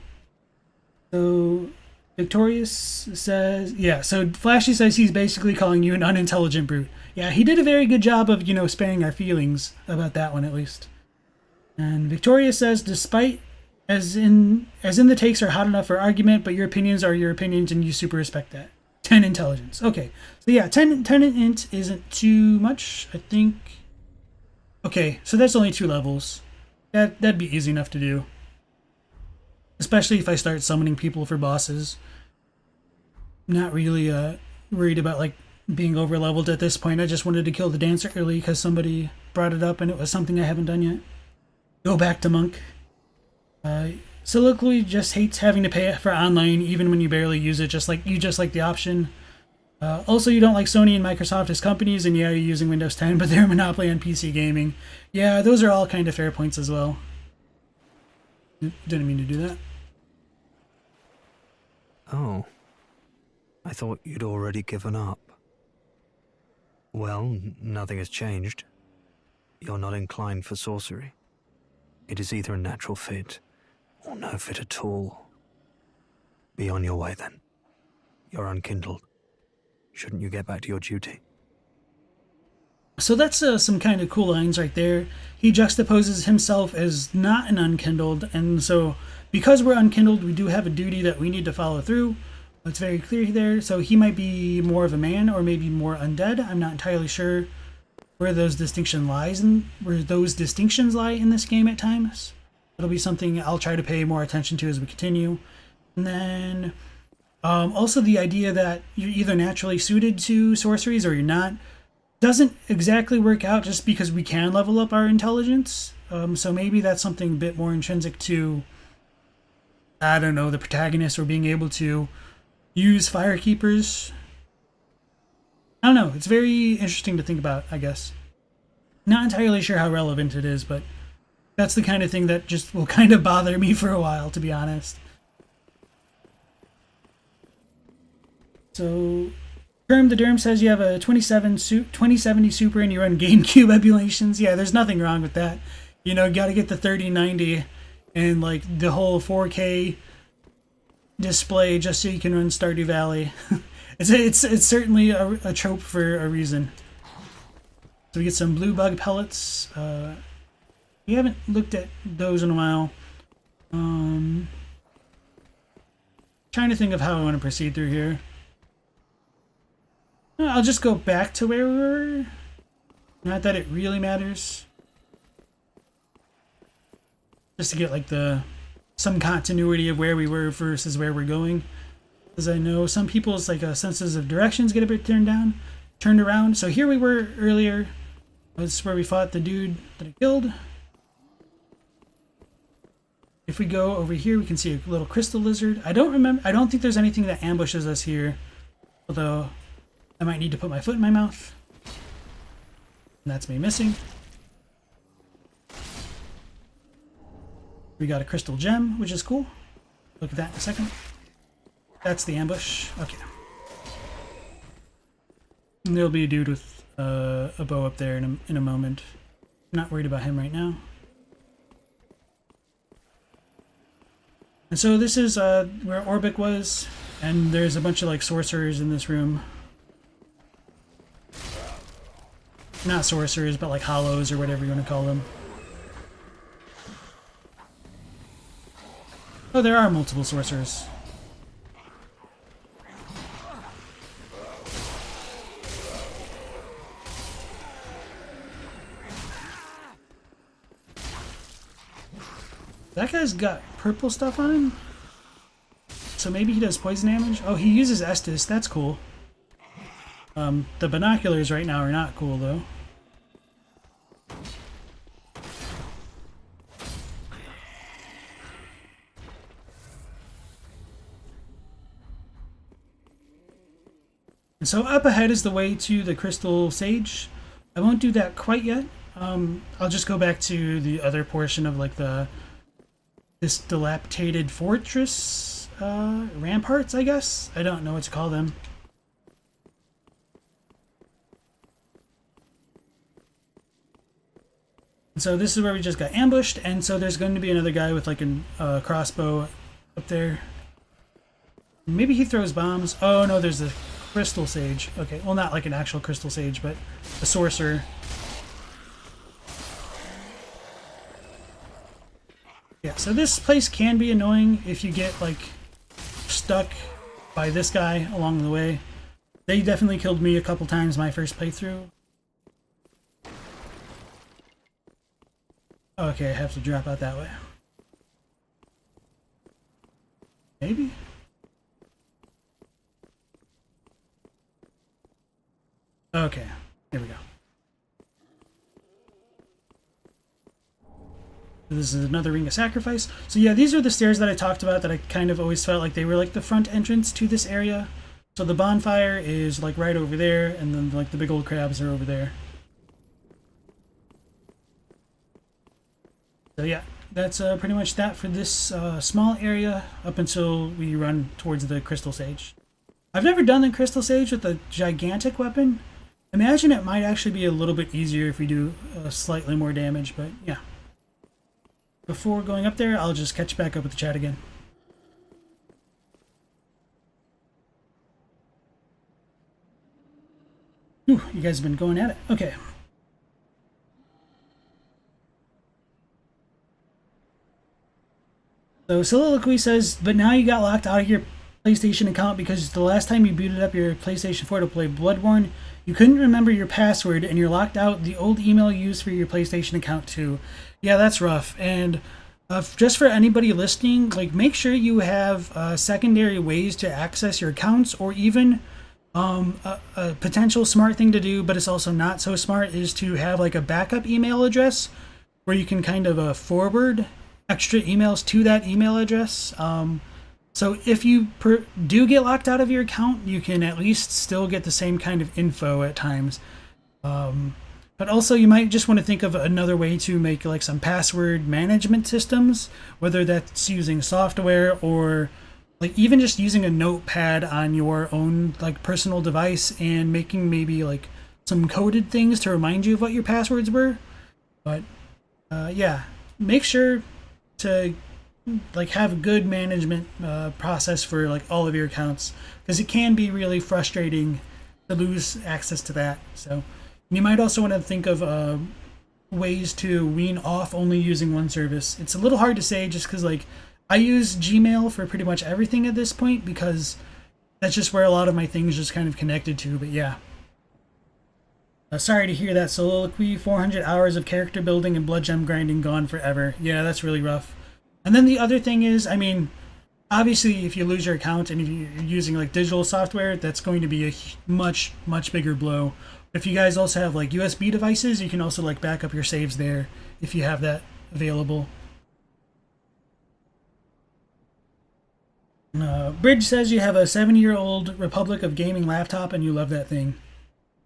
So Victorious says, yeah, so Flashy says he's basically calling you an unintelligent brute. Yeah, he did a very good job of, sparing our feelings about that one at least. And Victoria says, despite as in the takes are hot enough for argument, but your opinions are your opinions and you super respect that. 10 intelligence. Okay. So yeah, 10 int isn't too much, I think. Okay, so that's only 2 levels. That'd be easy enough to do. Especially if I start summoning people for bosses. Not really worried about like being over leveled at this point. I just wanted to kill the dancer early because somebody brought it up and it was something I haven't done yet. Go back to monk. Soliloquy just hates having to pay for online even when you barely use it, just like the option. Also, you don't like Sony and Microsoft as companies, and yeah, you're using Windows 10, but they're a monopoly on PC gaming. Yeah, those are all kind of fair points as well. Didn't mean to do that. Oh. I thought you'd already given up. Well, nothing has changed. You're not inclined for sorcery. It is either a natural fit, or no fit at all. Be on your way then. You're unkindled. Shouldn't you get back to your duty? So that's some kind of cool lines right there. He juxtaposes himself as not an unkindled, and so because we're unkindled, we do have a duty that we need to follow through. It's very clear there. So he might be more of a man, or maybe more undead. I'm not entirely sure where those distinctions lie in this game at times. It'll be something I'll try to pay more attention to as we continue. And then also the idea that you're either naturally suited to sorceries or you're not doesn't exactly work out just because we can level up our intelligence. So maybe that's something a bit more intrinsic to, I don't know, the protagonist, or being able to use firekeepers. I don't know. It's very interesting to think about, I guess. Not entirely sure how relevant it is, but that's the kind of thing that just will kind of bother me for a while, to be honest. So, Kerm the Derm says you have a 2070 Super and you run GameCube emulations. Yeah, there's nothing wrong with that. You gotta get the 3090 and like the whole 4K display just so you can run Stardew Valley. It's certainly a trope for a reason. So we get some blue bug pellets. We haven't looked at those in a while. Trying to think of how I want to proceed through here. I'll just go back to where we were. Not that it really matters. Just to get like some continuity of where we were versus where we're going. As I know some people's like senses of directions get a bit turned around. So here we were earlier. That's where we fought the dude that I killed. If we go over here, we can see a little crystal lizard. I don't think there's anything that ambushes us here. Although, I might need to put my foot in my mouth. And that's me missing. We got a crystal gem, which is cool. Look at that in a second. That's the ambush. Okay. And there'll be a dude with a bow up there in a moment. I'm not worried about him right now. And so this is where Orbic was, and there's a bunch of like sorcerers in this room. Not sorcerers, but like hollows or whatever you want to call them. Oh, there are multiple sorcerers. That guy's got purple stuff on him? So maybe he does poison damage? Oh, he uses Estus. That's cool. The binoculars right now are not cool, though. And so up ahead is the way to the Crystal Sage. I won't do that quite yet. I'll just go back to the other portion of like this dilapidated fortress ramparts, I guess. I don't know what to call them. So this is where we just got ambushed, and so there's going to be another guy with like a crossbow up there. Maybe he throws bombs. Oh no, there's the crystal sage. Okay, well, not like an actual crystal sage, but a sorcerer. Yeah, so this place can be annoying if you get like stuck by this guy along the way. They definitely killed me a couple times my first playthrough. Okay, I have to drop out that way. Maybe? Okay, here we go. This is another Ring of Sacrifice. So yeah, these are the stairs that I talked about that I kind of always felt like they were like the front entrance to this area. So the bonfire is like right over there, and then like the big old crabs are over there. So yeah, that's pretty much that for this small area up until we run towards the Crystal Sage. I've never done the Crystal Sage with a gigantic weapon. Imagine it might actually be a little bit easier if we do slightly more damage, but yeah. Before going up there, I'll just catch back up with the chat again. Ooh, you guys have been going at it. Okay. So Soliloquy says, but now you got locked out of your PlayStation account because the last time you booted up your PlayStation 4 to play Bloodborne, you couldn't remember your password and you're locked out the old email you used for your PlayStation account too. Yeah, that's rough. And just for anybody listening, like make sure you have secondary ways to access your accounts, or even a potential smart thing to do, but it's also not so smart, is to have like a backup email address where you can kind of forward extra emails to that email address. So if you do get locked out of your account, you can at least still get the same kind of info at times. But also you might just want to think of another way to make like some password management systems, whether that's using software or like even just using a notepad on your own like personal device and making maybe like some coded things to remind you of what your passwords were. But yeah, make sure to like have a good management process for like all of your accounts, because it can be really frustrating to lose access to that. So you might also want to think of ways to wean off only using one service. It's a little hard to say just because like I use Gmail for pretty much everything at this point, because that's just where a lot of my things just kind of connected to. But yeah, sorry to hear that, Soliloquy. 400 hours of character building and blood gem grinding gone forever. Yeah, that's really rough. And then the other thing is, I mean, obviously if you lose your account and if you're using like digital software, that's going to be a much bigger blow. If you guys also have like USB devices, you can also like back up your saves there if you have that available. Bridge says you have a 7-year-old Republic of Gaming laptop and you love that thing.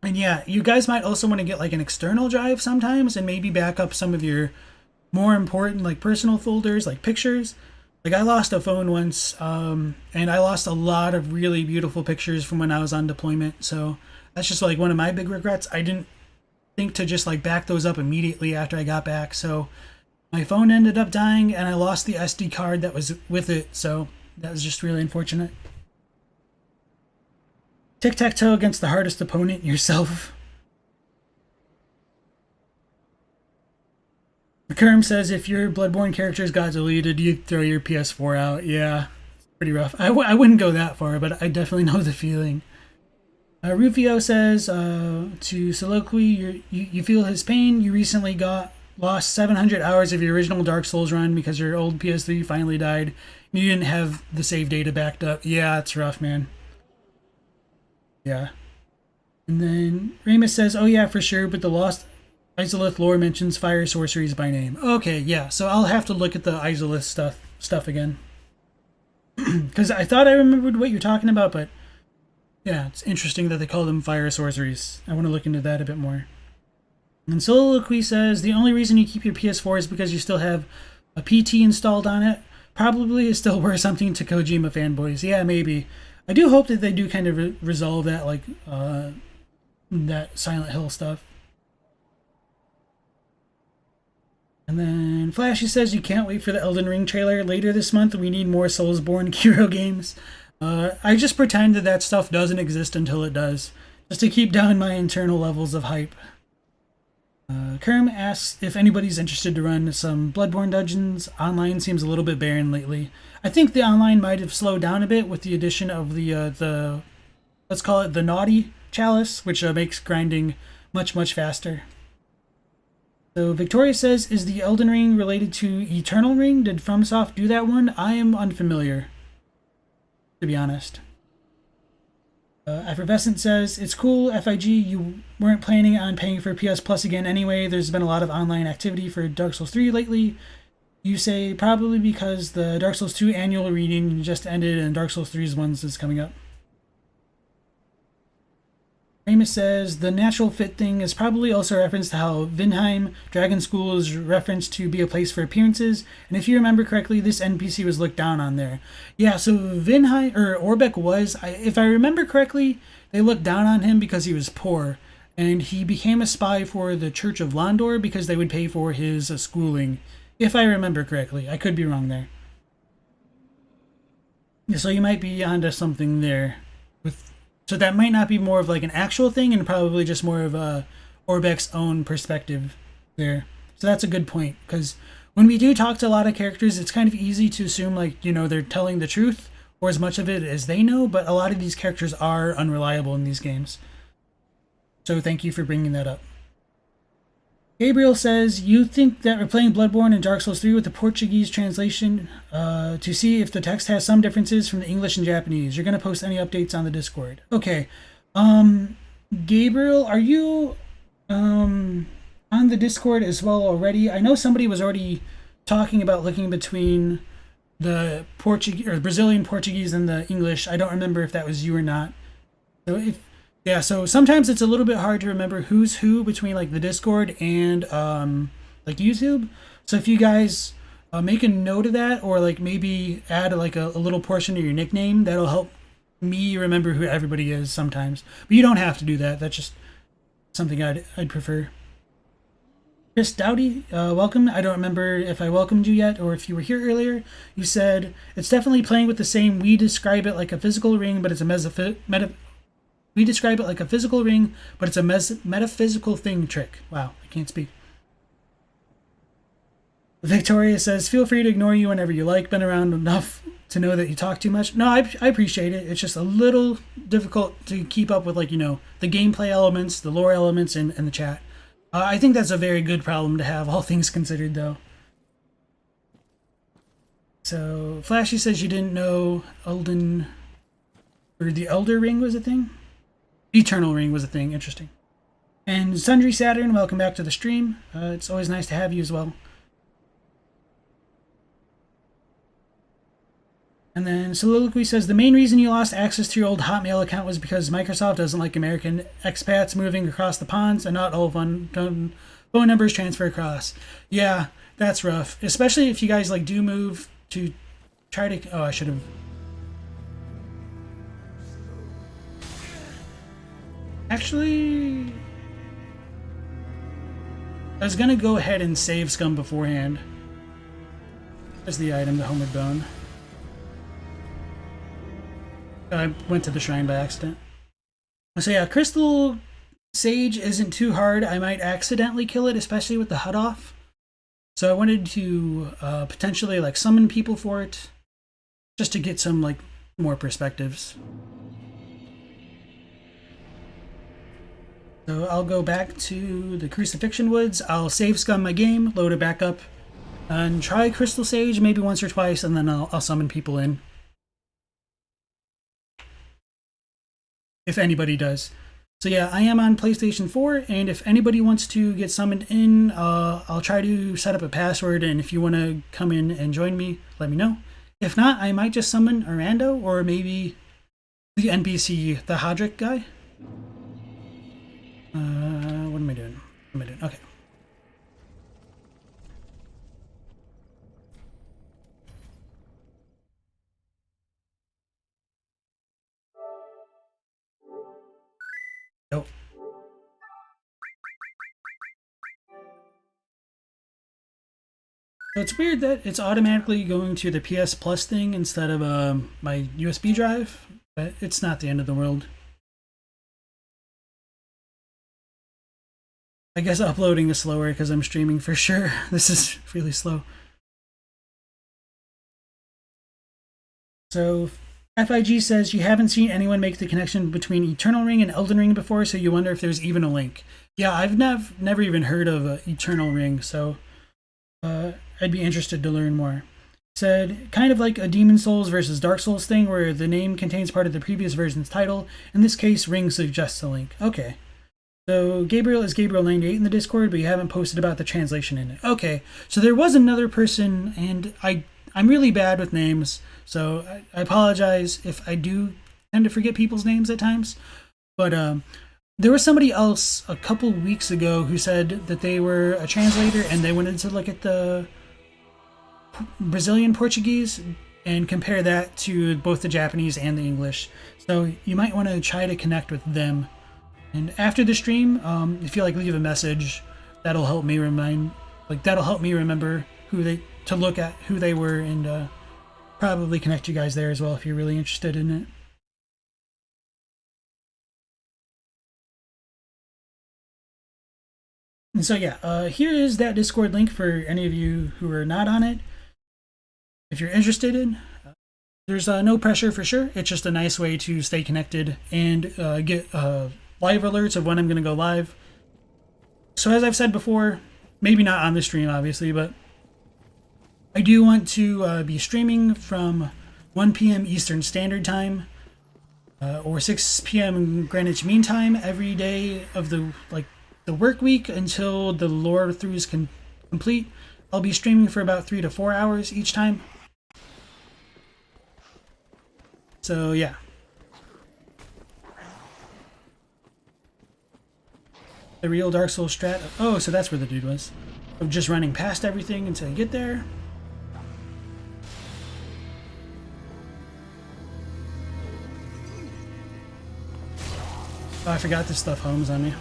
And yeah, you guys might also want to get like an external drive sometimes and maybe back up some of your more important like personal folders, like pictures. Like I lost a phone once, and I lost a lot of really beautiful pictures from when I was on deployment. So that's just like one of my big regrets. I didn't think to just like back those up immediately after I got back. So my phone ended up dying and I lost the SD card that was with it. So that was just really unfortunate. Tic-tac-toe against the hardest opponent, yourself. McCurm says if your Bloodborne characters got deleted, you'd throw your PS4 out. Yeah, pretty rough. I wouldn't go that far, but I definitely know the feeling. Rufio says to Soliloquy, you feel his pain. You recently lost 700 hours of your original Dark Souls run because your old PS3 finally died. You didn't have the save data backed up. Yeah, it's rough, man. Yeah. And then Ramus says, oh yeah, for sure, but the Lost Izalith lore mentions fire sorceries by name. Okay, yeah, so I'll have to look at the Izalith stuff again. Because I thought I remembered what you're talking about, but yeah, it's interesting that they call them fire sorceries. I want to look into that a bit more. And Soliloquy says, the only reason you keep your PS4 is because you still have a PT installed on it. Probably is still worth something to Kojima fanboys. Yeah, maybe. I do hope that they do kind of resolve that, like, that Silent Hill stuff. And then Flashy says you can't wait for the Elden Ring trailer. Later this month, we need more Soulsborne Kiro games. I just pretend that that stuff doesn't exist until it does, just to keep down my internal levels of hype. Kerm asks if anybody's interested to run some Bloodborne dungeons. Online seems a little bit barren lately. I think the online might have slowed down a bit with the addition of the let's call it the naughty chalice, which makes grinding much faster. So Victoria says, is the Elden Ring related to Eternal Ring? Did FromSoft do that one? I am unfamiliar, to be honest. Effervescent says, it's cool, FIG, you weren't planning on paying for PS Plus again anyway. There's been a lot of online activity for Dark Souls 3 lately. You say probably because the Dark Souls 2 annual reading just ended and Dark Souls 3's ones is coming up. Amos says, the natural fit thing is probably also a reference to how Vinheim Dragon School is referenced to be a place for appearances, and if you remember correctly, this NPC was looked down on there. Yeah, so Vinheim, or Orbeck was, if I remember correctly, they looked down on him because he was poor, and he became a spy for the Church of Londor because they would pay for his schooling, if I remember correctly. I could be wrong there. So you might be onto something there with... So that might not be more of like an actual thing and probably just more of Orbeck's own perspective there. So that's a good point, because when we do talk to a lot of characters, it's kind of easy to assume, like, you know, they're telling the truth or as much of it as they know, but a lot of these characters are unreliable in these games. So thank you for bringing that up. Gabriel says, you think that we're playing Bloodborne and Dark Souls 3 with the Portuguese translation to see if the text has some differences from the English and Japanese. You're going to post any updates on the Discord. Okay. Gabriel, are you on the Discord as well already? I know somebody was already talking about looking between the Portuguese or Brazilian Portuguese and the English. I don't remember if that was you or not. So sometimes it's a little bit hard to remember who's who between like the Discord and like YouTube. So if you guys make a note of that, or like maybe add like a little portion of your nickname, that'll help me remember who everybody is sometimes. But you don't have to do that. That's just something I'd prefer. Chris Dowdy, welcome. I don't remember if I welcomed you yet or if you were here earlier. You said, it's definitely playing with the same, we describe it like a physical ring, but it's a we describe it like a physical ring, but it's a metaphysical thing trick. Wow, I can't speak. Victoria says, feel free to ignore you whenever you like. Been around enough to know that you talk too much. No, I appreciate it. It's just a little difficult to keep up with, like, you know, the gameplay elements, the lore elements, and the chat. I think that's a very good problem to have, all things considered, though. So, Flashy says you didn't know the Elder Ring was a thing? Eternal Ring was a thing. Interesting. And Sundry Saturn, welcome back to the stream. It's always nice to have you as well. And then Soliloquy says, the main reason you lost access to your old Hotmail account was because Microsoft doesn't like American expats moving across the ponds, and not all phone numbers transfer across. Yeah, that's rough. Especially if you guys like do move to try to... Oh, I should have... Actually, I was gonna go ahead and save Scum beforehand. There's the item, the Homeward Bone. I went to the shrine by accident. So yeah, Crystal Sage isn't too hard. I might accidentally kill it, especially with the HUD off. So I wanted to potentially like summon people for it, just to get some like more perspectives. So I'll go back to the Crucifixion Woods, I'll save Scum my game, load it back up, and try Crystal Sage maybe once or twice, and then I'll summon people in. If anybody does. So yeah, I am on PlayStation 4, and if anybody wants to get summoned in, I'll try to set up a password, and if you want to come in and join me, let me know. If not, I might just summon Arando, or maybe the NPC, the Hodrick guy. What am I doing? am I doing? Okay. Nope. So it's weird that it's automatically going to the PS Plus thing instead of my USB drive, but it's not the end of the world. I guess uploading is slower because I'm streaming for sure. This is really slow. So FIG says you haven't seen anyone make the connection between Eternal Ring and Elden Ring before, so you wonder if there's even a link. Yeah, I've never even heard of Eternal Ring, so I'd be interested to learn more. Said, kind of like a Demon Souls versus Dark Souls thing where the name contains part of the previous version's title. In this case, Ring suggests a link. Okay. So Gabriel is Gabriel98 in the Discord, but you haven't posted about the translation in it. Okay. So there was another person, and I'm really bad with names, so I apologize if I do tend to forget people's names at times. But there was somebody else a couple weeks ago who said that they were a translator and they wanted to look at the Brazilian Portuguese and compare that to both the Japanese and the English. So you might want to try to connect with them. And after the stream, if you leave a message, that'll help me remember to look at who they were, and probably connect you guys there as well if you're really interested in it. And so yeah, here is that Discord link for any of you who are not on it. If you're interested in, there's no pressure for sure. It's just a nice way to stay connected and get live alerts of when I'm going to go live. So as I've said before, maybe not on the stream obviously, but I do want to be streaming from 1 p.m. Eastern Standard Time or 6 p.m. Greenwich Mean Time every day of the work week until the Lorethrough is complete. I'll be streaming for about 3 to 4 hours each time. So yeah. The real Dark Souls strat. Oh, so that's where the dude was. Of just running past everything until you get there. Oh, I forgot this stuff homes on me.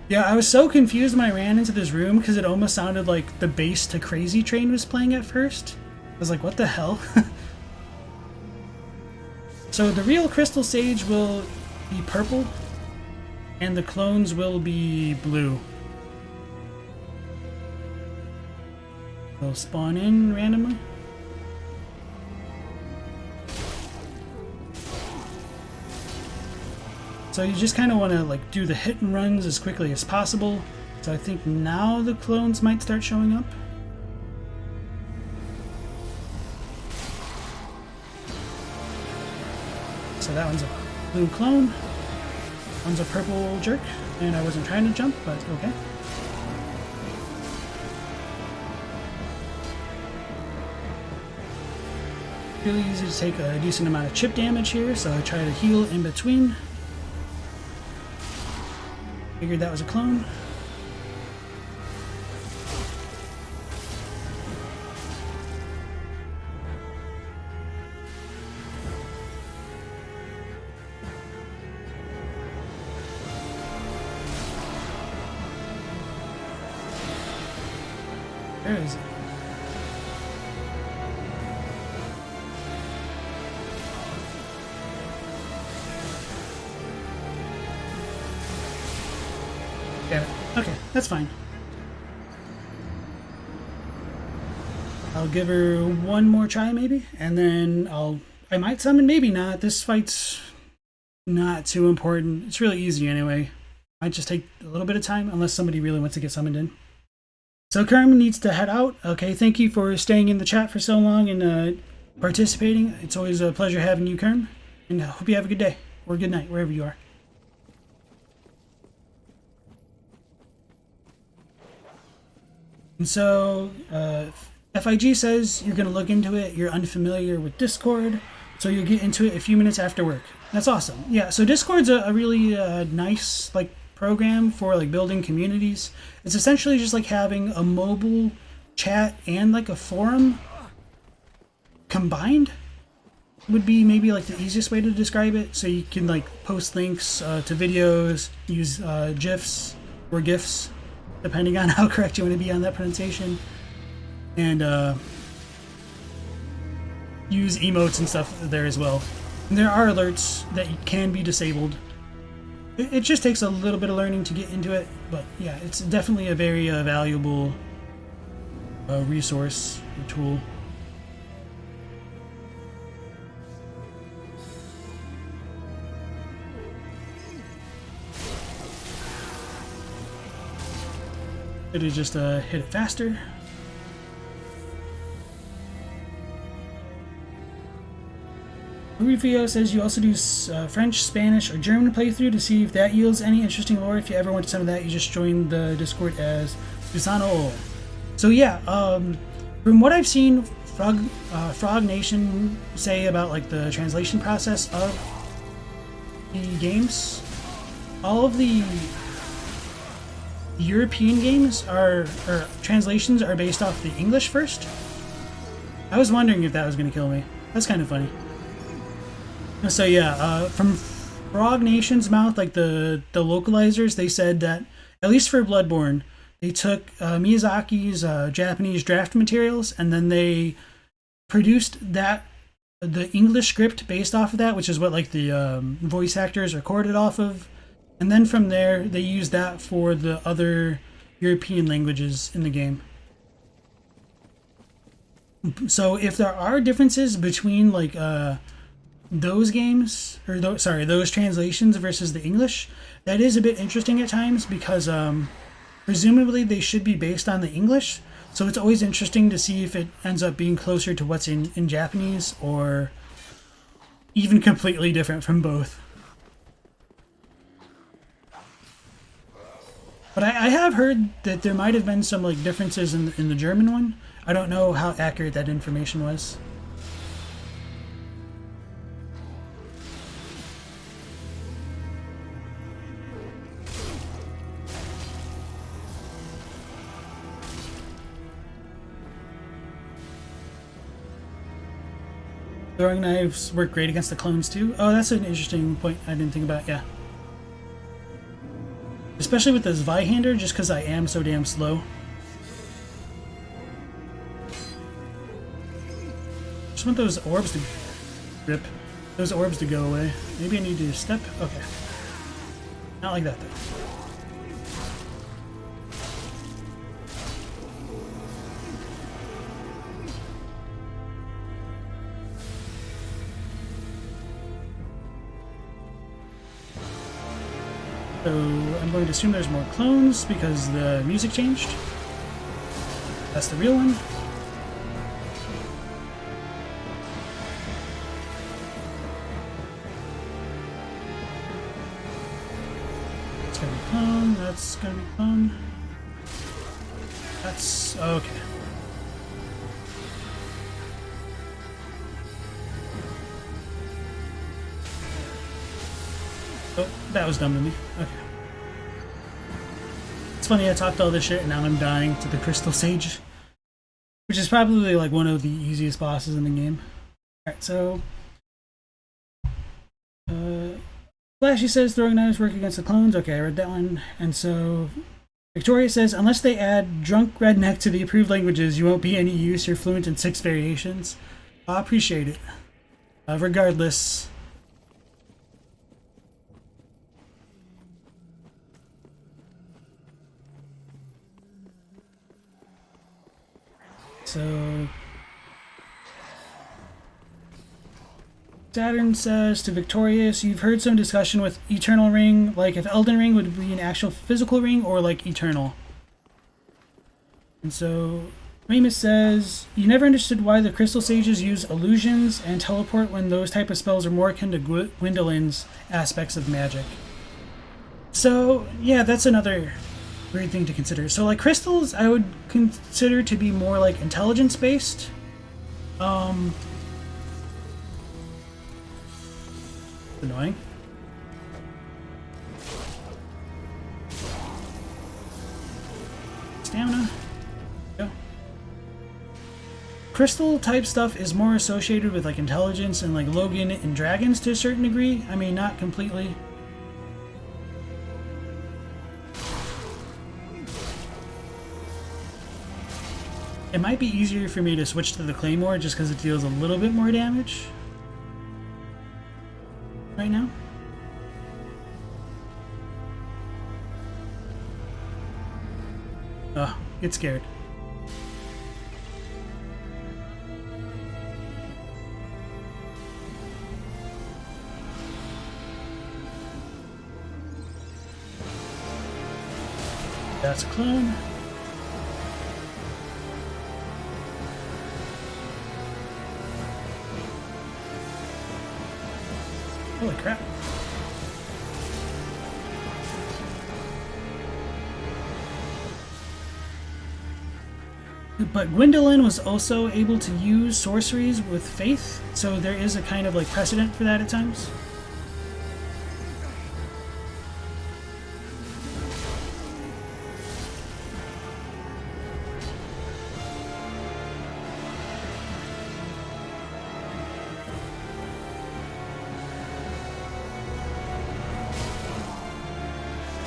Yeah, I was so confused when I ran into this room because it almost sounded like the bass to Crazy Train was playing at first. I was like, what the hell? So the real Crystal Sage will be purple, and the clones will be blue. They'll spawn in randomly. So you just kind of want to do the hit and runs as quickly as possible. So I think now the clones might start showing up. So that one's a blue clone. One's a purple jerk, and I wasn't trying to jump, but okay. Really easy to take a decent amount of chip damage here, so I try to heal in between. Figured that was a clone. Where is it? Got it. Okay, that's fine. I'll give her one more try maybe, and then I might summon, maybe not. This fight's not too important. It's really easy anyway. Might just take a little bit of time unless somebody really wants to get summoned in. So Kerm needs to head out. Okay, thank you for staying in the chat for so long and participating. It's always a pleasure having you, Kerm. And I hope you have a good day or good night, wherever you are. And so FIG says you're going to look into it. You're unfamiliar with Discord, so you'll get into it a few minutes after work. That's awesome. Yeah, so Discord's a really nice program for like building communities. It's essentially just like having a mobile chat and like a forum combined would be maybe like the easiest way to describe it. So you can like post links to videos, use GIFs or GIFs, depending on how correct you want to be on that pronunciation, and use emotes and stuff there as well. And there are alerts that can be disabled. It just takes a little bit of learning to get into it, but yeah, it's definitely a very valuable resource or tool. Could just hit it faster. Rufio says you also do French, Spanish, or German playthrough to see if that yields any interesting lore. If you ever want some of that, you just join the Discord as Susano. So yeah, from what I've seen Frog Nation say about like the translation process of the games, all of the European games or translations are based off the English first. I was wondering if that was going to kill me. That's kind of funny. So yeah, from Frog Nation's mouth, like the localizers, they said that at least for Bloodborne, they took Miyazaki's Japanese draft materials and then they produced the English script based off of that, which is what like the voice actors recorded off of. And then from there, they use that for the other European languages in the game. So if there are differences between like those games, or those translations versus the English, that is a bit interesting at times because presumably they should be based on the English. So it's always interesting to see if it ends up being closer to what's in Japanese or even completely different from both. But I have heard that there might have been some like differences in the German one. I don't know how accurate that information was. Throwing knives work great against the clones too. Oh, that's an interesting point I didn't think about, yeah. Especially with the Zweihander, just because I am so damn slow. Just want those orbs to rip. Those orbs to go away. Maybe I need to step? Okay. Not like that though. So I'm going to assume there's more clones because the music changed. That's the real one. It's gonna be clone, that's gonna be clone. That's okay. Oh, that was dumb to me. Okay. It's funny, I talked all this shit and now I'm dying to the Crystal Sage. Which is probably like one of the easiest bosses in the game. Alright, so... Flashy says throwing knives work against the clones. Okay, I read that one. And so... Victoria says, unless they add drunk redneck to the approved languages, you won't be any use. You're fluent in 6 variations. I appreciate it. Regardless... So Saturn says to Victorious, you've heard some discussion with Eternal Ring, like if Elden Ring would be an actual physical ring or like Eternal. And so Remus says, you never understood why the Crystal Sages use illusions and teleport when those type of spells are more akin to Gwendolyn's aspects of magic. So yeah, that's another weird thing to consider. So like crystals I would consider to be more like intelligence based. Annoying. crystal type stuff is more associated with like intelligence and like Logan and dragons to a certain degree. I mean, not completely. It might be easier for me to switch to the Claymore just because it deals a little bit more damage right now. Oh, get scared. That's a clone. Holy crap. But Gwendolyn was also able to use sorceries with faith, so there is a kind of like precedent for that at times.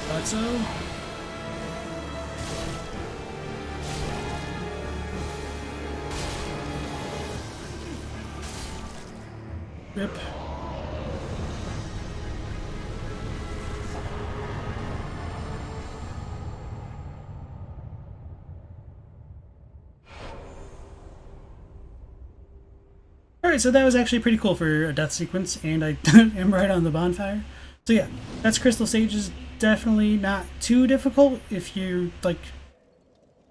Thought so. Rip. Alright, so that was actually pretty cool for a death sequence, and I am right on the bonfire. So yeah, that's Crystal Sages. Definitely not too difficult if you, like,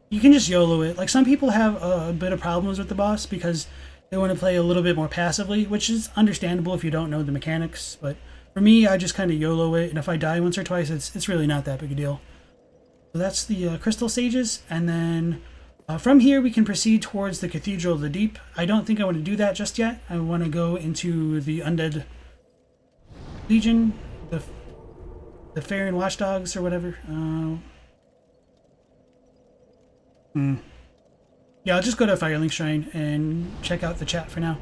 you can just YOLO it. Like, some people have a bit of problems with the boss because they want to play a little bit more passively, which is understandable if you don't know the mechanics, but for me, I just kind of YOLO it, and if I die once or twice, it's really not that big a deal. So that's the Crystal Sages, and then from here we can proceed towards the Cathedral of the Deep. I don't think I want to do that just yet. I want to go into the Undead Legion, the Farron Watchdogs, or whatever. Yeah, I'll just go to Firelink Shrine and check out the chat for now.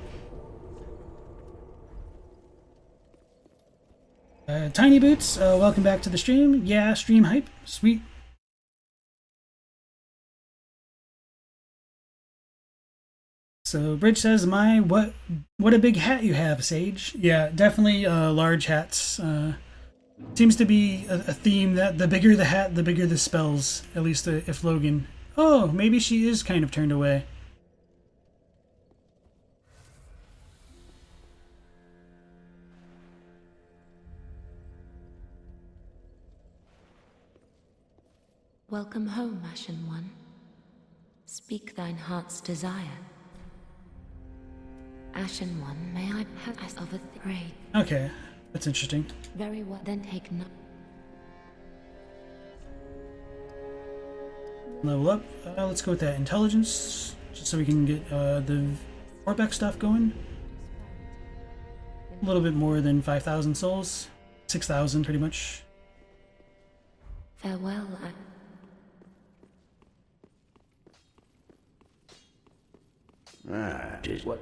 Tiny Boots, welcome back to the stream. Yeah, stream hype. Sweet. So Bridge says, what a big hat you have, Sage. Yeah, definitely large hats. Seems to be a theme that the bigger the hat, the bigger the spells, at least if Logan... Oh, maybe she is kind of turned away. Welcome home, Ashen One. Speak thine heart's desire. Ashen One, may I pass of a thread? Okay, that's interesting. Very well, then take no... Level up. Let's go with that intelligence, just so we can get the Orbeck stuff going. A little bit more than 5,000 souls. 6,000 pretty much. Farewell, Tis what?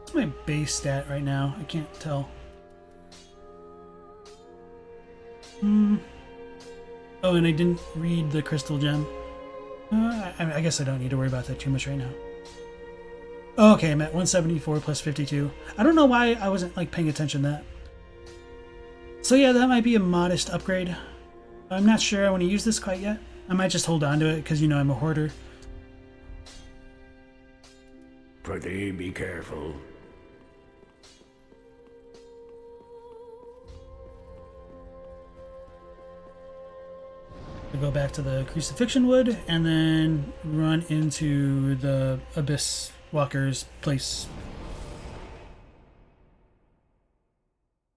What's my base stat right now? I can't tell. Oh, and I didn't read the crystal gem. I guess I don't need to worry about that too much right now. Oh, okay, I'm at 174 plus 52. I don't know why I wasn't like paying attention to that. So yeah, that might be a modest upgrade. I'm not sure I want to use this quite yet. I might just hold on to it because, you know, I'm a hoarder. Prithee, be careful. We'll go back to the Crucifixion Wood and then run into the Abyss Walker's place.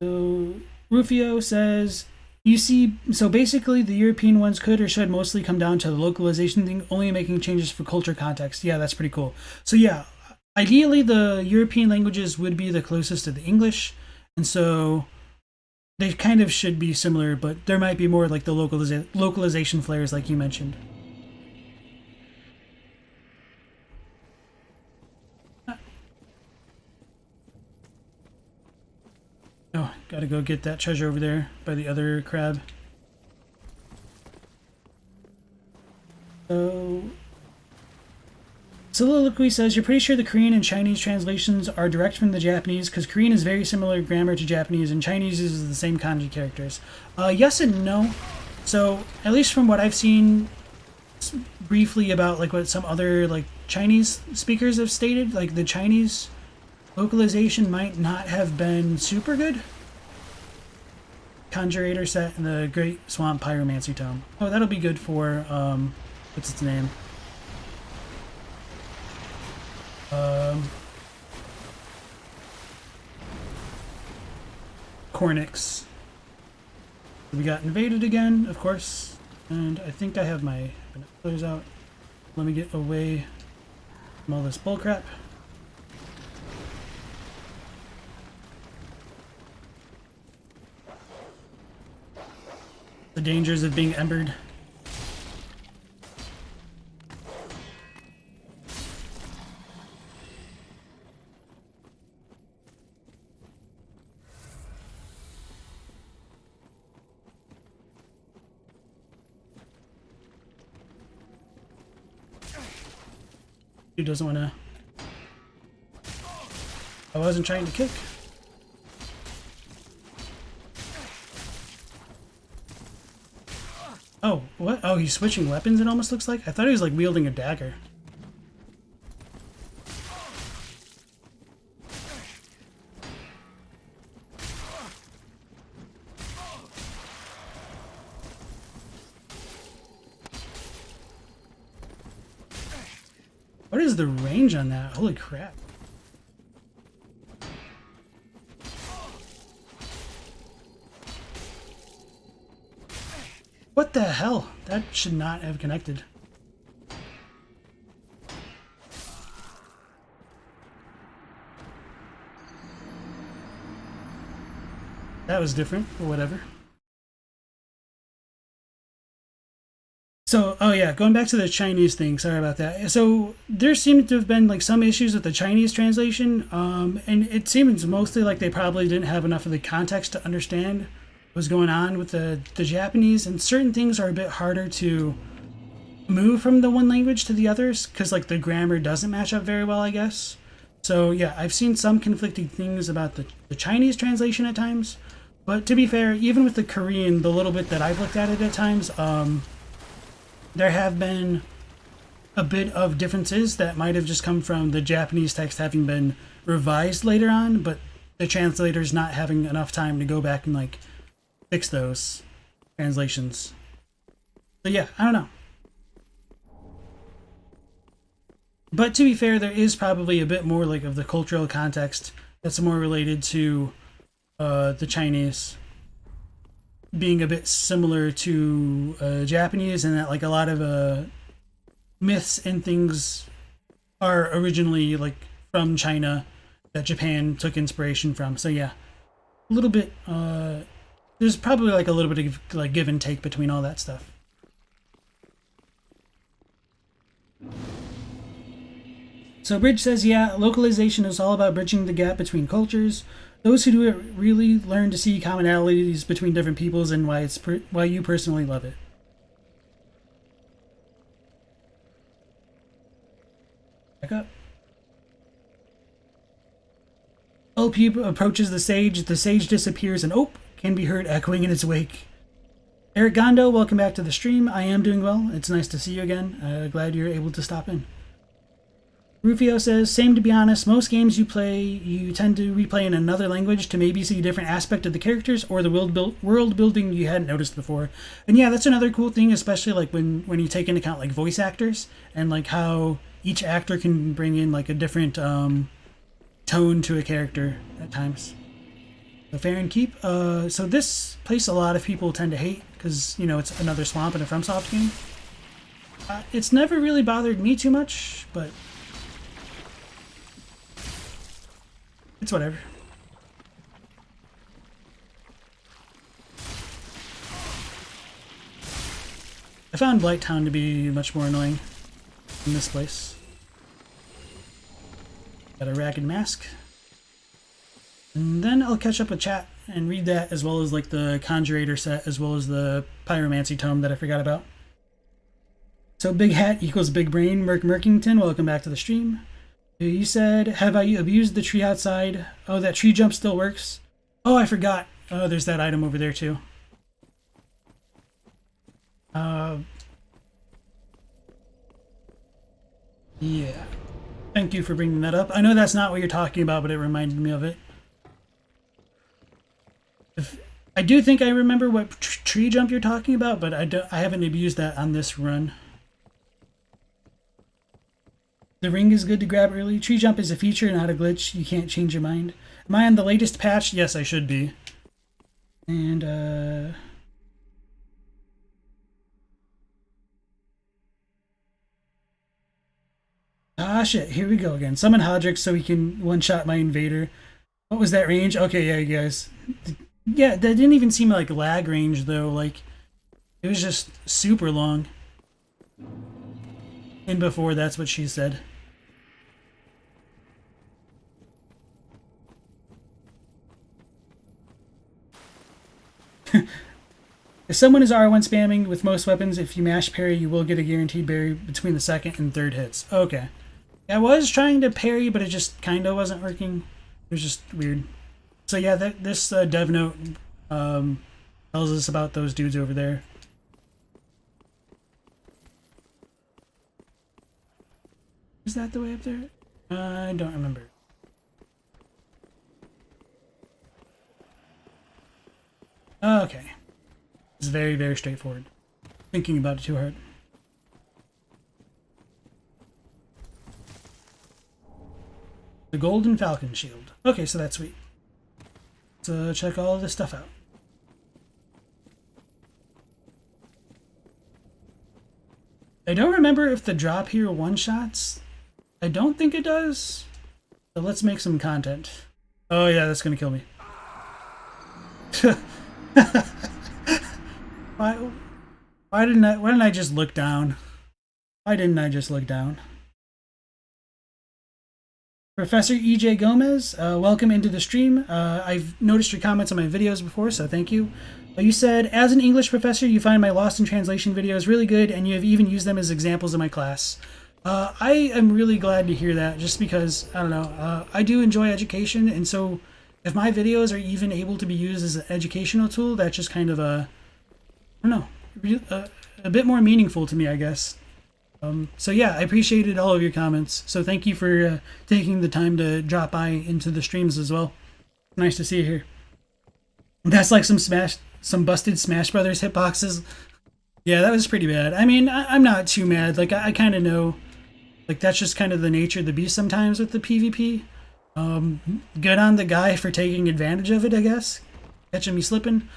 So Rufio says, you see, so basically the European ones could or should mostly come down to the localization thing, only making changes for culture context. Yeah, that's pretty cool. So yeah, ideally the European languages would be the closest to the English, and so they kind of should be similar, but there might be more like the localization flares like you mentioned. Oh, gotta go get that treasure over there by the other crab. So, Soliloquy says, you're pretty sure the Korean and Chinese translations are direct from the Japanese, because Korean is very similar grammar to Japanese, and Chinese uses the same kanji characters. Yes and no. So, at least from what I've seen briefly about like what some other like Chinese speakers have stated, like the Chinese localization might not have been super good. Conjurator set in the Great Swamp Pyromancy Tome. Oh, that'll be good for, what's its name? Cornix. We got invaded again, of course, and I think I have my binoculars out. Let me get away from all this bullcrap. The dangers of being embered. He doesn't want to. I wasn't trying to kick. Oh, what? Oh, he's switching weapons, it almost looks like? I thought he was like wielding a dagger. What is the range on that? Holy crap. What the hell? That should not have connected. That was different, or whatever. So, oh yeah, going back to the Chinese thing, sorry about that. So, there seemed to have been like some issues with the Chinese translation, and it seems mostly like they probably didn't have enough of the context to understand what was going on with the Japanese, and certain things are a bit harder to move from the one language to the others, because like the grammar doesn't match up very well, I guess. So yeah, I've seen some conflicting things about the Chinese translation at times, but to be fair, even with the Korean, the little bit that I've looked at it at times, there have been a bit of differences that might have just come from the Japanese text having been revised later on, but the translators not having enough time to go back and like fix those translations. So yeah, I don't know. But to be fair, there is probably a bit more like of the cultural context that's more related to the Chinese being a bit similar to Japanese, and that like a lot of myths and things are originally like from China that Japan took inspiration from. So yeah, a little bit there's probably like a little bit of like give and take between all that stuff. So Bridge says, yeah, localization is all about bridging the gap between cultures. Those who do it really learn to see commonalities between different peoples, and why you personally love it. Back up. OP approaches the sage disappears, and Ope can be heard echoing in its wake. Eric Gondo, welcome back to the stream. I am doing well. It's nice to see you again. Glad you're able to stop in. Rufio says, same to be honest, most games you play, you tend to replay in another language to maybe see a different aspect of the characters or the world building you hadn't noticed before. And yeah, that's another cool thing, especially like when you take into account like voice actors and like how each actor can bring in like a different tone to a character at times. So Farron Keep, so this place a lot of people tend to hate because, you know, it's another swamp in a FromSoft game. It's never really bothered me too much, but It's whatever. I found Blighttown to be much more annoying in this place. Got a ragged mask. And then I'll catch up with chat and read that, as well as like the Conjurator set, as well as the Pyromancy tome that I forgot about. So big hat equals big brain. Merkington, welcome back to the stream. You said, have I abused the tree outside? Oh, that tree jump still works? Oh, I forgot. Oh, there's that item over there too. Yeah. Thank you for bringing that up. I know that's not what you're talking about, but it reminded me of it. I do think I remember what tree jump you're talking about, but I haven't abused that on this run. The ring is good to grab early. Tree jump is a feature, not a glitch. You can't change your mind. Am I on the latest patch? Yes, I should be. And, ah, shit. Here we go again. Summon Hodrick so he can one-shot my invader. What was that range? Okay, yeah, you guys. Yeah, that didn't even seem like lag range, though. Like, it was just super long. And before, that's what she said. If someone is R1 spamming with most weapons, if you mash parry, you will get a guaranteed parry between the second and third hits. Okay. I was trying to parry, but it just kind of wasn't working. It was just weird. So yeah, this dev note tells us about those dudes over there. Is that the way up there? I don't remember. Okay. It's very, very straightforward. Thinking about it too hard. The Golden Falcon Shield. Okay, so that's sweet. So check all this stuff out. I don't remember if the drop here one-shots. I don't think it does. So let's make some content. Oh yeah, that's gonna kill me. Why didn't I just look down? Why didn't I just look down? Professor E.J. Gomez, welcome into the stream. I've noticed your comments on my videos before, so thank you. You said, as an English professor, you find my Lost in Translation videos really good, and you have even used them as examples in my class. I am really glad to hear that, just because, I don't know, I do enjoy education, and so if my videos are even able to be used as an educational tool, that's just kind of I don't know, a bit more meaningful to me, I guess. So yeah, I appreciated all of your comments. So thank you for taking the time to drop by into the streams as well. Nice to see you here. That's like some busted Smash Brothers hitboxes. Yeah, that was pretty bad. I mean, I'm not too mad. Like, I kind of know, like, that's just kind of the nature of the beast sometimes with the PvP. Good on the guy for taking advantage of it, I guess. Catching me slipping.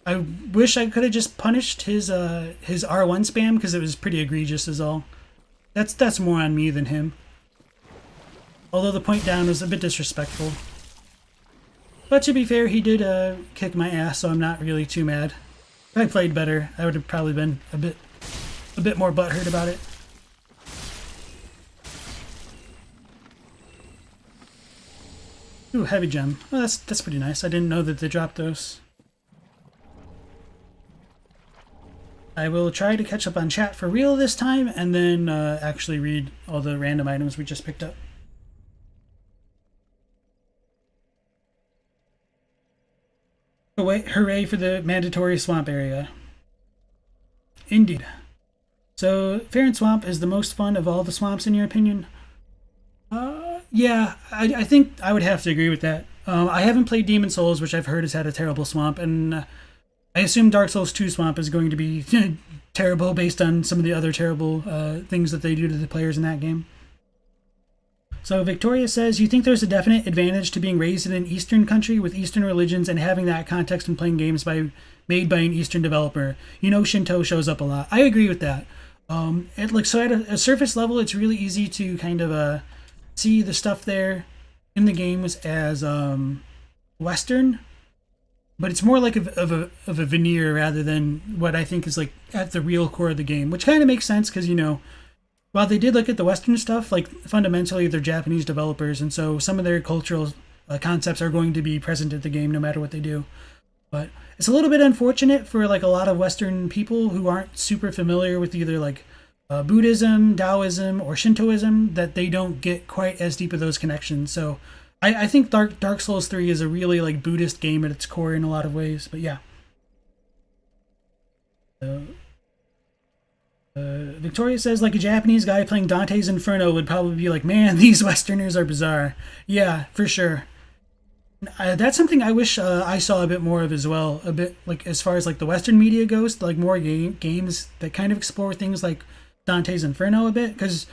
I wish I could have just punished his R1 spam, because it was pretty egregious is all. That's more on me than him. Although the point down was a bit disrespectful. But to be fair, he did kick my ass, so I'm not really too mad. If I played better, I would have probably been a bit more butthurt about it. Ooh, heavy gem. Oh, that's pretty nice. I didn't know that they dropped those. I will try to catch up on chat for real this time, and then actually read all the random items we just picked up. Oh wait, hooray for the mandatory swamp area. Indeed. So, Farron Swamp is the most fun of all the swamps in your opinion? Yeah, I think I would have to agree with that. I haven't played Demon Souls, which I've heard has had a terrible swamp, and I assume Dark Souls 2 swamp is going to be terrible based on some of the other terrible things that they do to the players in that game. So Victoria says, you think there's a definite advantage to being raised in an Eastern country with Eastern religions and having that context when playing games made by an Eastern developer. You know, Shinto shows up a lot. I agree with that. So at a surface level, it's really easy to kind of see the stuff there. in the games as Western, but it's more like of a veneer rather than what I think is like at the real core of the game, which kind of makes sense because, you know, while they did look at the Western stuff, like fundamentally they're Japanese developers, and so some of their cultural concepts are going to be present at the game no matter what they do. But it's a little bit unfortunate for like a lot of Western people who aren't super familiar with either like Buddhism, Taoism, or Shintoism, that they don't get quite as deep of those connections. So I think Dark Souls 3 is a really like Buddhist game at its core in a lot of ways. But yeah. Victoria says, like a Japanese guy playing Dante's Inferno would probably be like, man, these Westerners are bizarre. Yeah, for sure. That's something I wish I saw a bit more of as well. A bit like as far as like the Western media goes, like more games that kind of explore things like Dante's Inferno a bit. Because,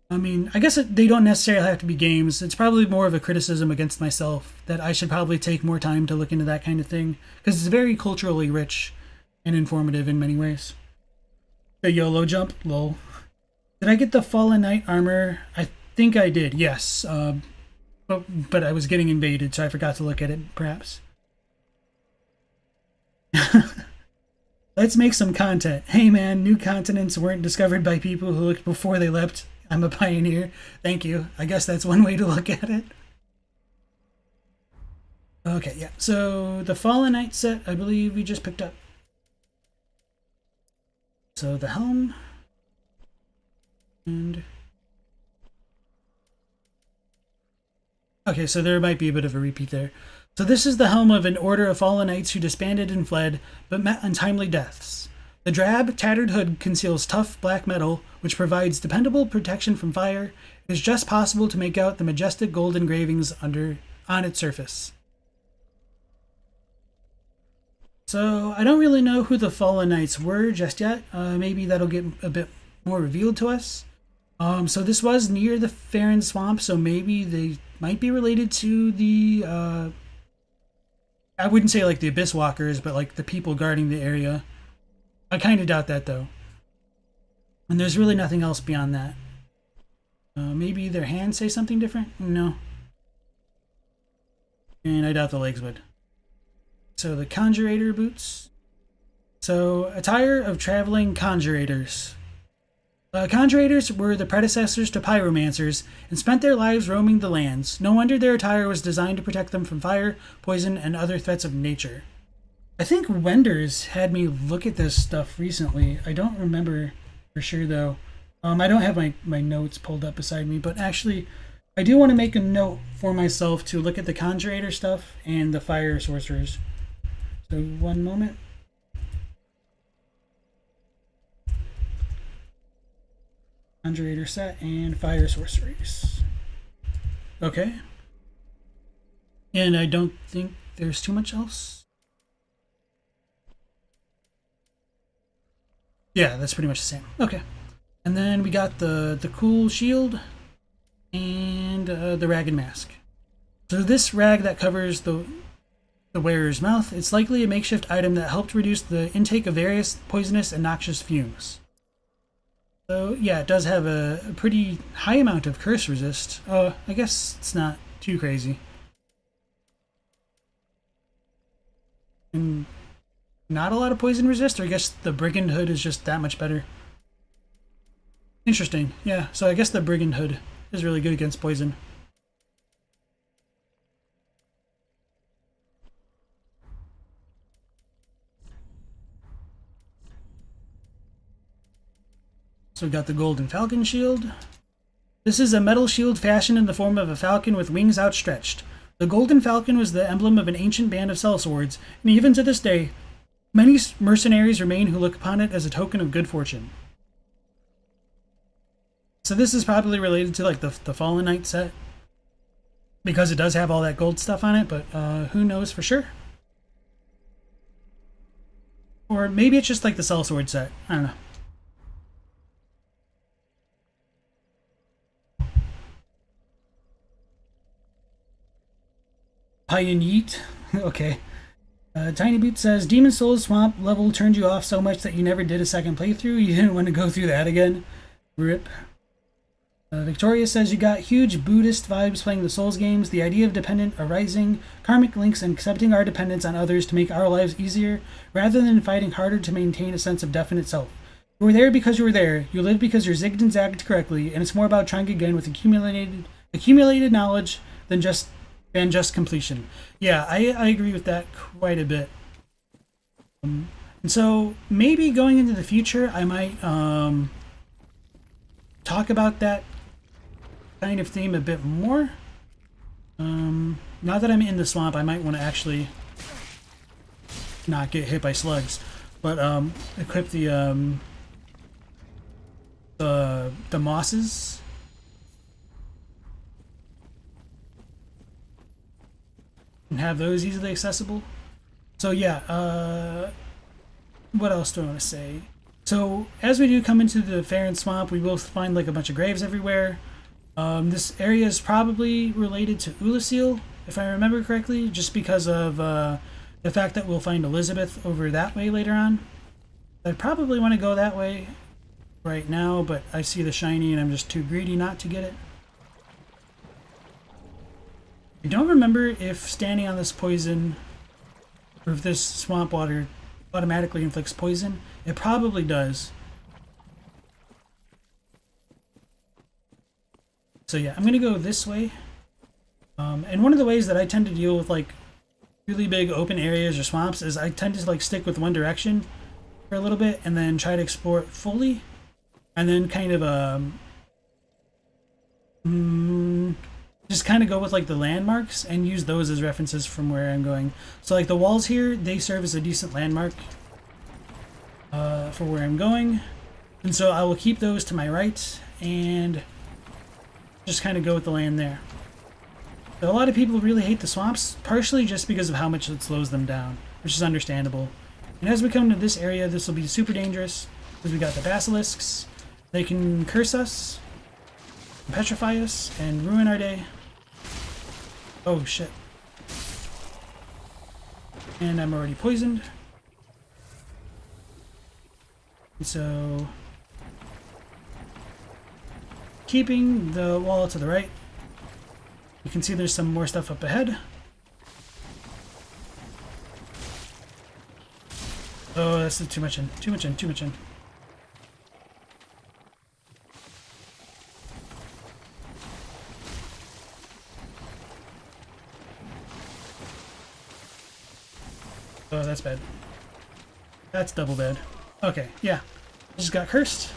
I mean, I guess they don't necessarily have to be games. It's probably more of a criticism against myself that I should probably take more time to look into that kind of thing. Because it's very culturally rich and informative in many ways. The YOLO jump, lol. Did I get the Fallen Knight armor? I think I did, yes. But I was getting invaded, so I forgot to look at it, perhaps. Let's make some content. Hey man, new continents weren't discovered by people who looked before they leapt. I'm a pioneer. Thank you. I guess that's one way to look at it. Okay, yeah. So the Fallen Knight set, I believe we just picked up. So the helm. And... okay, so there might be a bit of a repeat there. So this is the helm of an order of fallen knights who disbanded and fled, but met untimely deaths. The drab, tattered hood conceals tough black metal, which provides dependable protection from fire. It is just possible to make out the majestic gold engravings on its surface. So I don't really know who the fallen knights were just yet. Maybe that'll get a bit more revealed to us. So this was near the Farron swamp, so maybe they might be related to the, I wouldn't say like the Abyss Walkers, but like the people guarding the area. I kind of doubt that though. And there's really nothing else beyond that. Maybe their hands say something different? No. And I doubt the legs would. So the Conjurator boots. So attire of traveling conjurators. Conjurators were the predecessors to pyromancers and spent their lives roaming the lands. No wonder their attire was designed to protect them from fire, poison, and other threats of nature. I think Wenders had me look at this stuff recently. I don't remember for sure though. I don't have my notes pulled up beside me, but actually I do want to make a note for myself to look at the Conjurator stuff and the fire sorcerers. So one moment. Conjurator set and fire sorceries. Okay. And I don't think there's too much else. Yeah, that's pretty much the same. Okay. And then we got the cool shield and the ragged mask. So this rag that covers the wearer's mouth, it's likely a makeshift item that helped reduce the intake of various poisonous and noxious fumes. So yeah, it does have a pretty high amount of curse resist. I guess it's not too crazy. And not a lot of poison resist, or I guess the Brigand Hood is just that much better. Interesting, yeah, so I guess the Brigand Hood is really good against poison. So we got the Golden Falcon Shield. This is a metal shield fashioned in the form of a falcon with wings outstretched. The Golden Falcon was the emblem of an ancient band of sellswords, and even to this day, many mercenaries remain who look upon it as a token of good fortune. So this is probably related to like the Fallen Knight set, because it does have all that gold stuff on it, but who knows for sure? Or maybe it's just like the sellsword set. I don't know. Pioneet. Okay. Tiny Boot says, Demon Souls Swamp level turned you off so much that you never did a second playthrough? You didn't want to go through that again? RIP. Victoria says, you got huge Buddhist vibes playing the Souls games. The idea of dependent arising, karmic links, and accepting our dependence on others to make our lives easier, rather than fighting harder to maintain a sense of definite self. You were there because you were there. You lived because you're zigged and zagged correctly, and it's more about trying again with accumulated knowledge than just completion. Yeah, I agree with that quite a bit. And so maybe going into the future, I might talk about that kind of theme a bit more. Now that I'm in the swamp, I might want to actually not get hit by slugs, but equip the mosses. And have those easily accessible. So yeah, what else do I want to say? So as we do come into the Farron swamp, we will find like a bunch of graves everywhere. This area is probably related to Ulasil, if I remember correctly, just because of the fact that we'll find Elizabeth over that way later on. I probably want to go that way right now, but I see the shiny and I'm just too greedy not to get it. I don't remember if standing on this poison, or if this swamp water automatically inflicts poison. It probably does. So yeah, I'm gonna go this way. And one of the ways that I tend to deal with like really big open areas or swamps is I tend to like stick with one direction for a little bit and then try to explore it fully, and then kind of just kind of go with like the landmarks and use those as references from where I'm going. So like the walls here, they serve as a decent landmark for where I'm going, and so I will keep those to my right and just kind of go with the land there. So a lot of people really hate the swamps, partially just because of how much it slows them down, which is understandable. And as we come to this area, this will be super dangerous because we got the basilisks. They can curse us, petrify us, and ruin our day. Oh shit. And I'm already poisoned. And so keeping the wall to the right, you can see there's some more stuff up ahead. Oh, that's too much in. Too much in. Too much in. Oh, that's bad. That's double bad. Okay, yeah. I just got cursed.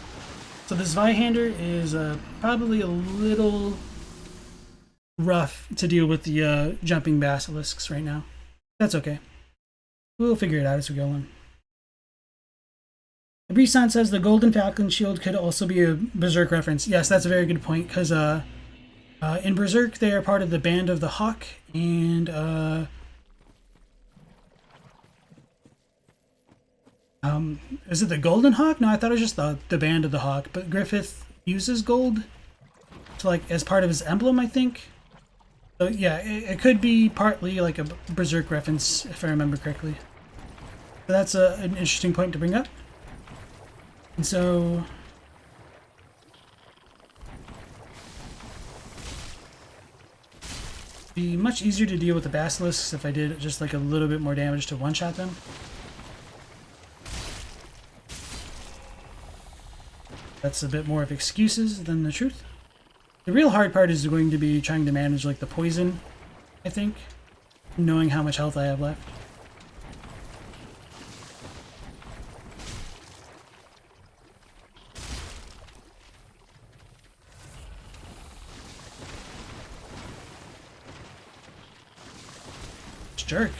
So this Zweihander is probably a little rough to deal with the jumping basilisks right now. That's okay. We'll figure it out as we go along. Brisson says the Golden Falcon shield could also be a Berserk reference. Yes, that's a very good point, because in Berserk they are part of the Band of the Hawk, and is it the Golden Hawk? No, I thought it was just the Band of the Hawk, but Griffith uses gold to, like, as part of his emblem, I think. So yeah, it could be partly like a Berserk reference, if I remember correctly. So that's an interesting point to bring up. And so it'd be much easier to deal with the basilisks if I did just like a little bit more damage to one-shot them. That's a bit more of excuses than the truth. The real hard part is going to be trying to manage like the poison, I think, knowing how much health I have left. Jerk.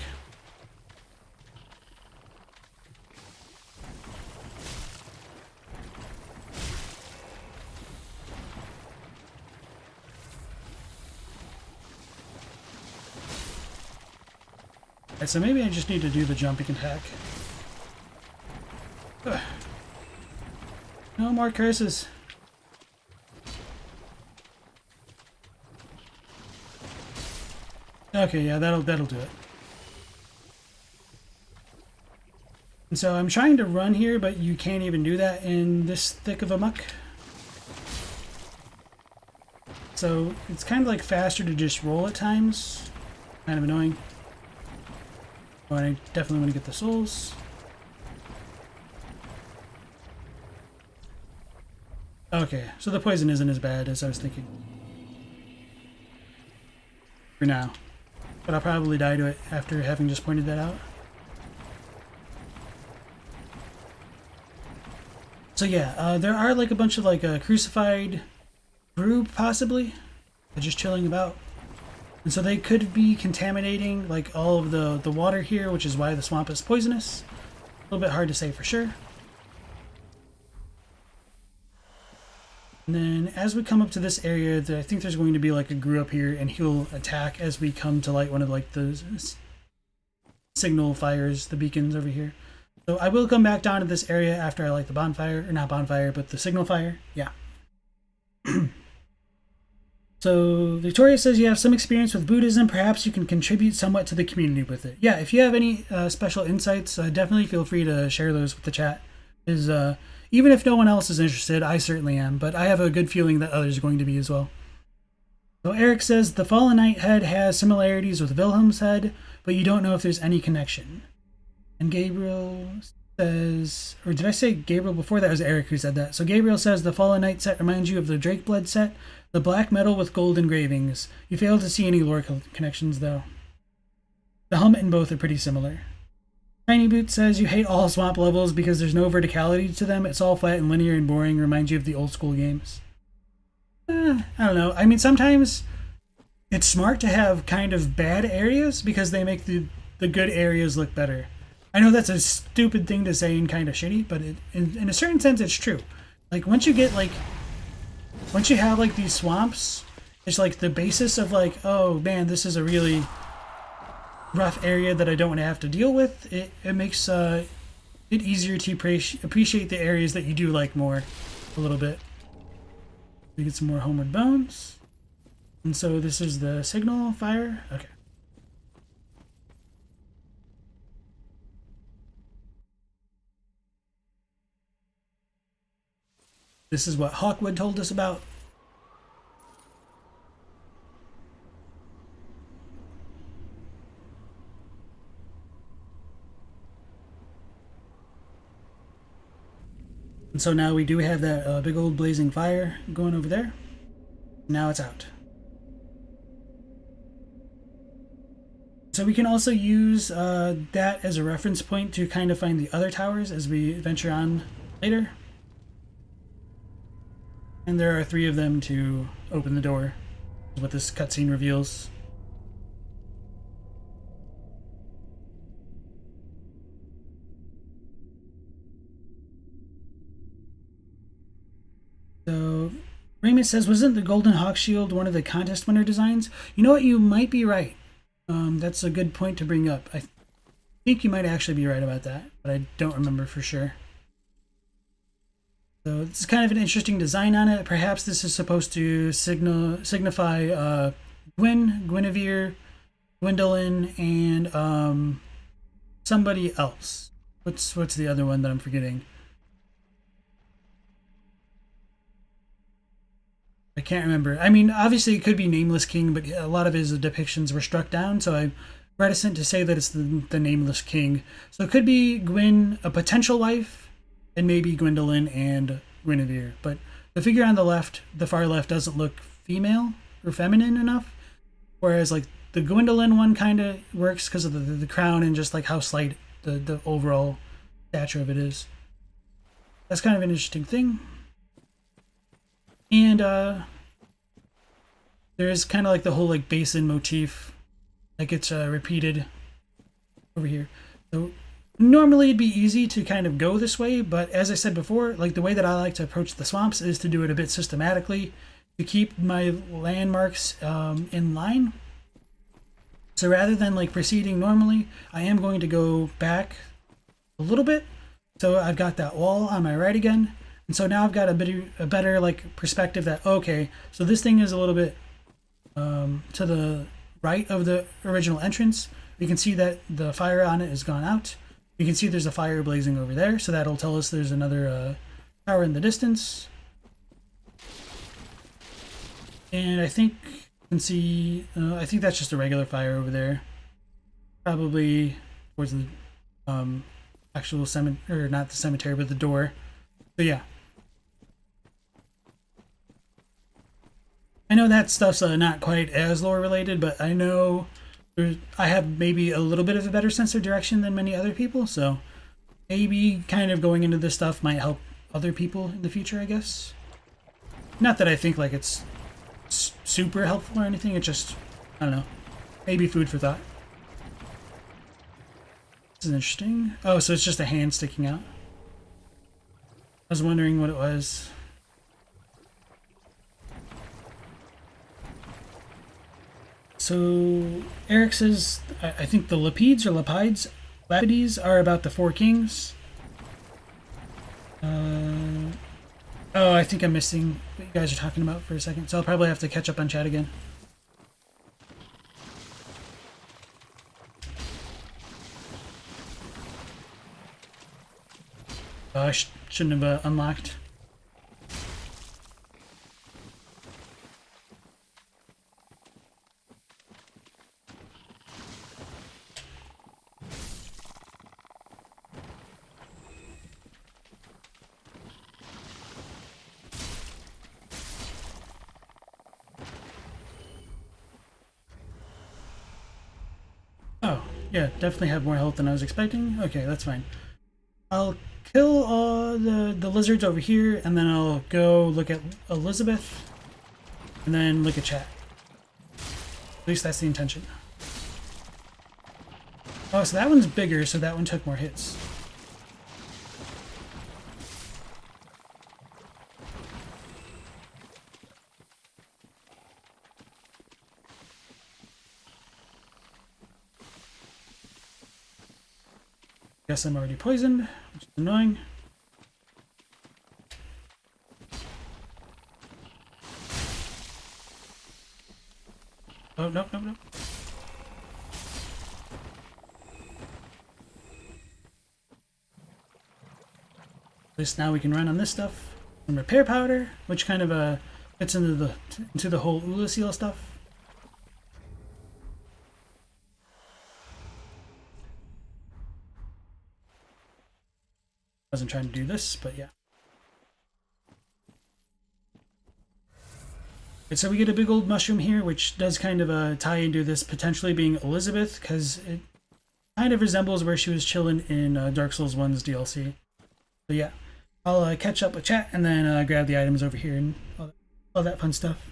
Alright, so maybe I just need to do the jumping attack. Ugh. No more curses. Okay, yeah, that'll do it. And so I'm trying to run here, but you can't even do that in this thick of a muck. so it's kind of like faster to just roll at times. Kind of annoying. Oh, and I definitely want to get the souls. Okay, so the poison isn't as bad as I was thinking. For now. But I'll probably die to it after having just pointed that out. So yeah, there are like a bunch of like crucified brew possibly. They're just chilling about. And so they could be contaminating like all of the water here, which is why the swamp is poisonous. A little bit hard to say for sure. And then as we come up to this area, I think there's going to be like a Grew up here, and he'll attack as we come to like one of like the signal fires, the beacons over here. So I will come back down to this area after I light the bonfire, or not bonfire, but the signal fire. Yeah. So Victoria says you have some experience with Buddhism. Perhaps you can contribute somewhat to the community with it. Yeah, if you have any special insights, definitely feel free to share those with the chat. Even if no one else is interested, I certainly am, but I have a good feeling that others are going to be as well. So Eric says the Fallen Knight head has similarities with Wilhelm's head, but you don't know if there's any connection. And Gabriel says, or did I say Gabriel before? That was Eric who said that. So Gabriel says the Fallen Knight set reminds you of the Drakeblood set, the black metal with gold engravings. You fail to see any lore connections though. The helmet in both are pretty similar. Tiny Boot says you hate all swamp levels because there's no verticality to them. It's all flat and linear and boring. Reminds you of the old school games. I don't know. I mean, sometimes it's smart to have kind of bad areas because they make the good areas look better. I know that's a stupid thing to say and kind of shitty, but in a certain sense, it's true. Like once you have like these swamps, it's like the basis of like, oh man, this is a really rough area that I don't want to have to deal with. It makes it easier to appreciate the areas that you do like more a little bit. We get some more Homeward Bones. And so this is the signal fire. Okay. This is what Hawkwood told us about. And so now we do have that big old blazing fire going over there. Now it's out. So we can also use that as a reference point to kind of find the other towers as we venture on later. And there are 3 of them to open the door, is what this cutscene reveals. So, Raymond says, wasn't the Golden Hawk Shield one of the contest winner designs? You know what, you might be right. That's a good point to bring up. I think you might actually be right about that, but I don't remember for sure. So this is kind of an interesting design on it. Perhaps this is supposed to signify Guinevere, Gwendolyn, and somebody else. What's the other one that I'm forgetting? I can't remember. I mean, obviously it could be Nameless King, but a lot of his depictions were struck down, so I'm reticent to say that it's the Nameless King. So it could be Gwyn, a potential wife, and maybe Gwendolyn and Guinevere. But the figure on the left, the far left, doesn't look female or feminine enough, whereas like the Gwendolyn one kind of works because of the crown and just like how slight the overall stature of it is. That's kind of an interesting thing. And there's kind of like the whole like basin motif, like it's repeated over here. So normally it'd be easy to kind of go this way, but as I said before, like the way that I like to approach the swamps is to do it a bit systematically to keep my landmarks in line. So rather than like proceeding normally, I am going to go back a little bit. So I've got that wall on my right again. And so now I've got a better like perspective that, okay, so this thing is a little bit to the right of the original entrance. You can see that the fire on it has gone out. You can see there's a fire blazing over there, so that'll tell us there's another tower in the distance. And I think you can see, I think that's just a regular fire over there. Probably towards the actual cemetery, or not the cemetery, but the door. So yeah. I know that stuff's not quite as lore related, but I know I have maybe a little bit of a better sense of direction than many other people, so maybe kind of going into this stuff might help other people in the future, I guess. Not that I think like it's super helpful or anything, it's just, I don't know, maybe food for thought. This is interesting. Oh, so it's just a hand sticking out. I was wondering what it was. So Eric says, I think the Lapides or Lapides are about the Four Kings. Oh, I think I'm missing what you guys are talking about for a second, so I'll probably have to catch up on chat again. Oh, I shouldn't have unlocked. Oh, yeah, definitely have more health than I was expecting. Okay, that's fine. I'll kill all the lizards over here, and then I'll go look at Elizabeth, and then look at chat. At least that's the intention. Oh, so that one's bigger, so that one took more hits. Guess I'm already poisoned, which is annoying. Oh, no. At least now we can run on this stuff. And repair powder, which kind of fits into the whole Ulasil stuff. Wasn't trying to do this, but yeah. And so we get a big old mushroom here, which does kind of tie into this potentially being Elizabeth, because it kind of resembles where she was chilling in Dark Souls 1's DLC. So yeah, I'll catch up with chat and then grab the items over here and all that fun stuff.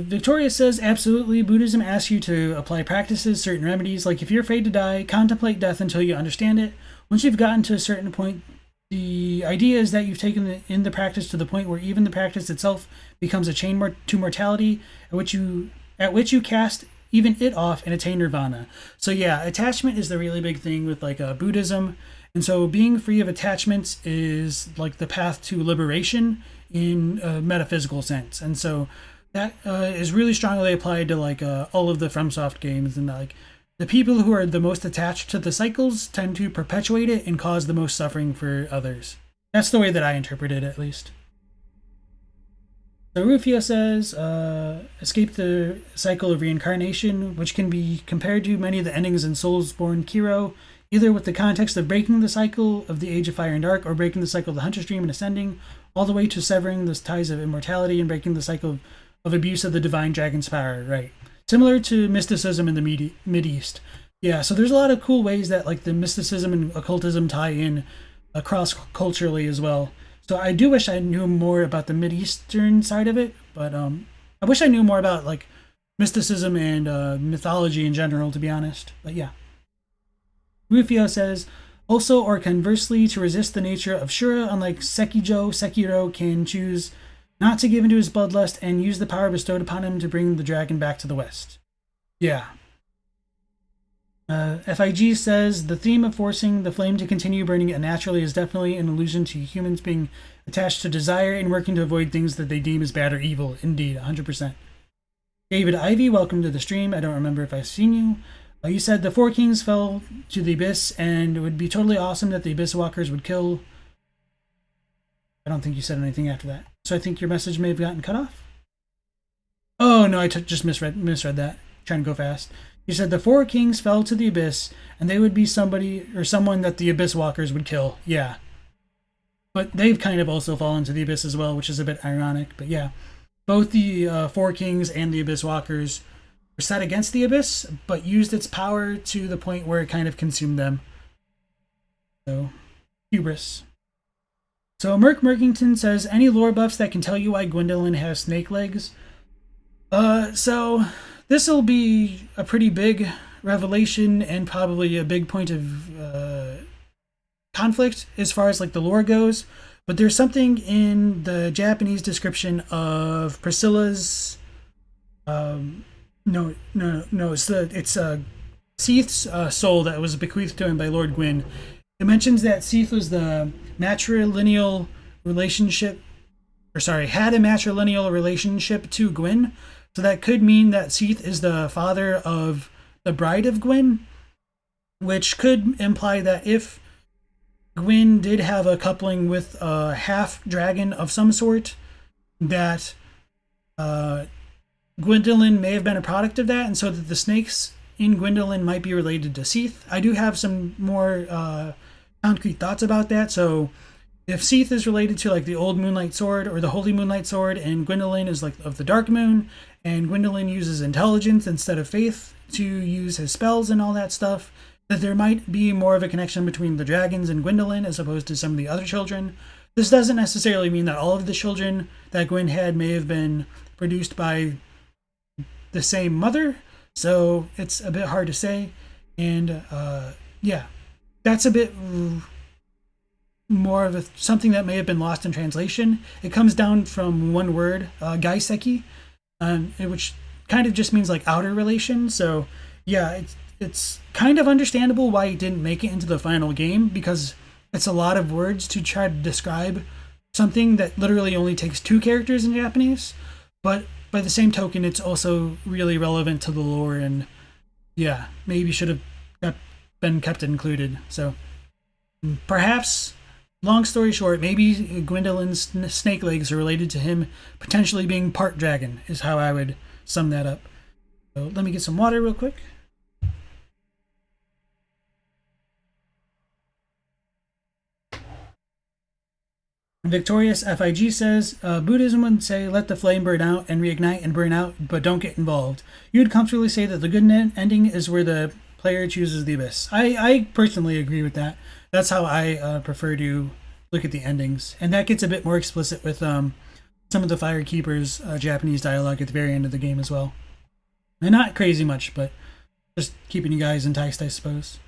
Victoria says, absolutely, Buddhism asks you to apply practices, certain remedies, like if you're afraid to die, contemplate death until you understand it. Once you've gotten to a certain point, the idea is that you've taken in the practice to the point where even the practice itself becomes a chain to mortality, at which you cast even it off and attain nirvana. So yeah, attachment is the really big thing with like Buddhism, and so being free of attachments is like the path to liberation in a metaphysical sense, and so that is really strongly applied to like all of the FromSoft games, and like the people who are the most attached to the cycles tend to perpetuate it and cause the most suffering for others. That's the way that I interpret it, at least. So Rufio says, escape the cycle of reincarnation, which can be compared to many of the endings in Soulsborne Kiro, either with the context of breaking the cycle of the Age of Fire and Dark, or breaking the cycle of the Hunter's Dream and ascending, all the way to severing the ties of immortality and breaking the cycle of abuse of the divine dragon's power, right? Similar to mysticism in the Mid-East. Yeah, so there's a lot of cool ways that like the mysticism and occultism tie in across culturally as well. So I do wish I knew more about the Mid-Eastern side of it, but I wish I knew more about like mysticism and mythology in general, to be honest. But yeah. Rufio says, also or conversely, to resist the nature of Shura, unlike Sekiro can choose not to give into his bloodlust and use the power bestowed upon him to bring the dragon back to the west. Yeah. FIG says, the theme of forcing the flame to continue burning unnaturally is definitely an allusion to humans being attached to desire and working to avoid things that they deem as bad or evil. Indeed, 100%. David Ivy, welcome to the stream. I don't remember if I've seen you. You said the four kings fell to the abyss, and it would be totally awesome that the abyss walkers would kill. I don't think you said anything after that. So I think your message may have gotten cut off. Oh no, I just misread that. Trying to go fast. You said the four kings fell to the abyss, and they would be somebody or someone that the abyss walkers would kill. Yeah. But they've kind of also fallen to the abyss as well, which is a bit ironic. But yeah, both the four kings and the abyss walkers were set against the abyss, but used its power to the point where it kind of consumed them. So, hubris. So Merkington says, any lore buffs that can tell you why Gwendolyn has snake legs? So this will be a pretty big revelation and probably a big point of conflict as far as like the lore goes. But there's something in the Japanese description of Priscilla's it's Seath's soul that was bequeathed to him by Lord Gwyn. It mentions that Seath was the matrilineal relationship, had a matrilineal relationship to Gwyn. So that could mean that Seath is the father of the bride of Gwyn, which could imply that if Gwyn did have a coupling with a half dragon of some sort, that Gwendolyn may have been a product of that, and so that the snakes in Gwendolyn might be related to Seath. I do have some more concrete thoughts about that. So if Seath is related to like the old Moonlight Sword or the Holy Moonlight Sword, and Gwendolyn is like of the Dark Moon, and Gwendolyn uses intelligence instead of faith to use his spells and all that stuff, that there might be more of a connection between the dragons and Gwendolyn as opposed to some of the other children. This doesn't necessarily mean that all of the children that Gwyn had may have been produced by the same mother, so it's a bit hard to say. And yeah, that's a bit more of something that may have been lost in translation. It comes down from one word, gaiseki, which kind of just means like outer relation. So yeah, it's kind of understandable why it didn't make it into the final game, because it's a lot of words to try to describe something that literally only takes two characters in Japanese. But by the same token, it's also really relevant to the lore, and yeah, maybe should have been kept included. So perhaps, long story short, maybe Gwendolyn's snake legs are related to him potentially being part dragon, is how I would sum that up. So let me get some water real quick. Victorious FIG says, Buddhism would say, let the flame burn out and reignite and burn out, but don't get involved. You would comfortably say that the good ending is where the player chooses the abyss. I personally agree with that. That's how I prefer to look at the endings. And that gets a bit more explicit with some of the Firekeeper's Japanese dialogue at the very end of the game as well. And not crazy much, but just keeping you guys enticed, I suppose.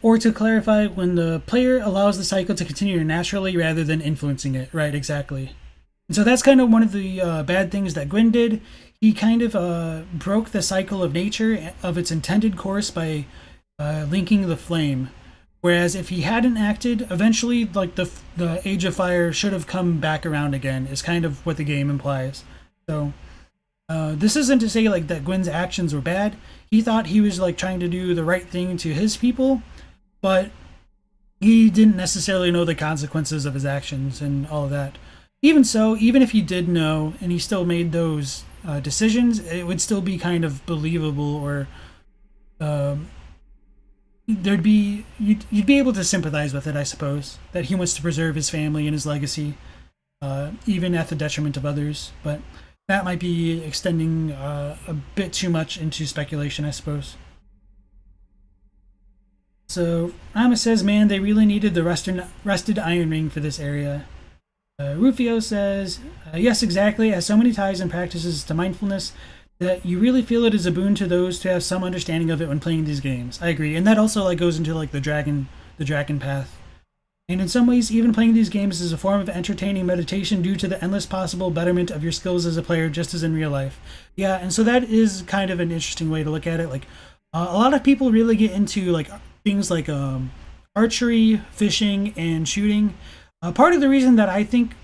Or to clarify, when the player allows the cycle to continue naturally rather than influencing it. Right, exactly. And so that's kind of one of the bad things that Gwyn did. He kind of broke the cycle of nature of its intended course by linking the flame. Whereas if he hadn't acted, eventually like the Age of Fire should have come back around again, is kind of what the game implies. So this isn't to say like that Gwyn's actions were bad. He thought he was like trying to do the right thing to his people, but he didn't necessarily know the consequences of his actions and all of that. Even so, even if he did know and he still made those decisions, it would still be kind of believable, or you'd be able to sympathize with it, I suppose, that he wants to preserve his family and his legacy, even at the detriment of others. But that might be extending a bit too much into speculation, I suppose. So Rama says, man, they really needed the rusted iron ring for this area. Rufio says, yes, exactly, has so many ties and practices to mindfulness that you really feel it is a boon to those who have some understanding of it when playing these games. I agree, and that also like goes into like the dragon path. And in some ways, even playing these games is a form of entertaining meditation due to the endless possible betterment of your skills as a player, just as in real life. Yeah, and so that is kind of an interesting way to look at it. Like, a lot of people really get into like things like archery, fishing, and shooting. Part of the reason that I think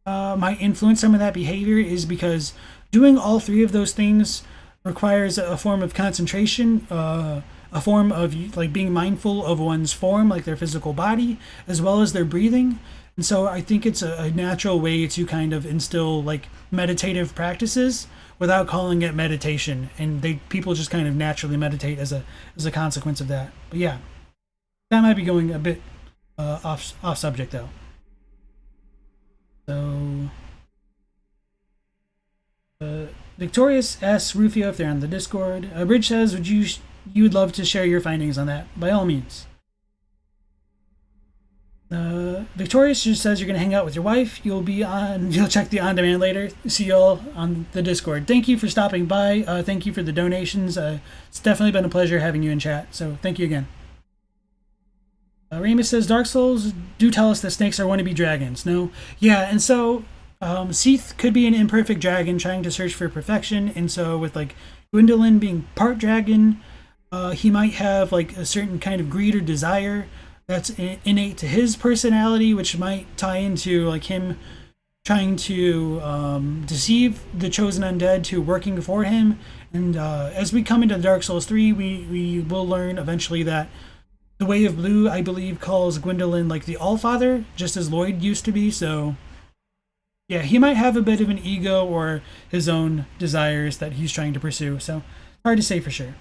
might influence some of that behavior is because doing all three of those things requires a form of concentration, a form of like being mindful of one's form, like their physical body, as well as their breathing. And so I think it's a natural way to kind of instill like meditative practices without calling it meditation. And people just kind of naturally meditate as a consequence of that. But yeah, that might be going a bit off subject though. So Victorious asks Rufio if they're on the Discord. Bridge says, you would love to share your findings on that? By all means. Victorious just says you're going to hang out with your wife. You'll check the on-demand later. See y'all on the Discord. Thank you for stopping by. Thank you for the donations. It's definitely been a pleasure having you in chat. So thank you again. Ramus says, Dark Souls do tell us that snakes are wannabe dragons. No? Yeah, and so Seath could be an imperfect dragon trying to search for perfection. And so with like Gwendolyn being part dragon, he might have like a certain kind of greed or desire that's innate to his personality, which might tie into like him trying to deceive the chosen undead to working for him. And as we come into Dark Souls 3, we will learn eventually that the Way of Blue, I believe, calls Gwendolyn like the Allfather, just as Lloyd used to be. So yeah, he might have a bit of an ego or his own desires that he's trying to pursue. So hard to say for sure.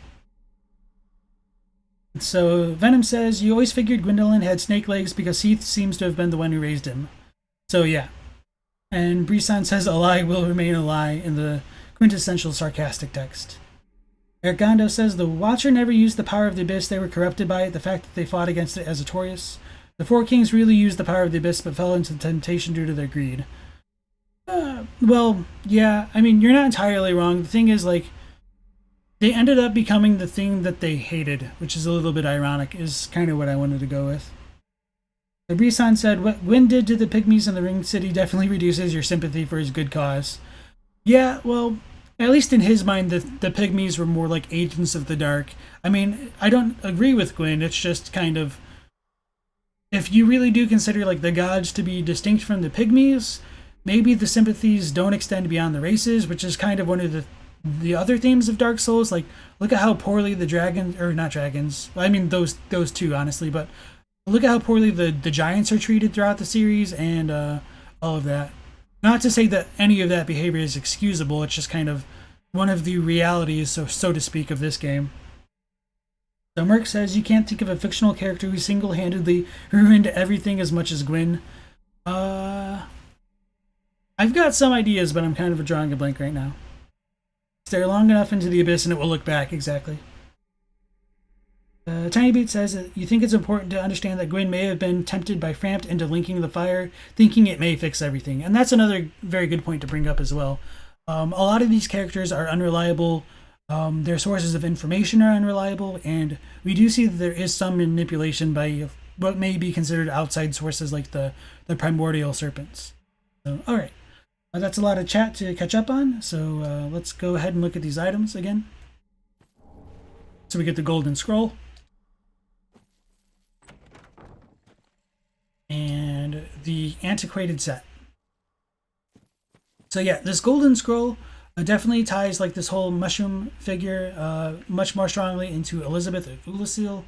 So Venom says, you always figured Gwendolyn had snake legs because Seath seems to have been the one who raised him. So yeah. And Brisson says a lie will remain a lie in the quintessential sarcastic text. Eric Gondo says the Watcher never used the power of the Abyss. They were corrupted by it, the fact that they fought against it as a Taurus. The Four Kings really used the power of the Abyss but fell into temptation due to their greed. Well, yeah, I mean, you're not entirely wrong. The thing is, like, they ended up becoming the thing that they hated, which is a little bit ironic, is kind of what I wanted to go with. So Brisson said, what Gwyn did to the pygmies in the Ring City definitely reduces your sympathy for his good cause. Yeah, well, at least in his mind, the pygmies were more like agents of the dark. I mean, I don't agree with Gwyn, it's just kind of, if you really do consider like the gods to be distinct from the pygmies, maybe the sympathies don't extend beyond the races, which is kind of one of the other themes of Dark Souls. Like, look at how poorly the dragons, or not dragons, I mean those two honestly, but look at how poorly the giants are treated throughout the series and all of that. Not to say that any of that behavior is excusable, it's just kind of one of the realities, so to speak, of this game. So Merc says you can't think of a fictional character who single-handedly ruined everything as much as Gwyn. I've got some ideas, but I'm kind of drawing a blank right now. Stare long enough into the abyss and it will look back, exactly. Tiny Beat says that you think it's important to understand that Gwyn may have been tempted by Frampt into linking the fire, thinking it may fix everything. And that's another very good point to bring up as well. A lot of these characters are unreliable. Their sources of information are unreliable, and we do see that there is some manipulation by what may be considered outside sources like the primordial serpents. So, all right. That's a lot of chat to catch up on, so let's go ahead and look at these items again. So we get the golden scroll. And the antiquated set. So yeah, this golden scroll definitely ties like this whole mushroom figure much more strongly into Elizabeth of Ulasil,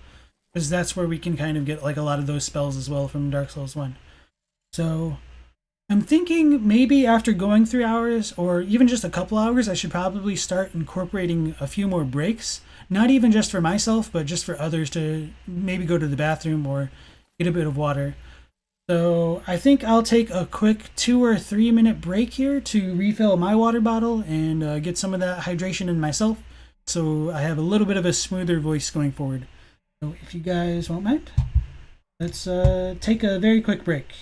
because that's where we can kind of get like a lot of those spells as well from Dark Souls 1. So I'm thinking maybe after going 3 hours or even just a couple hours, I should probably start incorporating a few more breaks, not even just for myself, but just for others to maybe go to the bathroom or get a bit of water. So I think I'll take a quick 2 or 3 minute break here to refill my water bottle and get some of that hydration in myself, so I have a little bit of a smoother voice going forward. So if you guys won't mind, let's take a very quick break.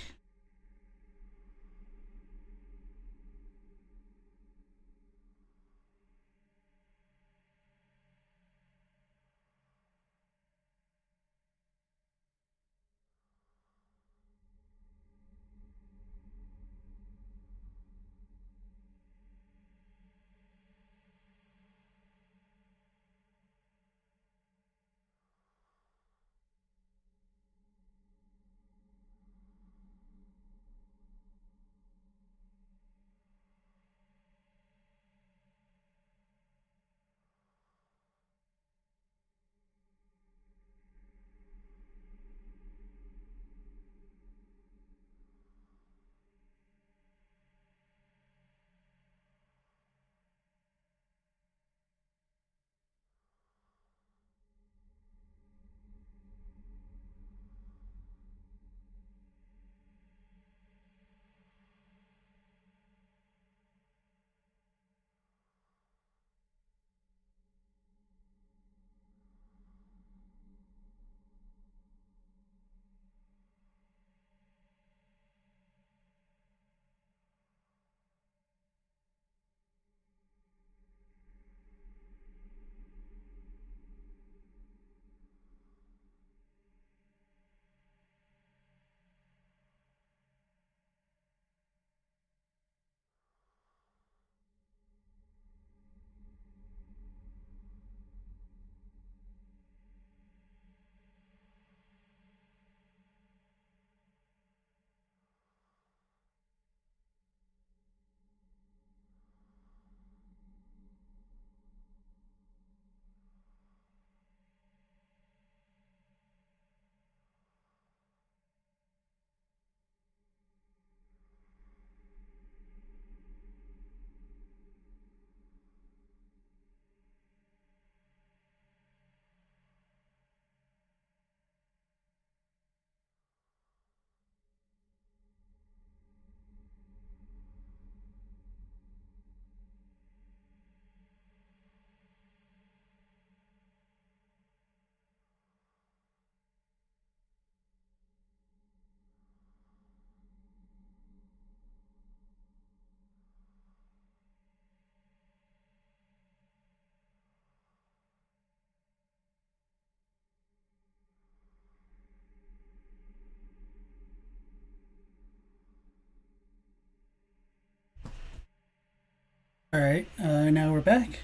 Alright, now we're back.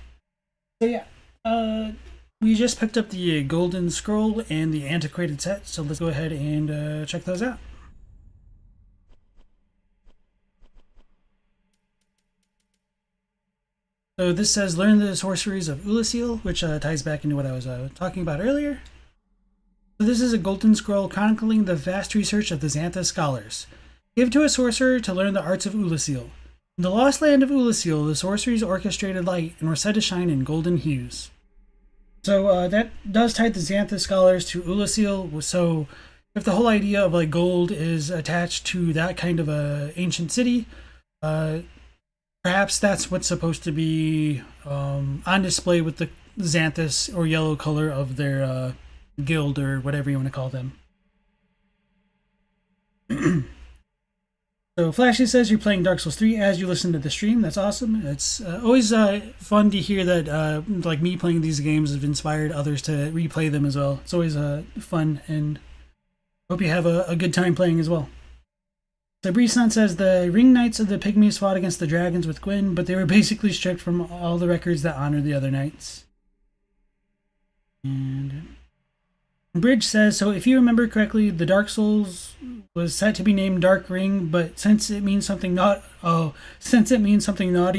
So yeah, we just picked up the Golden Scroll and the Antiquated set, so let's go ahead and check those out. So this says, learn the sorceries of Ulasil, which ties back into what I was talking about earlier. So this is a Golden Scroll chronicling the vast research of the Xanthus scholars. Give to a sorcerer to learn the arts of Ulasil. In the lost land of Ulasil, the sorceries orchestrated light and were said to shine in golden hues. So that does tie the Xanthus scholars to Ulasil. So if the whole idea of like gold is attached to that kind of a ancient city, perhaps that's what's supposed to be on display with the Xanthus or yellow color of their guild or whatever you want to call them. So Flashy says you're playing Dark Souls 3 as you listen to the stream. That's awesome. It's always fun to hear that like me playing these games have inspired others to replay them as well. It's always fun, and hope you have a good time playing as well. So Breeson says the Ring Knights of the Pygmies fought against the dragons with Gwyn, but they were basically stripped from all the records that honor the other knights. And Bridge says, so if you remember correctly, the Dark Souls was set to be named Dark Ring, but since it means something naughty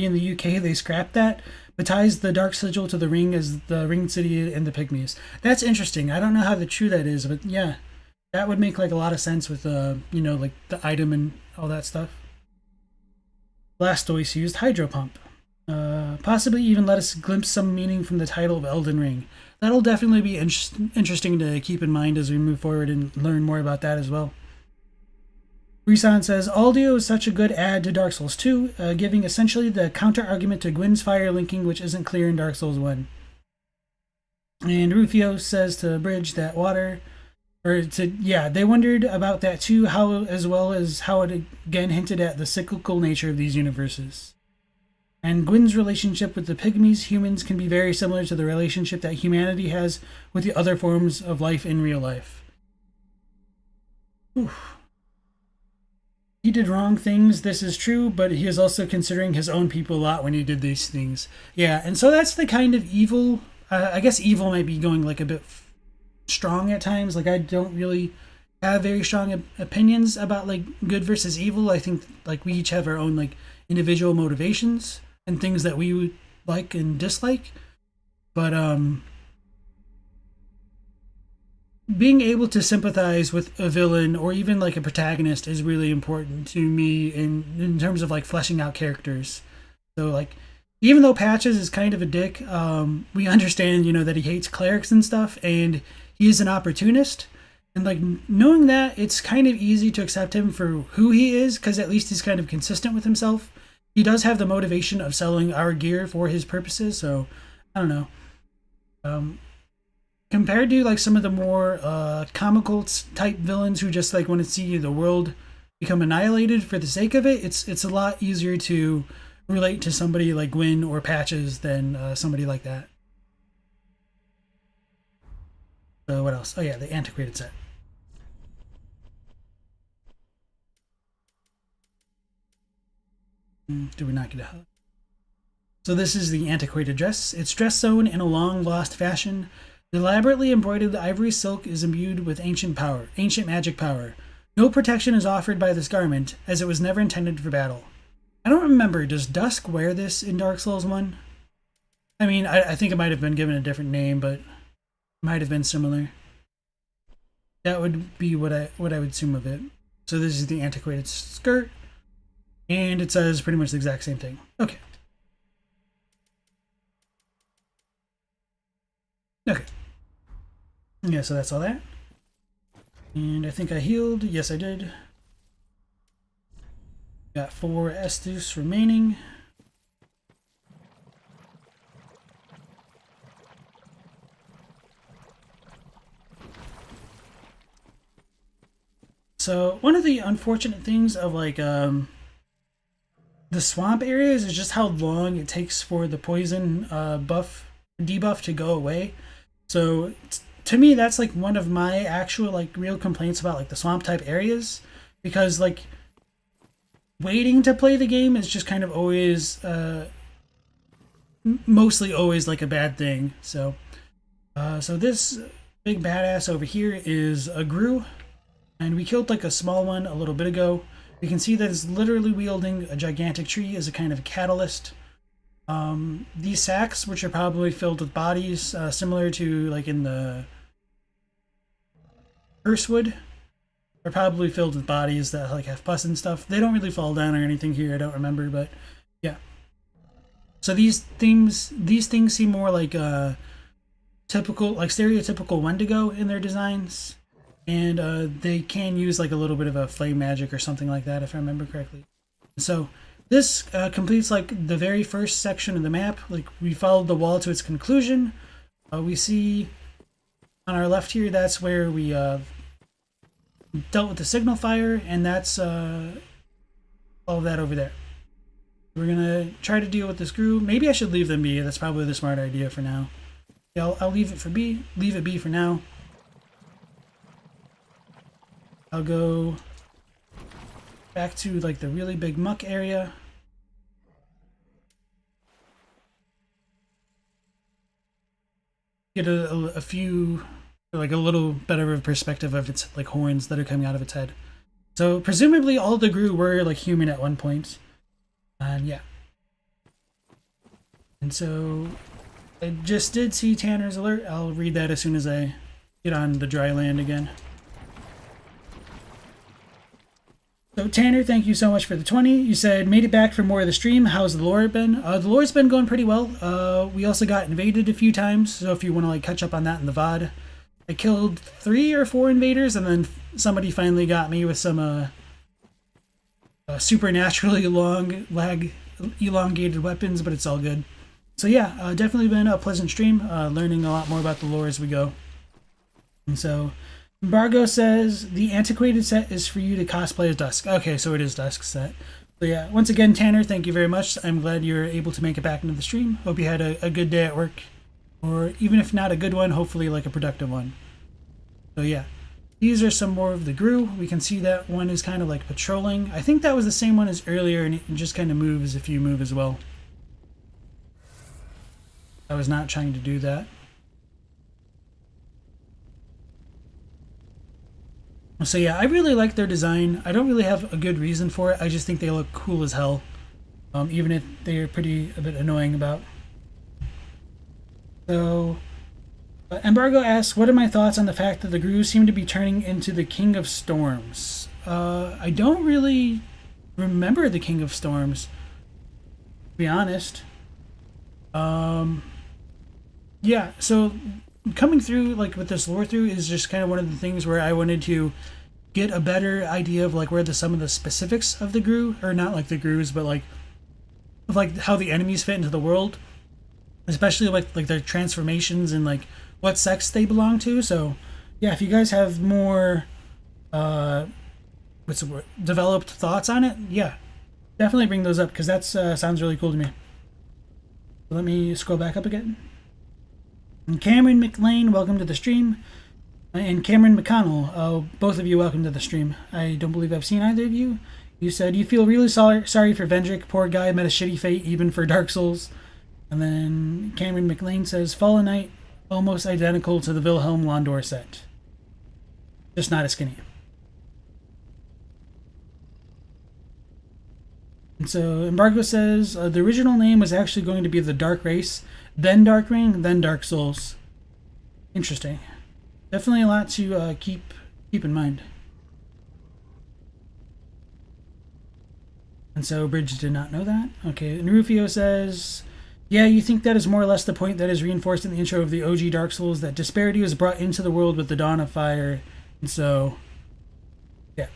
in the UK, they scrapped that, but ties the Dark Sigil to the ring as the Ring City and the Pygmies. That's interesting. I don't know how true that is, but yeah, that would make like a lot of sense with like the item and all that stuff. Blastoise used Hydro Pump. Possibly even let us glimpse some meaning from the title of Elden Ring. That'll definitely be interesting to keep in mind as we move forward and learn more about that as well. Resan says, Aldio is such a good add to Dark Souls 2, giving essentially the counter-argument to Gwyn's fire linking, which isn't clear in Dark Souls 1. And Rufio says to Bridge that they wondered about that too, as well as how it again hinted at the cyclical nature of these universes. And Gwyn's relationship with the Pygmies humans can be very similar to the relationship that humanity has with the other forms of life in real life. Oof. He did wrong things, this is true, but he is also considering his own people a lot when he did these things. Yeah, and so that's the kind of evil, I guess evil might be going like a bit strong at times. Like I don't really have very strong opinions about like good versus evil. I think like we each have our own like individual motivations and things that we would like and dislike. But being able to sympathize with a villain or even like a protagonist is really important to me in terms of like fleshing out characters. So like even though Patches is kind of a dick, we understand, that he hates clerics and stuff, and he is an opportunist. And like knowing that, it's kind of easy to accept him for who he is, because at least he's kind of consistent with himself. He does have the motivation of selling our gear for his purposes, so I don't know. Compared to like some of the more comical type villains who just like want to see the world become annihilated for the sake of it, it's a lot easier to relate to somebody like Gwyn or Patches than somebody like that. So what else? Oh yeah, the Antiquated set. Do we not get a hug? So this is the Antiquated dress. It's dress sewn in a long lost fashion. The elaborately embroidered ivory silk is imbued with ancient magic power. No protection is offered by this garment, as it was never intended for battle. I don't remember, does Dusk wear this in Dark Souls 1? I mean, I think it might have been given a different name, but it might have been similar. That would be what I would assume of it. So this is the Antiquated skirt, and it says pretty much the exact same thing. Okay. Okay. Yeah, so that's all that. And I think I healed. Yes, I did. Got 4 Estus remaining. So one of the unfortunate things of like the swamp areas is just how long it takes for the poison debuff to go away. So to me, that's like one of my actual like real complaints about like the swamp type areas, because like waiting to play the game is just kind of always mostly always like a bad thing. So, so this big badass over here is a Gru, and we killed like a small one a little bit ago. You can see that it's literally wielding a gigantic tree as a kind of catalyst. These sacks, which are probably filled with bodies, similar to like in the Cursewood, are probably filled with bodies that like have pus and stuff. They don't really fall down or anything here, I don't remember, but yeah. So these things seem more like typical, like stereotypical Wendigo in their designs, and they can use like a little bit of a flame magic or something like that, if I remember correctly. So this completes like the very first section of the map. Like we followed the wall to its conclusion. We see on our left here, that's where we dealt with the signal fire, and that's all of that over there. We're gonna try to deal with this Gru. Maybe I should leave them be. That's probably the smart idea for now. Yeah, I'll leave it be for now. I'll go back to like the really big muck area. Get a few, like a little better of a perspective of its like horns that are coming out of its head. So presumably all the Gru were like human at one point. And yeah. And so I just did see Tanner's alert. I'll read that as soon as I get on the dry land again. So Tanner, thank you so much for the 20. You said, made it back for more of the stream. How's the lore been? The lore's been going pretty well. We also got invaded a few times, so if you want to like catch up on that in the VOD. I killed 3 or 4 invaders, and then somebody finally got me with some supernaturally elongated weapons, but it's all good. So yeah, definitely been a pleasant stream, learning a lot more about the lore as we go. And so Embargo says the antiquated set is for you to cosplay as Dusk. Okay, so it is Dusk's set. So yeah, once again, Tanner, thank you very much. I'm glad you're able to make it back into the stream. Hope you had a good day at work, or even if not a good one, hopefully like a productive one. So yeah, these are some more of the Gru. We can see that one is kind of like patrolling. I think that was the same one as earlier, and it just kind of moves if you move as well. I was not trying to do that. So yeah, I really like their design. I don't really have a good reason for it. I just think they look cool as hell, even if they're a bit annoying about. So Embargo asks, what are my thoughts on the fact that the Gru seem to be turning into the King of Storms? I don't really remember the King of Storms, to be honest. Yeah, so coming through like with this Lorethrough is just kind of one of the things where I wanted to get a better idea of like where some of the specifics of the Gru, or not like the Grus, but like of like how the enemies fit into the world, especially like their transformations and like what sex they belong to. So yeah, if you guys have more developed thoughts on it, yeah, definitely bring those up, because that sounds really cool to me. So let me scroll back up again. And Cameron McLean, welcome to the stream. And Cameron McConnell, both of you, welcome to the stream. I don't believe I've seen either of you. You said you feel really sorry for Vendrick. Poor guy, met a shitty fate even for Dark Souls. And then Cameron McLean says, Fallen Knight, almost identical to the Wilhelm Londor set. Just not as skinny. And so Embargo says, the original name was actually going to be the Dark Race, then Dark Ring, then Dark Souls. Interesting. Definitely a lot to keep in mind. And so Bridge did not know that. Okay, and Rufio says, yeah, you think that is more or less the point that is reinforced in the intro of the OG Dark Souls, that disparity was brought into the world with the Dawn of Fire. And so, yeah.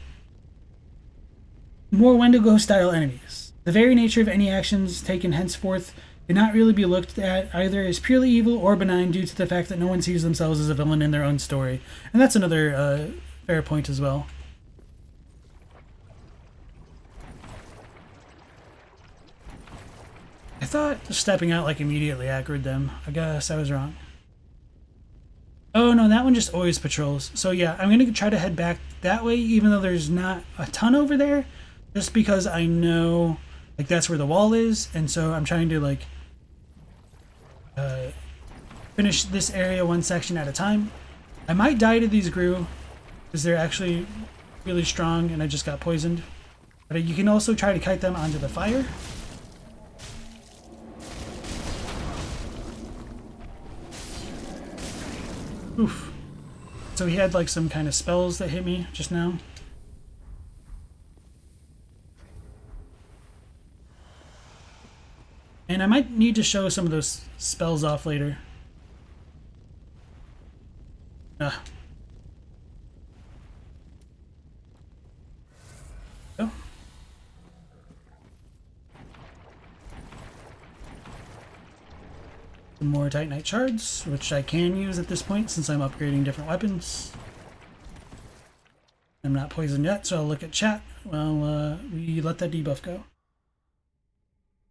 More Wendigo-style enemies. The very nature of any actions taken henceforth cannot really be looked at either as purely evil or benign, due to the fact that no one sees themselves as a villain in their own story. And that's another fair point as well. I thought stepping out like immediately aggroed them. I guess I was wrong. Oh no, that one just always patrols. So yeah, I'm going to try to head back that way, even though there's not a ton over there, just because I know like that's where the wall is, and so I'm trying to like finish this area one section at a time. I might die to these Grue because they're actually really strong and I just got poisoned. But you can also try to kite them onto the fire. Oof. So he had like some kind of spells that hit me just now. And I might need to show some of those spells off later. Oh. Some more Titanite shards, which I can use at this point since I'm upgrading different weapons. I'm not poisoned yet, so I'll look at chat while we let that debuff go.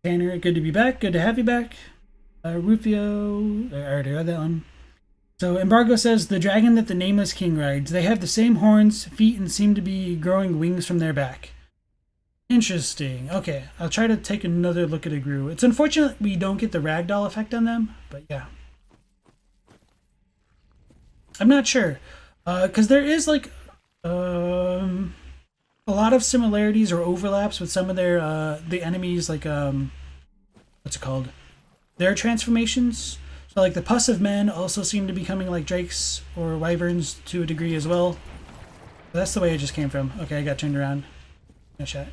Tanner, good to be back. Good to have you back. Rufio, I already read that one. So Embargo says, the dragon that the Nameless King rides. They have the same horns, feet, and seem to be growing wings from their back. Interesting. Okay, I'll try to take another look at a Grue. It's unfortunate we don't get the ragdoll effect on them, but yeah. I'm not sure. Because there is like a lot of similarities or overlaps with some of their the enemies, like what's it called? Their transformations. So like the Pus of Men also seem to be becoming like drakes or wyverns to a degree as well. But that's the way it just came from. Okay, I got turned around. No shot.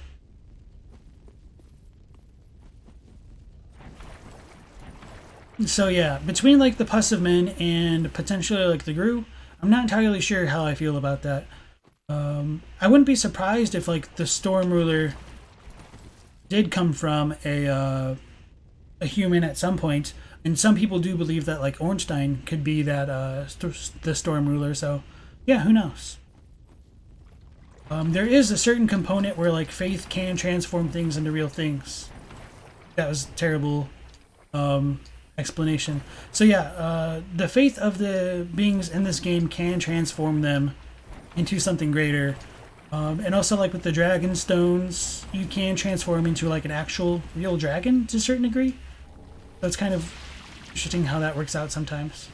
So yeah, between like the Pus of Men and potentially like the Grue, I'm not entirely sure how I feel about that. I wouldn't be surprised if like the Storm Ruler did come from a human at some point, and some people do believe that like Ornstein could be that the Storm Ruler. So yeah, who knows? There is a certain component where like faith can transform things into real things. That was terrible explanation. So yeah, the faith of the beings in this game can transform them into something greater. And also like with the dragon stones, you can transform into like an actual real dragon to a certain degree. So it's kind of interesting how that works out sometimes.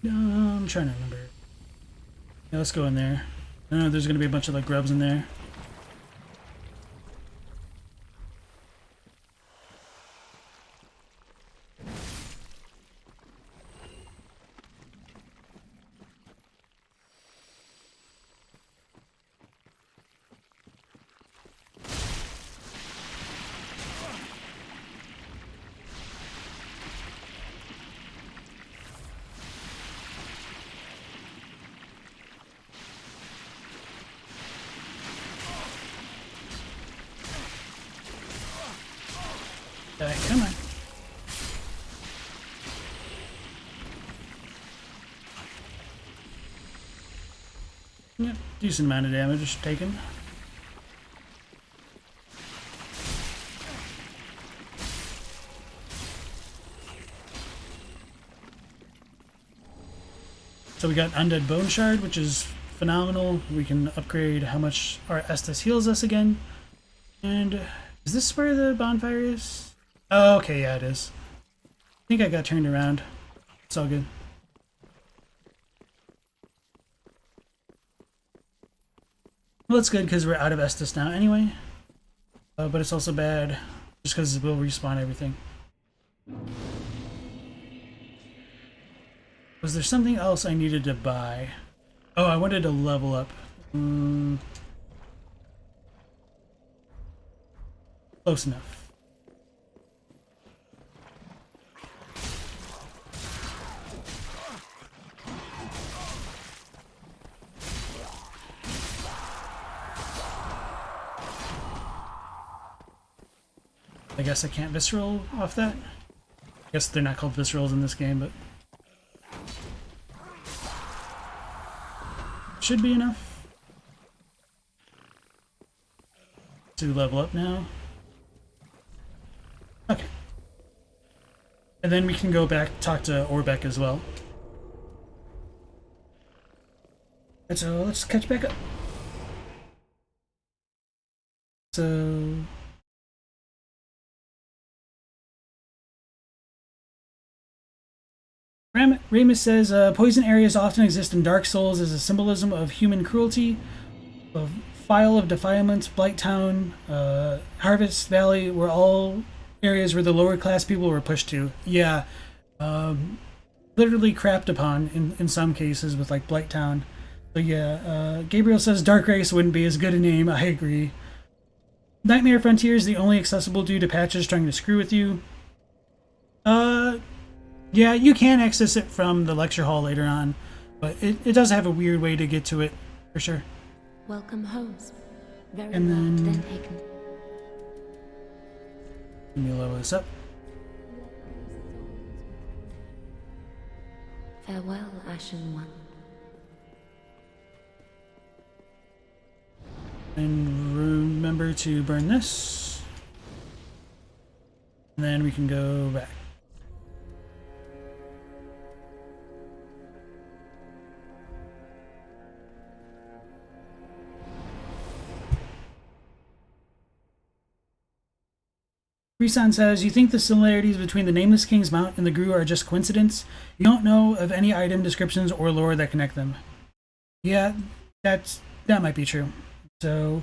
I'm trying to remember. Yeah, let's go in there. I know there's going to be a bunch of like grubs in there. Come on. Yep, decent amount of damage taken. So we got Undead Bone Shard, which is phenomenal. We can upgrade how much our Estus heals us again. And is this where the bonfire is? Oh, okay, yeah, it is. I think I got turned around. It's all good. Well, it's good because we're out of Estus now anyway. But it's also bad just because it will respawn everything. Was there something else I needed to buy? Oh, I wanted to level up. Close enough. I guess I can't visceral off that. I guess they're not called viscerals in this game, but should be enough to level up now. Okay. And and then we can go back talk to Orbeck as well. And so let's catch back up. So Ramus says, poison areas often exist in Dark Souls as a symbolism of human cruelty. Of File of Defilements, Blighttown, Harvest Valley were all areas where the lower class people were pushed to. Yeah, literally crapped upon in some cases with like Blighttown. So yeah, Gabriel says Dark Race wouldn't be as good a name. I agree. Nightmare Frontier is the only accessible due to patches trying to screw with you. Yeah, you can access it from the lecture hall later on, but it does have a weird way to get to it, for sure. Welcome home. Very And well then- taken. Let me level this up. Farewell, Ashen One. And remember to burn this. And then we can go back. Resan says, you think the similarities between the Nameless King's Mount and the Gru are just coincidence? You don't know of any item descriptions or lore that connect them. Yeah, that might be true. So,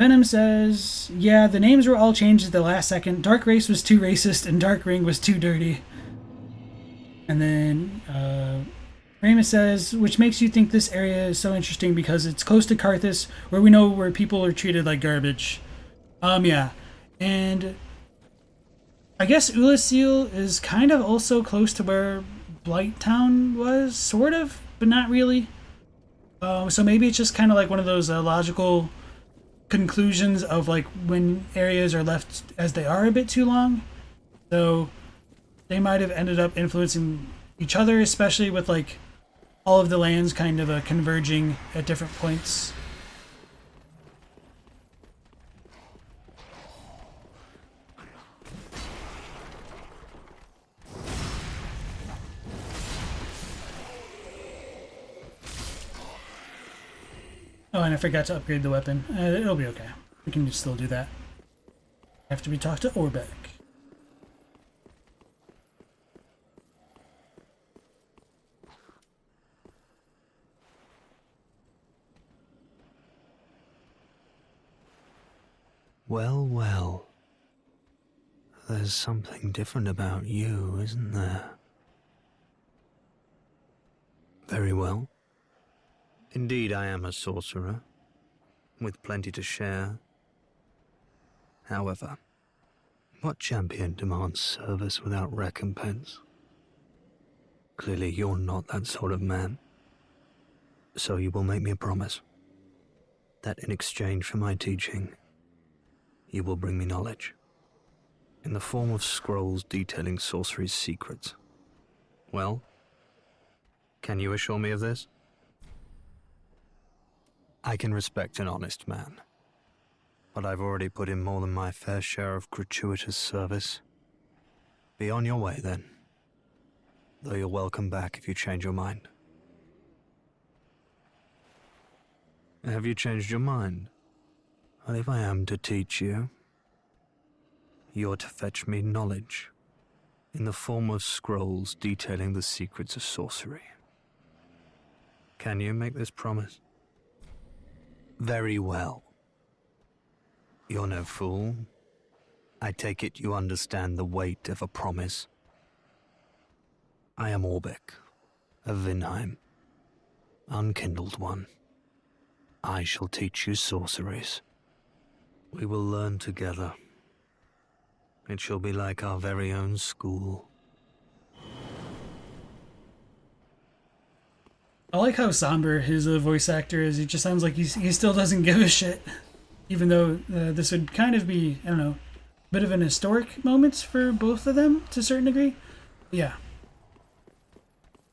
Venom says, yeah, the names were all changed at the last second. Dark Race was too racist and Dark Ring was too dirty. And then, Ramus says, which makes you think this area is so interesting because it's close to Karthus, where we know where people are treated like garbage. Yeah. And I guess Ulasil is kind of also close to where Blighttown was, sort of, but not really. So maybe it's just kind of like one of those logical conclusions of like when areas are left as they are a bit too long. So they might have ended up influencing each other, especially with like all of the lands kind of converging at different points. Oh, and I forgot to upgrade the weapon. It'll be okay. We can still do that. After we talk to Orbeck. Well, well. There's something different about you, isn't there? Very well. Indeed, I am a sorcerer, with plenty to share. However, what champion demands service without recompense? Clearly, you're not that sort of man. So you will make me a promise that in exchange for my teaching, you will bring me knowledge, in the form of scrolls detailing sorcery's secrets. Well, can you assure me of this? I can respect an honest man, but I've already put in more than my fair share of gratuitous service. Be on your way, then, though you're welcome back if you change your mind. Have you changed your mind? Well, if I am to teach you, you're to fetch me knowledge, in the form of scrolls detailing the secrets of sorcery. Can you make this promise? Very well. You're no fool. I take it you understand the weight of a promise. I am Orbeck, of Vinheim, Unkindled One. I shall teach you sorceries. We will learn together. It shall be like our very own school. I like how somber his voice actor is. He just sounds like he still doesn't give a shit. Even though this would kind of be, I don't know, a bit of an historic moment for both of them to a certain degree. Yeah.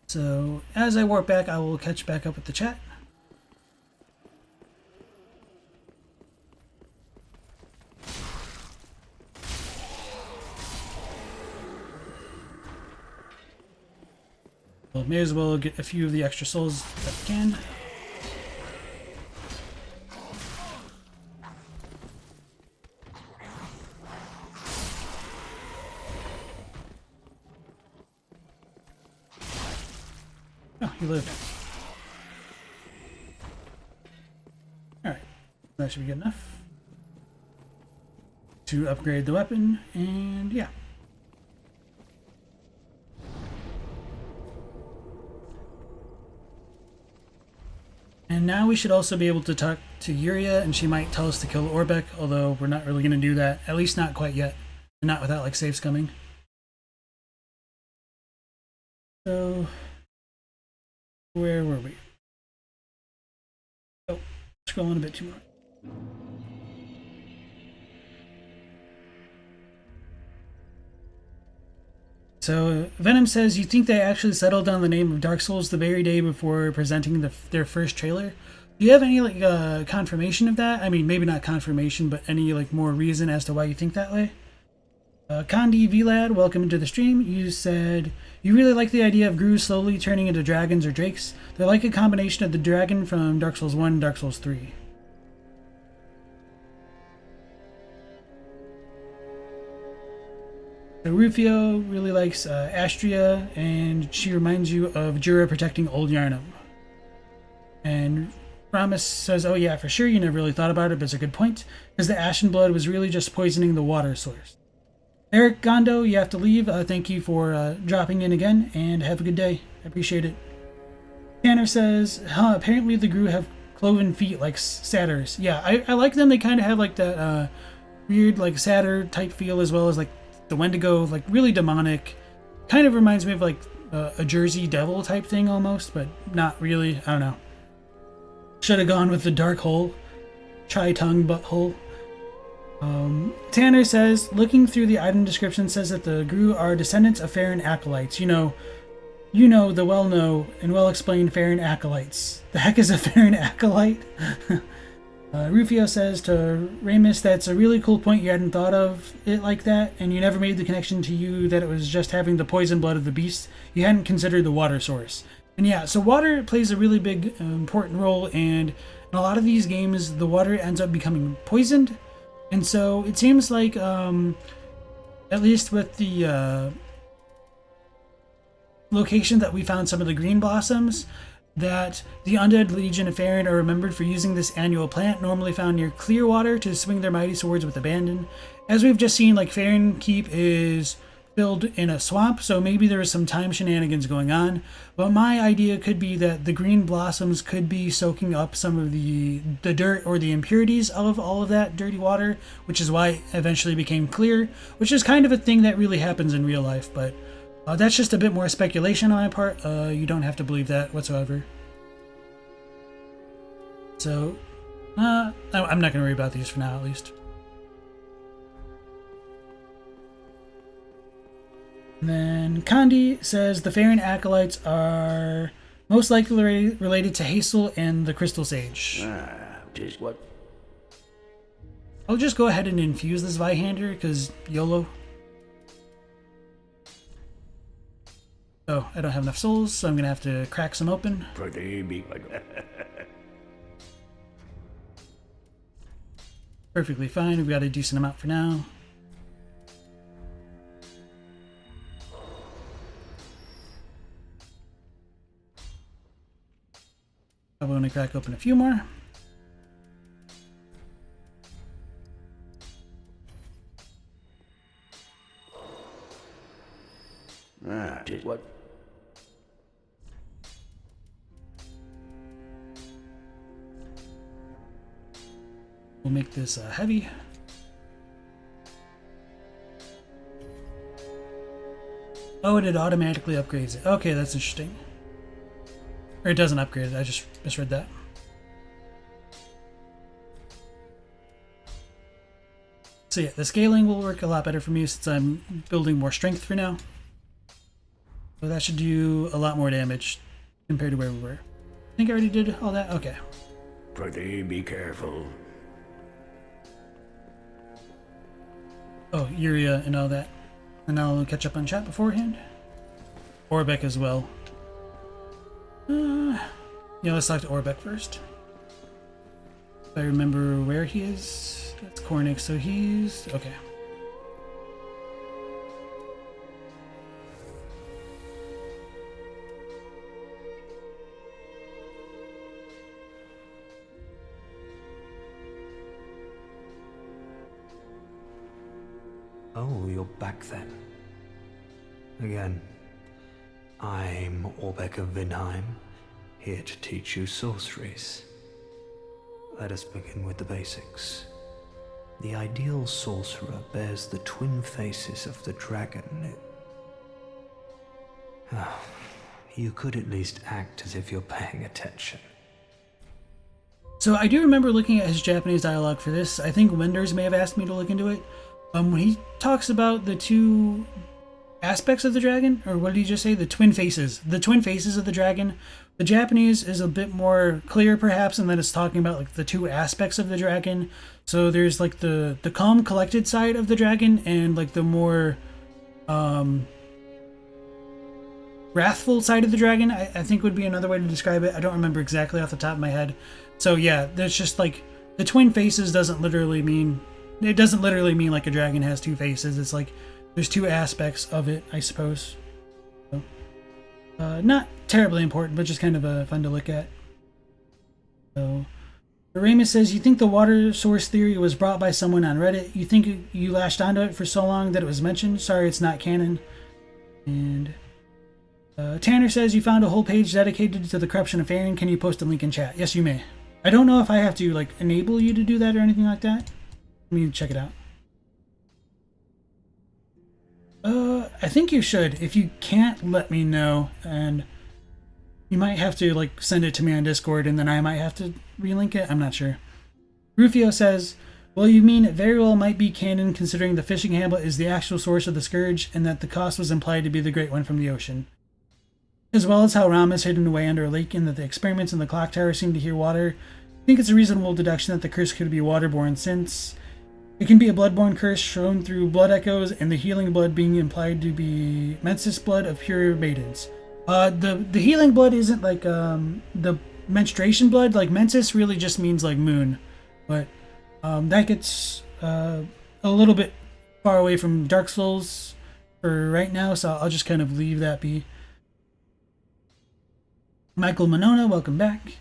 So, as I warp back, I will catch back up with the chat. Well, may as well get a few of the extra souls that we can. Oh, he lived. Alright, that should be good enough to upgrade the weapon, and yeah. And now we should also be able to talk to Yuria, and she might tell us to kill Orbeck, although we're not really going to do that, at least not quite yet, and not without like saves coming. So where were we? Oh, scrolling a bit too much. So Venom says, you think they actually settled on the name of Dark Souls the very day before presenting their first trailer? Do you have any like confirmation of that? I mean, maybe not confirmation, but any like more reason as to why you think that way? Condi Vlad, welcome to the stream. You said you really like the idea of grus slowly turning into dragons or drakes. They're like a combination of the dragon from Dark Souls 1 and Dark Souls 3. So Rufio really likes Astria, and she reminds you of Jura protecting Old Yarnum. And Ramus says, oh yeah, for sure, you never really thought about it, but it's a good point, because the Ashen Blood was really just poisoning the water source. Eric Gondo, you have to leave. Thank you for dropping in again, and have a good day. I appreciate it. Tanner says, apparently the Gru have cloven feet like satyrs. Yeah, I like them. They kind of have like that weird like satyr type feel, as well as like the Wendigo, like really demonic. Kind of reminds me of like a Jersey Devil type thing almost, but not really. I don't know. Should have gone with the Dark Hole. Tri-tongue butthole. Tanner says, looking through the item description says that the Gru are descendants of Farron acolytes. You know the well-known and well-explained Farron acolytes. The heck is a Farron acolyte? Rufio says to Ramus, that's a really cool point. You hadn't thought of it like that, and you never made the connection to you that it was just having the poison blood of the beast. You hadn't considered the water source. And yeah, so water plays a really big, important role, and in a lot of these games, the water ends up becoming poisoned. And so it seems like, at least with the location that we found some of the green blossoms, that the Undead Legion of Farron are remembered for using this annual plant, normally found near Clearwater, to swing their mighty swords with abandon. As we've just seen, like, Farron Keep is filled in a swamp, so maybe there is some time shenanigans going on. But my idea could be that the green blossoms could be soaking up some of the dirt or the impurities of all of that dirty water, which is why it eventually became clear, which is kind of a thing that really happens in real life, but that's just a bit more speculation on my part. You don't have to believe that whatsoever. So, I'm not going to worry about these for now, at least. And then Condi says the Farron acolytes are most likely related to Hazel and the Crystal Sage. Just what? I'll just go ahead and infuse this Vihander, because YOLO. Oh, I don't have enough souls, so I'm going to have to crack some open. Perfectly fine, we've got a decent amount for now. I'm going to crack open a few more. Just what? We'll make this heavy. Oh, and it automatically upgrades it. Okay, that's interesting. Or it doesn't upgrade it, I just misread that. So yeah, the scaling will work a lot better for me since I'm building more strength for now. So that should do a lot more damage compared to where we were. I think I already did all that? Okay. Pretty be careful. Oh, Yuria and all that. And I'll catch up on chat beforehand. Orbeck as well. Yeah, let's talk to Orbeck first. If I remember where he is. That's Cornick, so he's... okay. Oh, you're back then. Again, I'm Orbeck of Vinheim, here to teach you sorceries. Let us begin with the basics. The ideal sorcerer bears the twin faces of the dragon. You could at least act as if you're paying attention. So I do remember looking at his Japanese dialogue for this. I think Wenders may have asked me to look into it. When he talks about the two aspects of the dragon, or what did he just say? The twin faces. The twin faces of the dragon. The Japanese is a bit more clear, perhaps, and then it's talking about like the two aspects of the dragon. So there's like the calm, collected side of the dragon, and like the more wrathful side of the dragon, I think would be another way to describe it. I don't remember exactly off the top of my head. So yeah, there's just like the twin faces doesn't literally mean like a dragon has two faces. It's like there's two aspects of it, I suppose. So, not terribly important, but just kind of fun to look at. So, Ramus says, you think the water source theory was brought by someone on Reddit? You think you latched onto it for so long that it was mentioned? Sorry, it's not canon. And Tanner says, you found a whole page dedicated to the corruption of Farron. Can you post a link in chat? Yes, you may. I don't know if I have to like enable you to do that or anything like that. Let me check it out. I think you should. If you can't, let me know, and you might have to like send it to me on Discord, and then I might have to relink it. I'm not sure. Rufio says, well, you mean it very well might be canon considering the fishing hamlet is the actual source of the scourge, and that the cost was implied to be the Great One from the ocean. As well as how Ram is hidden away under a lake, and that the experiments in the clock tower seem to hear water. I think it's a reasonable deduction that the curse could be waterborne, since it can be a bloodborne curse shown through blood echoes, and the healing blood being implied to be menses blood of pure maidens. The healing blood isn't like the menstruation blood. Like menses really just means like moon, but that gets a little bit far away from Dark Souls for right now, so I'll just kind of leave that be. Michael Monona, welcome back.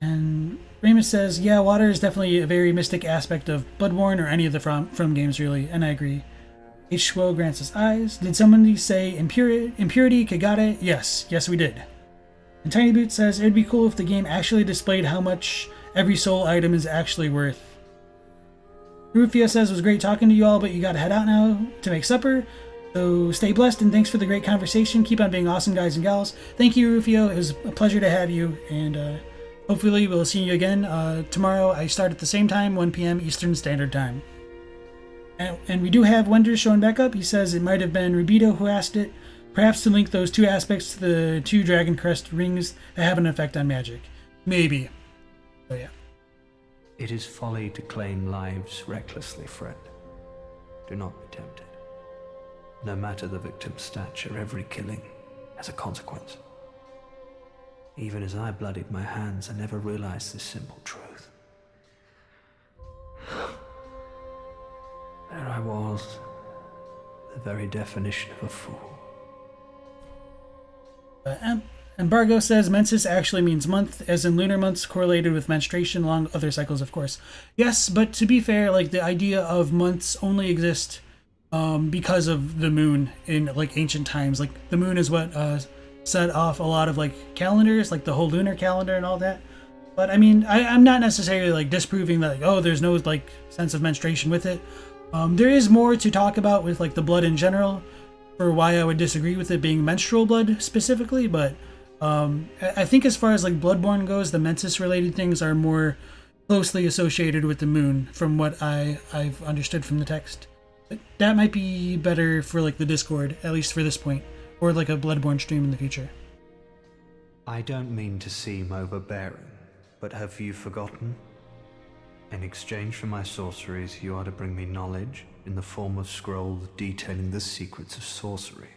And Ramus says, yeah, water is definitely a very mystic aspect of Bloodborne or any of the From games, really, and I agree. H2O grants his eyes. Did somebody say impurity, Kagare? Yes, we did. And Tiny Boot says, it'd be cool if the game actually displayed how much every soul item is actually worth. Rufio says, it was great talking to you all, but you gotta head out now to make supper. So stay blessed, and thanks for the great conversation. Keep on being awesome, guys and gals. Thank you, Rufio. It was a pleasure to have you, and hopefully we'll see you again. Tomorrow I start at the same time, 1 p.m. Eastern Standard Time. And we do have Wenders showing back up. He says it might have been Rubito who asked it, perhaps to link those two aspects to the two Dragon Crest rings that have an effect on magic. Maybe. So yeah. It is folly to claim lives recklessly, friend. Do not be tempted. No matter the victim's stature, every killing has a consequence. Even as I bloodied my hands, I never realized this simple truth. There I was, the very definition of a fool. Embargo says menses actually means month, as in lunar months correlated with menstruation, along other cycles, of course. Yes, but to be fair, like the idea of months only exist because of the moon in like ancient times. Like the moon is what set off a lot of like calendars, like the whole lunar calendar and all that. But I mean, I'm not necessarily like disproving that, like, oh, there's no like sense of menstruation with it. There is more to talk about with like the blood in general, for why I would disagree with it being menstrual blood specifically. But I think as far as like Bloodborne goes, the menses related things are more closely associated with the moon, from what I've understood from the text. But that might be better for like the Discord, at least for this point, or like a Bloodborne stream in the future. I don't mean to seem overbearing, but have you forgotten? In exchange for my sorceries, you are to bring me knowledge in the form of scrolls detailing the secrets of sorcery.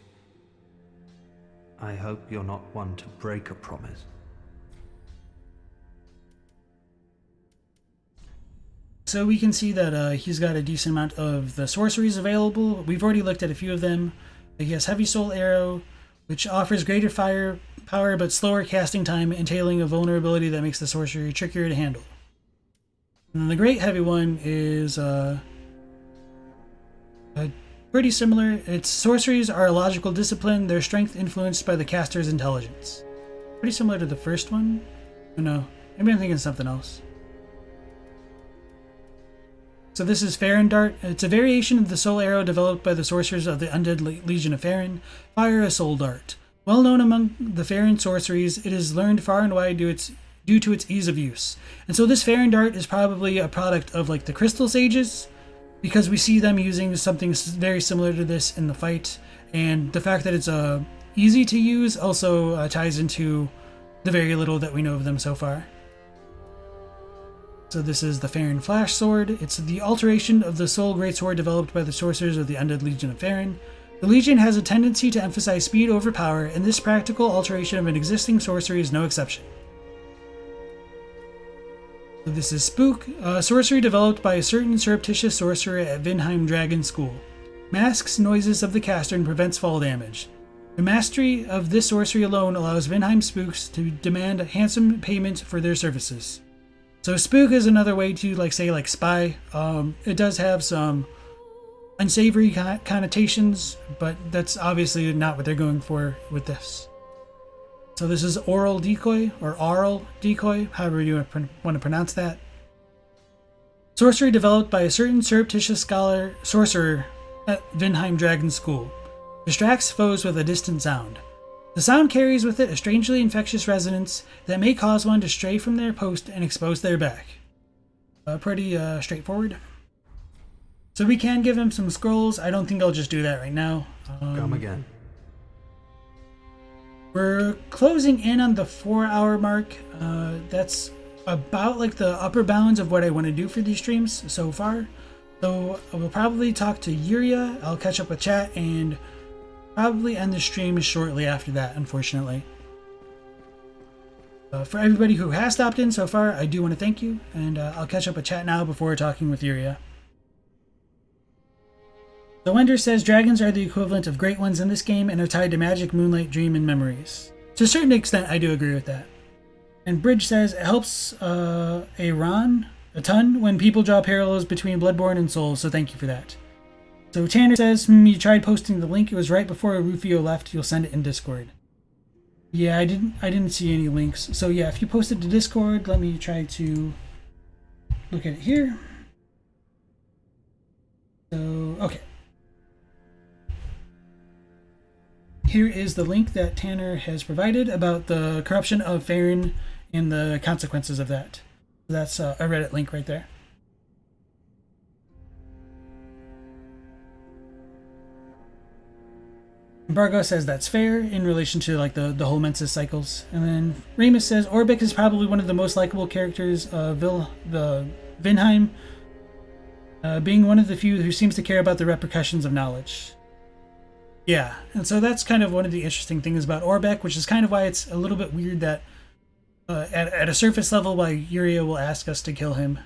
I hope you're not one to break a promise, So we can see that he's got a decent amount of the sorceries available. We've already looked at a few of them. He has Heavy Soul Arrow, which offers greater fire power but slower casting time, entailing a vulnerability that makes the sorcery trickier to handle. And then the Great Heavy one is pretty similar. Its sorceries are a logical discipline, their strength influenced by the caster's intelligence. Pretty similar to the first one. Oh no, maybe I'm thinking of something else. So this is Farron Dart. It's a variation of the soul arrow developed by the sorcerers of the Undead Legion of Farron. Fire a soul dart. Well known among the Farron sorceries, it is learned far and wide due to its ease of use. And so this Farron Dart is probably a product of like the Crystal Sages, because we see them using something very similar to this in the fight. And the fact that it's easy to use also ties into the very little that we know of them so far. So this is the Farron Flash Sword. It's the alteration of the Exile Greatsword developed by the sorcerers of the Undead Legion of Farron. The Legion has a tendency to emphasize speed over power, and this practical alteration of an existing sorcery is no exception. So this is Spook, a sorcery developed by a certain surreptitious sorcerer at Vinheim Dragon School. Masks noises of the caster and prevents fall damage. The mastery of this sorcery alone allows Vinheim spooks to demand a handsome payment for their services. So Spook is another way to say spy. It does have some unsavory connotations, but that's obviously not what they're going for with this. So this is Oral Decoy, or Aural Decoy, however you want to pronounce that. Sorcery developed by a certain surreptitious sorcerer at Vinheim Dragon School. Distracts foes with a distant sound. The sound carries with it a strangely infectious resonance that may cause one to stray from their post and expose their back. Pretty straightforward. So we can give him some scrolls. I don't think I'll just do that right now. Come again. We're closing in on the 4-hour mark. That's about like the upper bounds of what I want to do for these streams so far. So I will probably talk to Yuria. I'll catch up with chat and probably end the stream shortly after that, unfortunately. For everybody who has stopped in so far, I do want to thank you, and I'll catch up with chat now before talking with Yuria. The Wender says dragons are the equivalent of great ones in this game and are tied to magic, moonlight, dream, and memories. To a certain extent, I do agree with that. And Bridge says it helps a ton when people draw parallels between Bloodborne and Souls, so thank you for that. So Tanner says, you tried posting the link. It was right before Rufio left. You'll send it in Discord. Yeah, I didn't see any links. So yeah, if you post it to Discord, let me try to look at it here. So, okay. Here is the link that Tanner has provided about the corruption of Farron and the consequences of that. That's a Reddit link right there. Bargo says that's fair in relation to like the whole Mensis cycles. And then Remus says Orbeck is probably one of the most likable characters of Vinheim, being one of the few who seems to care about the repercussions of knowledge. Yeah, and so that's kind of one of the interesting things about Orbeck, which is kind of why it's a little bit weird that at a surface level, why Yuria will ask us to kill him.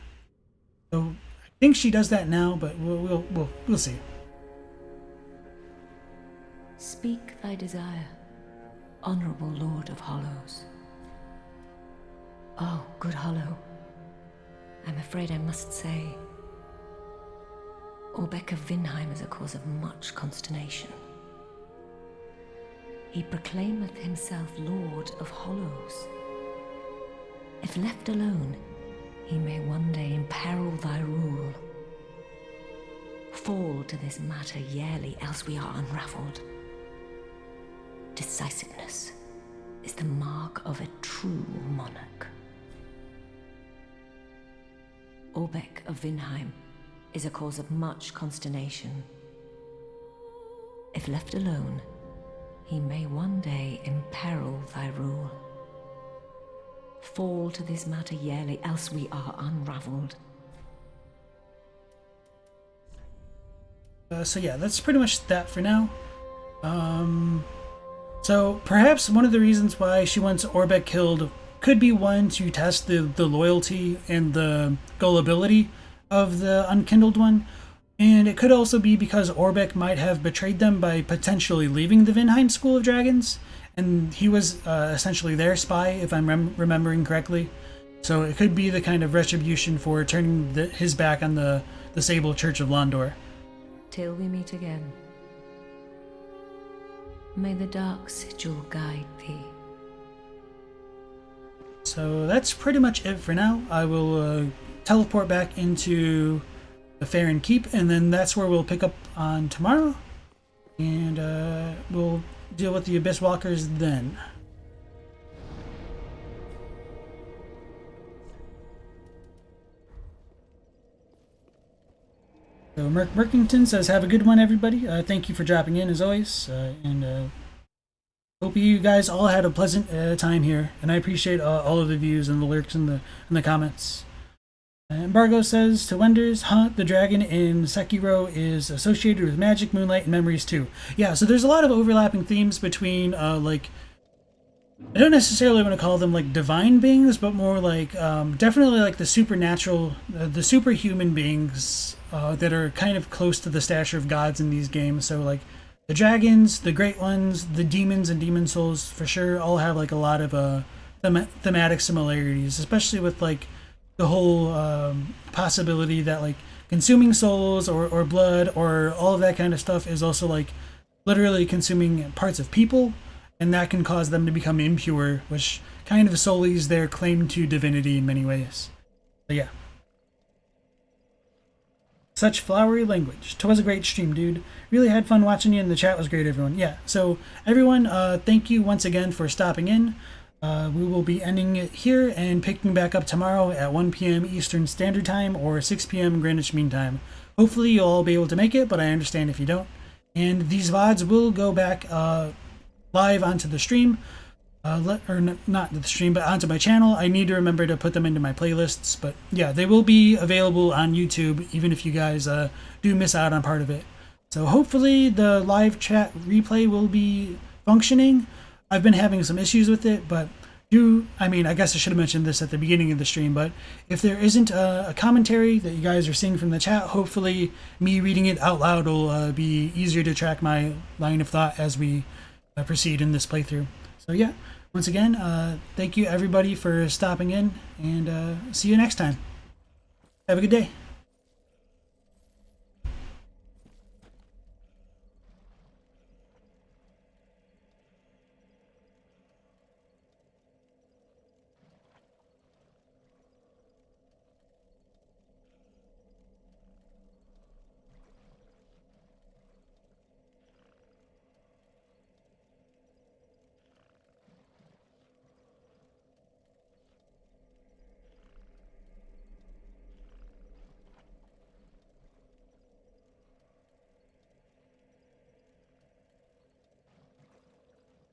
So I think she does that now, but we'll see. Speak thy desire, honorable Lord of Hollows. Oh, good Hollow. I'm afraid I must say, Orbeck of Vinheim is a cause of much consternation. He proclaimeth himself Lord of Hollows. If left alone, he may one day imperil thy rule. Fall to this matter yearly, else we are unraveled. Decisiveness is the mark of a true monarch. Orbeck of Vinheim is a cause of much consternation. If left alone, he may one day imperil thy rule. Fall to this matter yearly, else we are unraveled. So yeah, that's pretty much that for now. So perhaps one of the reasons why she wants Orbeck killed could be one to test the loyalty and the gullibility of the unkindled one. And it could also be because Orbeck might have betrayed them by potentially leaving the Vinheim School of Dragons, and he was essentially their spy, if I'm remembering correctly. So it could be the kind of retribution for turning his back on the Sable Church of Londor. Till we meet again. May the Dark Sigil guide thee. So that's pretty much it for now. I will teleport back into the Farron Keep, and then that's where we'll pick up on tomorrow, and we'll deal with the Abyss Walkers then. So Merkington says, have a good one, everybody. Thank you for dropping in, as always, and hope you guys all had a pleasant time here, and I appreciate all of the views and the lurks and the comments. Embargo says, to Wenders, the dragon in Sekiro is associated with magic, moonlight, and memories too. Yeah, so there's a lot of overlapping themes between, like, I don't necessarily want to call them, like, divine beings, but more like, definitely like the supernatural, the superhuman beings that are kind of close to the stature of gods in these games. So, like, the dragons, the great ones, the demons and demon souls, for sure, all have, like, a lot of thematic similarities, especially with, like, the whole possibility that, like, consuming souls or blood or all of that kind of stuff is also, like, literally consuming parts of people, and that can cause them to become impure, which kind of sullies their claim to divinity in many ways. So yeah. Such flowery language. 'Twas a great stream, dude. Really had fun watching you, and the chat was great, everyone. Yeah, so everyone, thank you once again for stopping in. We will be ending it here and picking back up tomorrow at 1 p.m. Eastern Standard Time or 6 p.m. Greenwich Mean Time. Hopefully you'll all be able to make it, but I understand if you don't. And these VODs will go back live onto the stream, not the stream, but onto my channel. I need to remember to put them into my playlists, but yeah, they will be available on YouTube, even if you guys do miss out on part of it. So hopefully the live chat replay will be functioning. I've been having some issues with it, but I guess I should have mentioned this at the beginning of the stream, but if there isn't a commentary that you guys are seeing from the chat, hopefully me reading it out loud will be easier to track my line of thought as we proceed in this playthrough. So yeah, once again, thank you everybody for stopping in, and see you next time. Have a good day.